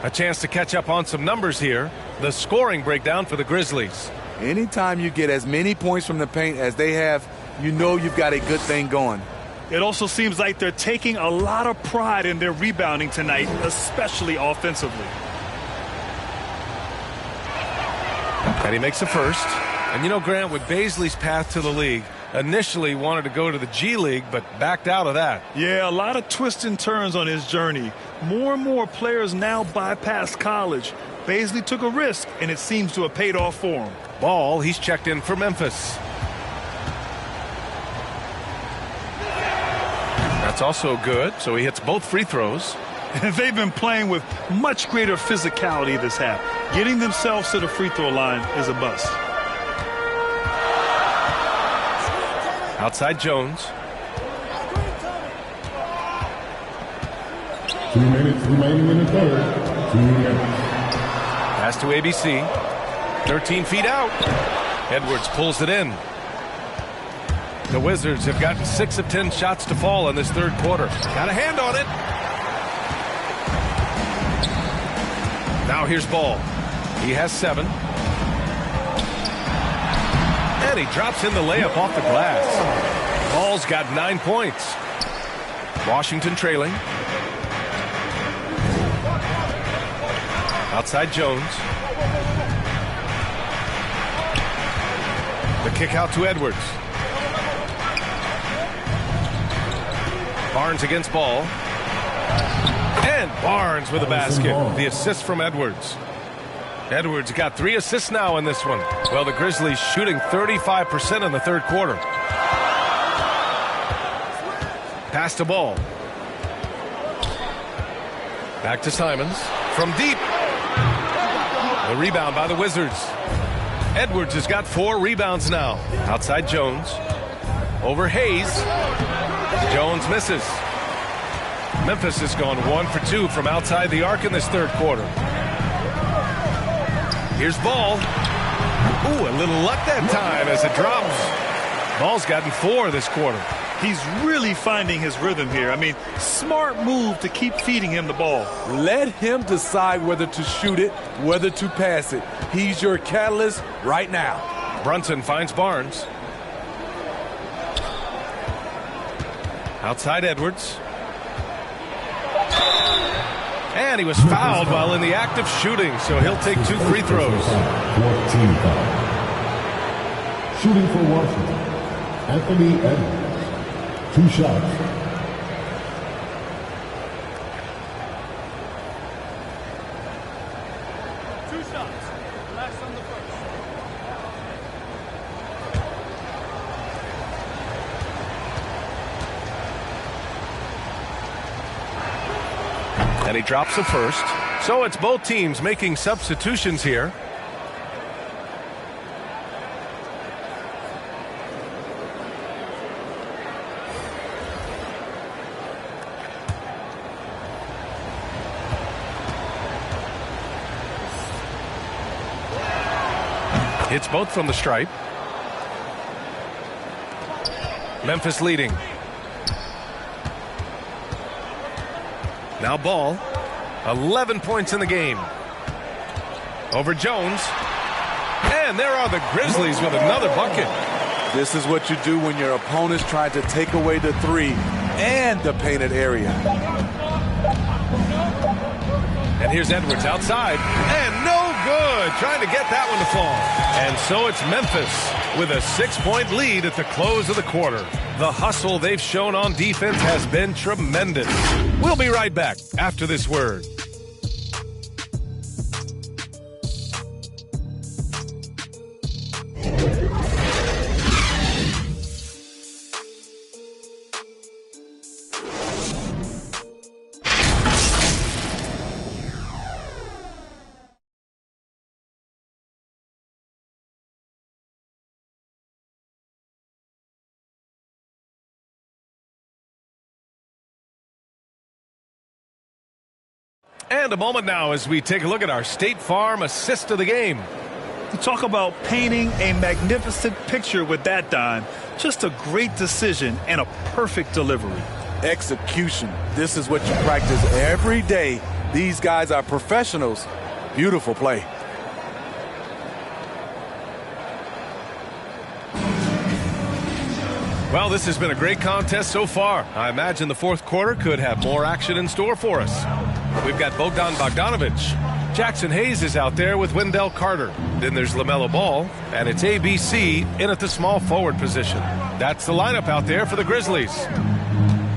A chance to catch up on some numbers here. The scoring breakdown for the Grizzlies. Anytime you get as many points from the paint as they have, you know you've got a good thing going. It also seems like they're taking a lot of pride in their rebounding tonight, especially offensively. And he makes the first. And you know, Grant, with Baisley's path to the league, initially wanted to go to the G League, but backed out of that. Yeah, a lot of twists and turns on his journey. More and more players now bypass college. Baisley took a risk, and it seems to have paid off for him. Ball, he's checked in for Memphis. That's also good, so he hits both free throws. They've been playing with much greater physicality this half. Getting themselves to the free throw line is a bust. Outside Jones. 2 minutes remaining in the third. 2 minutes. Pass to ABC. 13 feet out. Edwards pulls it in. The Wizards have gotten 6 of 10 shots to fall in this third quarter. Got a hand on it. Now here's Ball. He has 7. And he drops in the layup off the glass. Ball's got 9 points. Washington trailing. Outside Jones. The kick out to Edwards. Barnes against Ball. And Barnes with a basket. The assist from Edwards. Edwards got 3 assists now in this one. Well, the Grizzlies shooting 35% in the third quarter. Pass to Ball. Back to Simons. From deep. The rebound by the Wizards. Edwards has got 4 rebounds now. Outside Jones. Over Hayes. Jones misses. Memphis has gone 1 for 2 from outside the arc in this third quarter. Here's Ball. Ooh, a little luck that time as it drops. Ball's gotten 4 this quarter. He's really finding his rhythm here. I mean, smart move to keep feeding him the ball. Let him decide whether to shoot it, whether to pass it. He's your catalyst right now. Brunson finds Barnes. Outside Edwards. And he was fouled while in the act of shooting, so he'll take 2 free throws. 14 foul. Shooting for Washington, Anthony Edwards. 2 shots. Last on the first. And he drops the first. So it's both teams making substitutions here. Hits both from the stripe. Memphis leading. Now Ball. 11 points in the game. Over Jones. And there are the Grizzlies with another bucket. This is what you do when your opponents try to take away the 3 and the painted area. And here's Edwards outside. And no good. Trying to get that one to fall. And so it's Memphis with a 6-point lead at the close of the quarter. The hustle they've shown on defense has been tremendous. We'll be right back after this word. And a moment now as we take a look at our State Farm assist of the game. You talk about painting a magnificent picture with that dime. Just a great decision and a perfect delivery. Execution. This is what you practice every day. These guys are professionals. Beautiful play. Well, this has been a great contest so far. I imagine the fourth quarter could have more action in store for us. We've got Bogdan Bogdanović. Jackson Hayes is out there with Wendell Carter. Then there's LaMelo Ball, and it's ABC in at the small forward position. That's the lineup out there for the Grizzlies.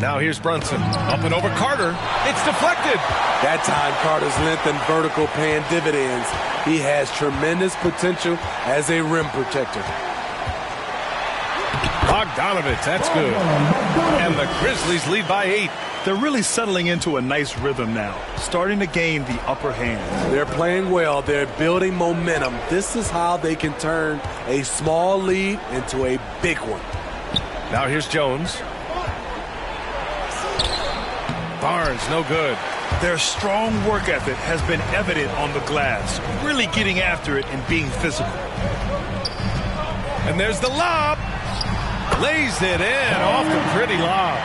Now here's Brunson. Up and over Carter. It's deflected. That time, Carter's length and vertical paying dividends. He has tremendous potential as a rim protector. Bogdanović, that's good. And the Grizzlies lead by 8. They're really settling into a nice rhythm now, starting to gain the upper hand. They're playing well. They're building momentum. This is how they can turn a small lead into a big one. Now here's Jones. Barnes, no good. Their strong work ethic has been evident on the glass, really getting after it and being physical. And there's the lob. Lays it in off the pretty lob.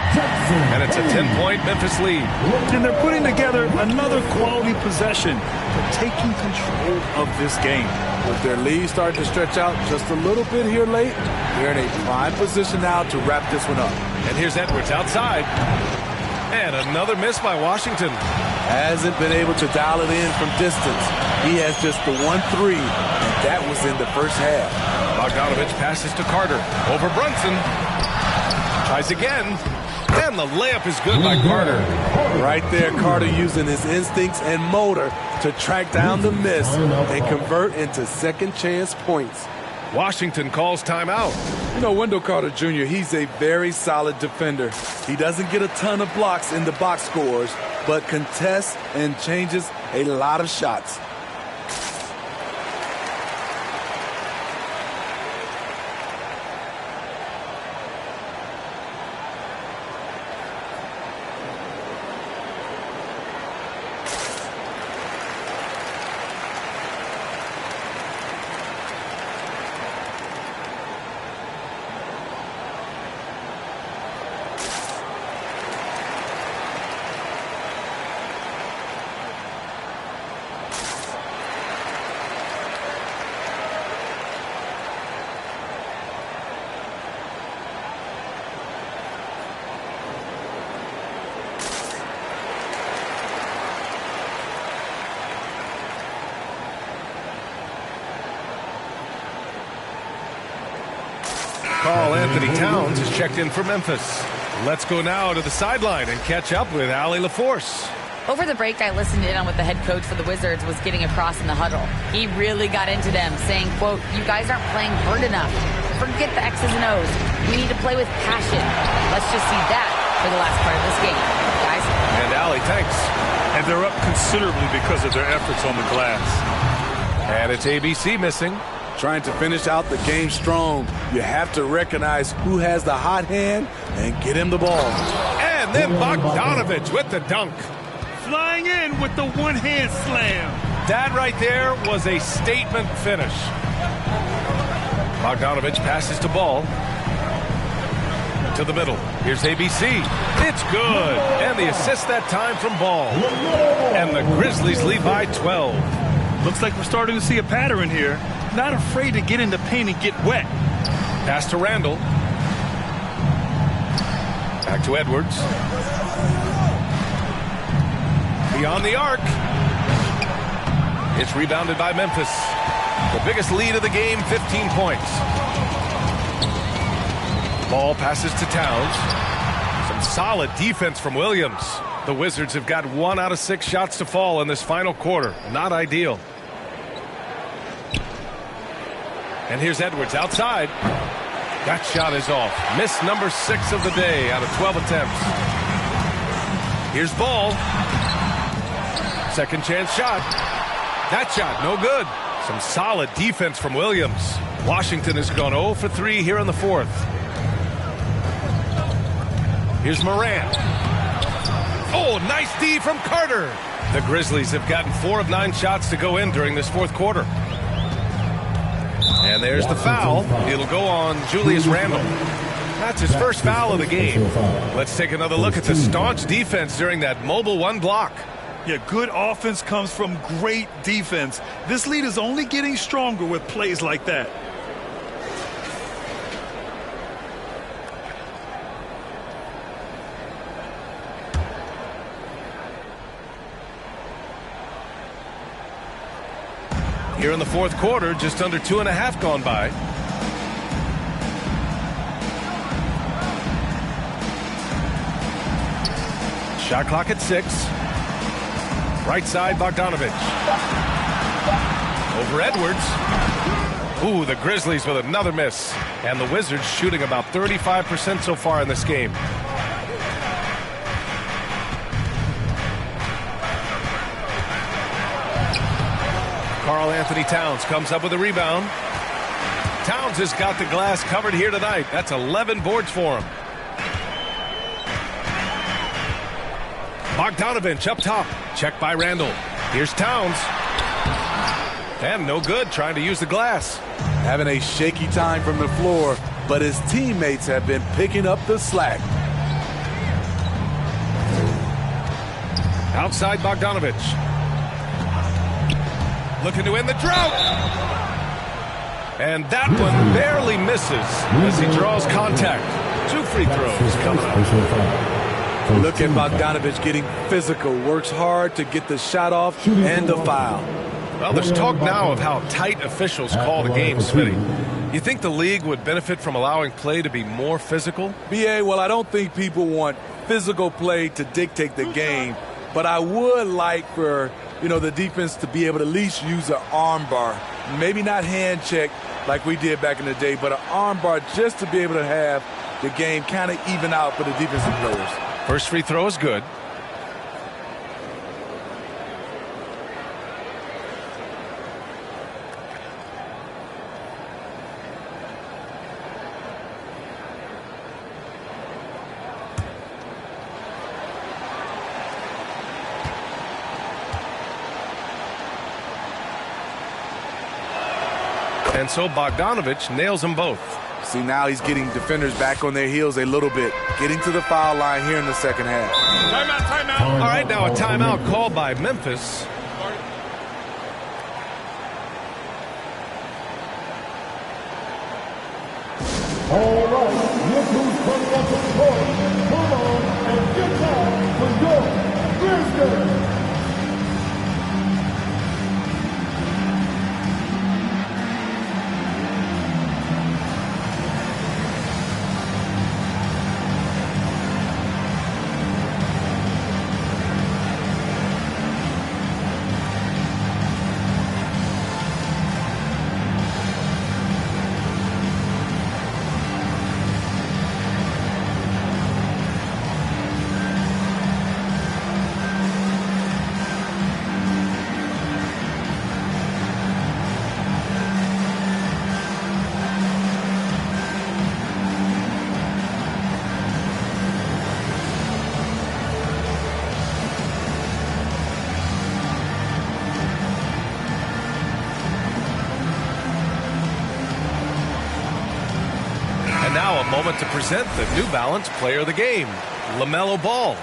And it's a 10-point Memphis lead. And they're putting together another quality possession for taking control of this game. With their lead starting to stretch out just a little bit here late, they're in a prime position now to wrap this one up. And here's Edwards outside. And another miss by Washington. Hasn't been able to dial it in from distance. He has just the 1-3, and that was in the first half. Bogdanović passes to Carter. Over Brunson. Tries again. And the layup is good by Carter. Right there, Carter using his instincts and motor to track down the miss and convert into second chance points. Washington calls timeout. You know, Wendell Carter Jr., he's a very solid defender. He doesn't get a ton of blocks in the box scores, but contests and changes a lot of shots. Karl Anthony Towns is checked in for Memphis. Let's go now to the sideline and catch up with Allie LaForce. Over the break, I listened in on what the head coach for the Wizards was getting across in the huddle. He really got into them, saying, quote, "You guys aren't playing hard enough. Forget the X's and O's. We need to play with passion." Let's just see that for the last part of this game, guys. And Allie, thanks. And they're up considerably because of their efforts on the glass. And it's ABC missing. Trying to finish out the game strong. You have to recognize who has the hot hand and get him the ball. And then Bogdanović with the dunk. Flying in with the one-hand slam. That right there was a statement finish. Bogdanović passes to Ball. To the middle. Here's ABC. It's good. And the assist that time from Ball. And the Grizzlies lead by 12. Looks like we're starting to see a pattern here. Not afraid to get in the paint and get wet. Pass to Randall. Back to Edwards. Beyond the arc. It's rebounded by Memphis. The biggest lead of the game, 15 points. Ball passes to Towns. Some solid defense from Williams. The Wizards have got 1 out of 6 shots to fall in this final quarter. Not ideal. And here's Edwards outside. That shot is off. Miss number 6 of the day out of 12 attempts. Here's Ball. Second chance shot. That shot, no good. Some solid defense from Williams. Washington has gone 0 for 3 here in the fourth. Here's Morant. Oh, nice D from Carter. The Grizzlies have gotten 4 of 9 shots to go in during this fourth quarter. And there's the foul. It'll go on Julius Randle. That's his first foul of the game. Let's take another look at the staunch defense during that mobile 1 block. Yeah, good offense comes from great defense. This lead is only getting stronger with plays like that. Here in the fourth quarter, just under 2.5 gone by. Shot clock at 6. Right side, Bogdanovich. Over Edwards. Ooh, the Grizzlies with another miss. And the Wizards shooting about 35% so far in this game. Karl Anthony Towns comes up with a rebound. Towns has got the glass covered here tonight. That's 11 boards for him. Bogdanovich up top. Check by Randle. Here's Towns. And no good, trying to use the glass. Having a shaky time from the floor, but his teammates have been picking up the slack. Outside Bogdanovich. Looking to end the drought. And that one barely misses as he draws contact. 2 free throws coming up. Look at Bogdanovich getting physical. Works hard to get the shot off and the foul. Well, there's talk now of how tight officials call the game, Smitty. You think the league would benefit from allowing play to be more physical? B.A., well, I don't think people want physical play to dictate the game, but I would like for the defense to be able to at least use an arm bar. Maybe not hand check like we did back in the day, but an arm bar just to be able to have the game kind of even out for the defensive players. First free throw is good. And so Bogdanovich nails them both. See, now he's getting defenders back on their heels a little bit. Getting to the foul line here in the second half. Timeout, timeout. All right, now a timeout called by Memphis. All right, look who's coming up to the court. Come on and get down with your Grizzlies. Now a moment to present the New Balance Player of the Game, LaMelo Ball.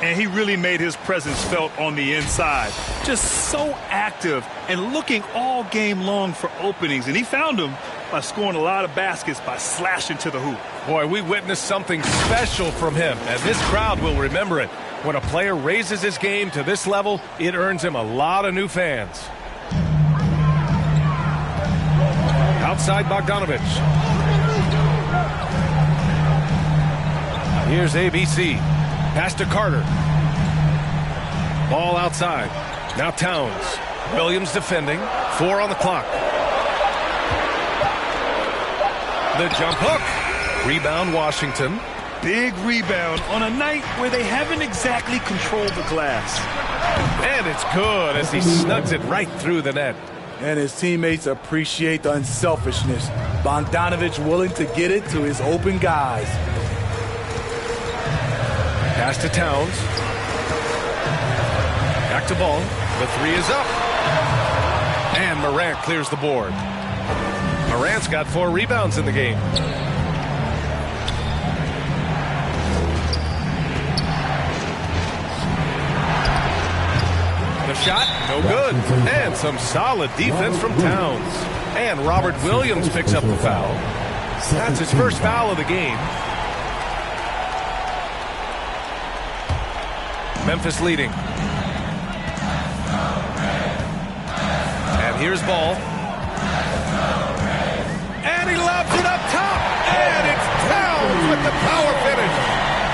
And he really made his presence felt on the inside. Just so active and looking all game long for openings. And he found them by scoring a lot of baskets by slashing to the hoop. Boy, we witnessed something special from him, and this crowd will remember it. When a player raises his game to this level, it earns him a lot of new fans. Outside Bogdanovich. Here's ABC. Pass to Carter. Ball outside. Now Towns. Williams defending. 4 on the clock. The jump hook. Rebound Washington. Big rebound on a night where they haven't exactly controlled the glass. And it's good as he snugs it right through the net. And his teammates appreciate the unselfishness. Bogdanovich willing to get it to his open guys. Pass to Towns. Back to Ball. The three is up. And Morant clears the board. Morant's got 4 rebounds in the game. The shot, no good. And some solid defense from Towns. And Robert Williams picks up the foul. That's his first foul of the game. Memphis leading. And here's Ball. And he lobs it up top. And it's Towns with the power finish.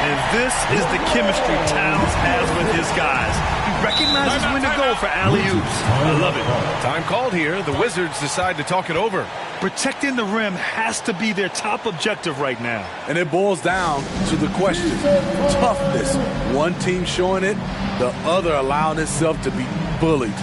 And this is the chemistry Towns has with his guys. He recognizes when to go for alley-oops. I love it. Time called here. The Wizards decide to talk it over. Protecting the rim has to be their top objective right now. And it boils down to the question. Toughness. One team showing it, the other allowing itself to be bullied.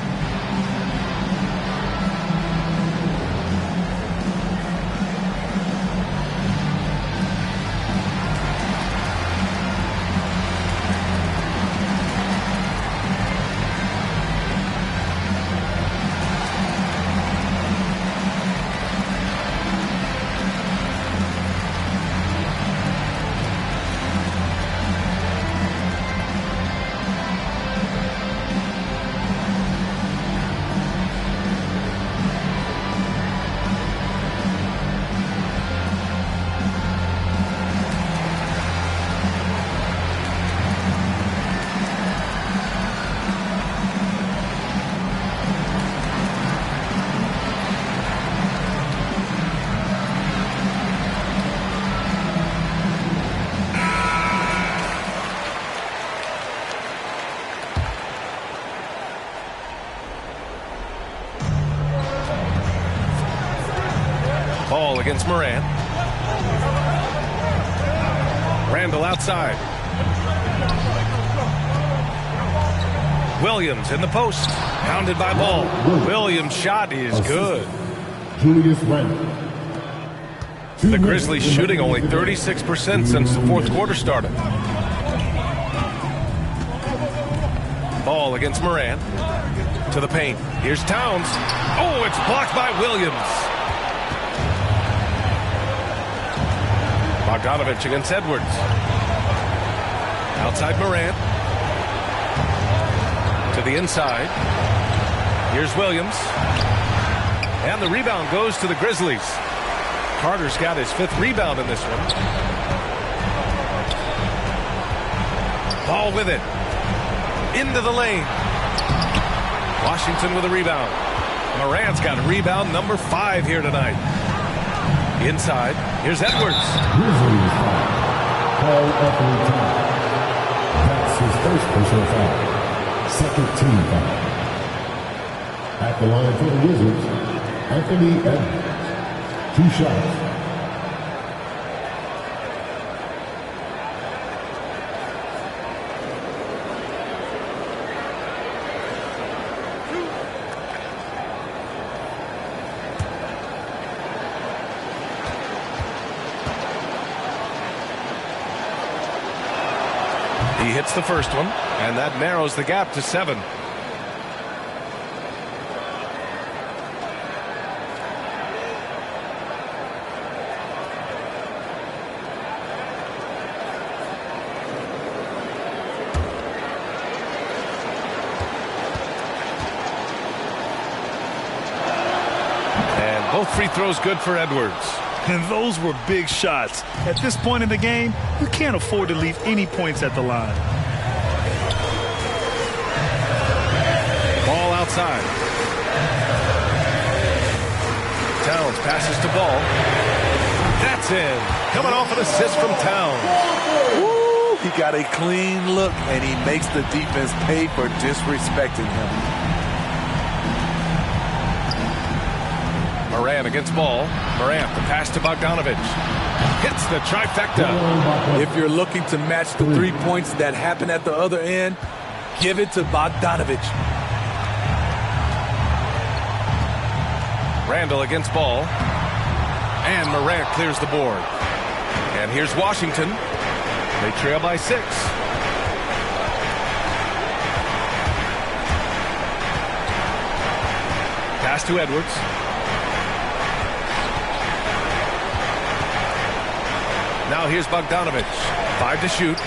Ball against Morant. Randall outside. Williams in the post. Pounded by Ball. Williams' shot is good. Julius Randle. The Grizzlies shooting only 36% since the fourth quarter started. Ball against Morant. To the paint. Here's Towns. Oh, it's blocked by Williams. Bogdanovich against Edwards. Outside Morant. To the inside. Here's Williams. And the rebound goes to the Grizzlies. Carter's got his 5th rebound in this one. Ball with it. Into the lane. Washington with a rebound. Morant's got rebound number 5 here tonight. Inside, here's Edwards. Grizzlies foul. Paul Anthony Towns. That's his first personal foul. Second team foul. At the line for the Wizards, Anthony Edwards. 2 shots. He hits the first one, and that narrows the gap to 7. And both free throws good for Edwards. And those were big shots. At this point in the game, you can't afford to leave any points at the line. Ball outside. Towns passes to Ball. That's in. Coming off an assist from Towns. Woo! He got a clean look, and he makes the defense pay for disrespecting him. Morant against Ball. Morant, the pass to Bogdanovich. Hits the trifecta. If you're looking to match the 3 points that happen at the other end, give it to Bogdanovich. Randall against Ball. And Morant clears the board. And here's Washington. They trail by 6. Pass to Edwards. Now here's Bogdanovich. 5 to shoot.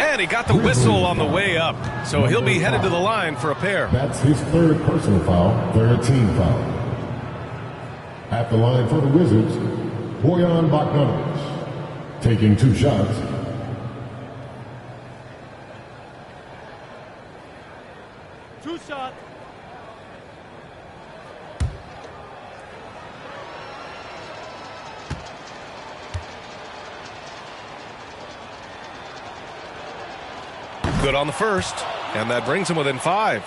And he got the whistle on the way up. So he'll be headed to the line for a pair. That's his third personal foul, third team foul. At the line for the Wizards, Bojan Bogdanovich, taking 2 shots. Two shots. Good on the first, and that brings him within 5.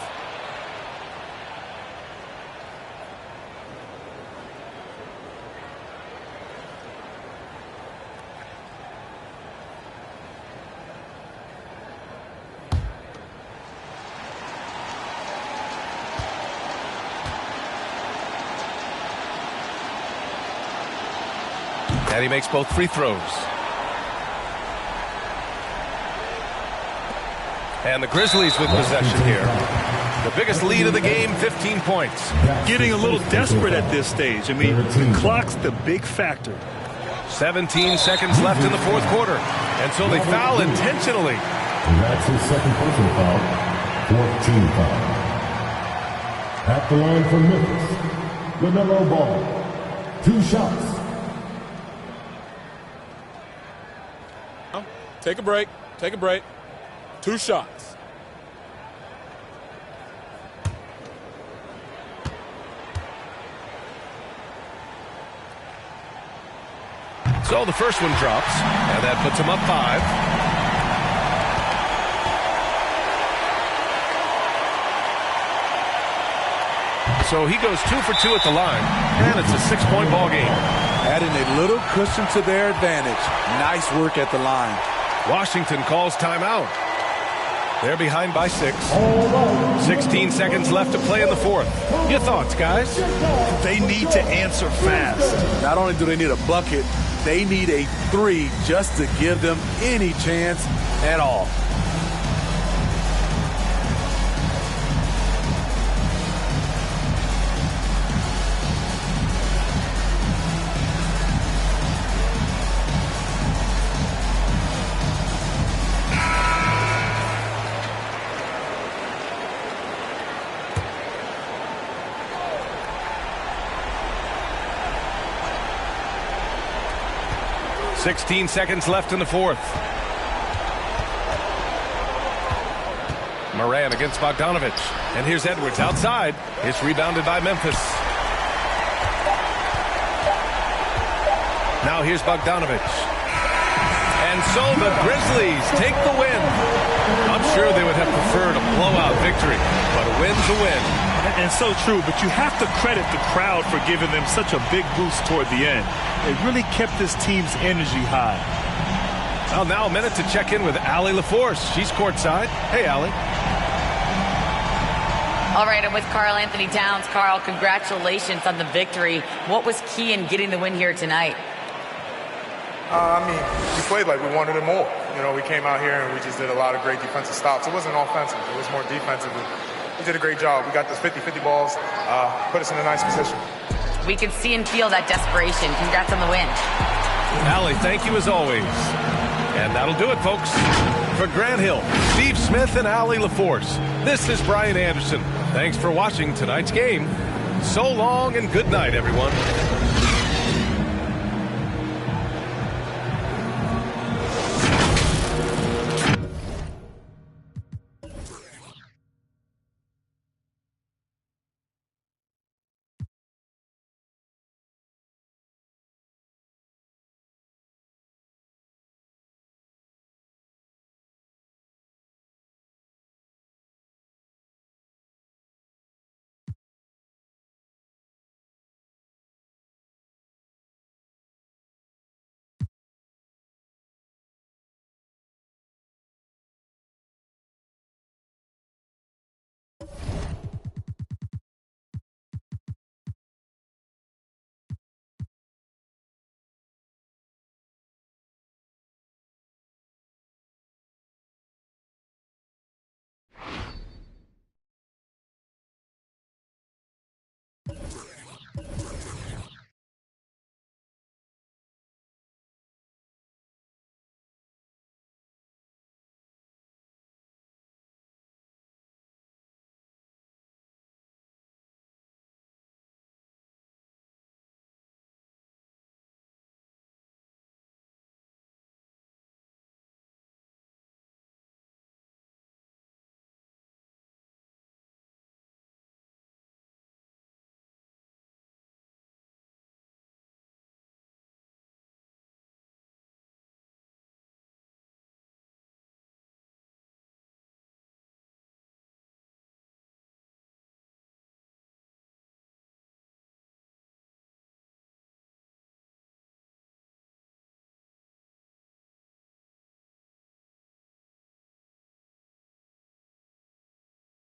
And he makes both free throws. And the Grizzlies with possession here. The biggest lead of the game, 15 points. Getting a little desperate at this stage. I mean, the clock's the big factor. 17 seconds left in the fourth quarter. And so they foul intentionally. And that's his second personal foul, fourth team foul. At the line for Memphis, LaMelo Ball, 2 shots. Take a break. Take a break. 2 shots. So the first one drops, and that puts him up 5. So he goes 2 for 2 at the line, and it's a 6-point ball game. Adding a little cushion to their advantage. Nice work at the line. Washington calls timeout. They're behind by 6. 16 seconds left to play in the fourth. Your thoughts, guys? They need to answer fast. Not only do they need a bucket, they need a 3 just to give them any chance at all. .16 seconds left in the fourth. Moran against Bogdanovich. And here's Edwards outside. It's rebounded by Memphis. Now here's Bogdanovich. And so the Grizzlies take the win. I'm sure they would have preferred a blowout victory, but a win's a win. And so true, but you have to credit the crowd for giving them such a big boost toward the end. It really kept this team's energy high. Well, now a minute to check in with Allie LaForce. She's courtside. Hey, Allie. All right, I'm with Karl Anthony Towns. Karl, congratulations on the victory. What was key in getting the win here tonight? We played like we wanted it more. You know, we came out here and we just did a lot of great defensive stops. It wasn't offensive. It was more defensive. We did a great job. We got those 50-50 balls, put us in a nice position. We can see and feel that desperation. Congrats on the win. Allie, thank you as always. And that'll do it, folks. For Grant Hill, Steve Smith, and Allie LaForce, this is Brian Anderson. Thanks for watching tonight's game. So long and good night, everyone.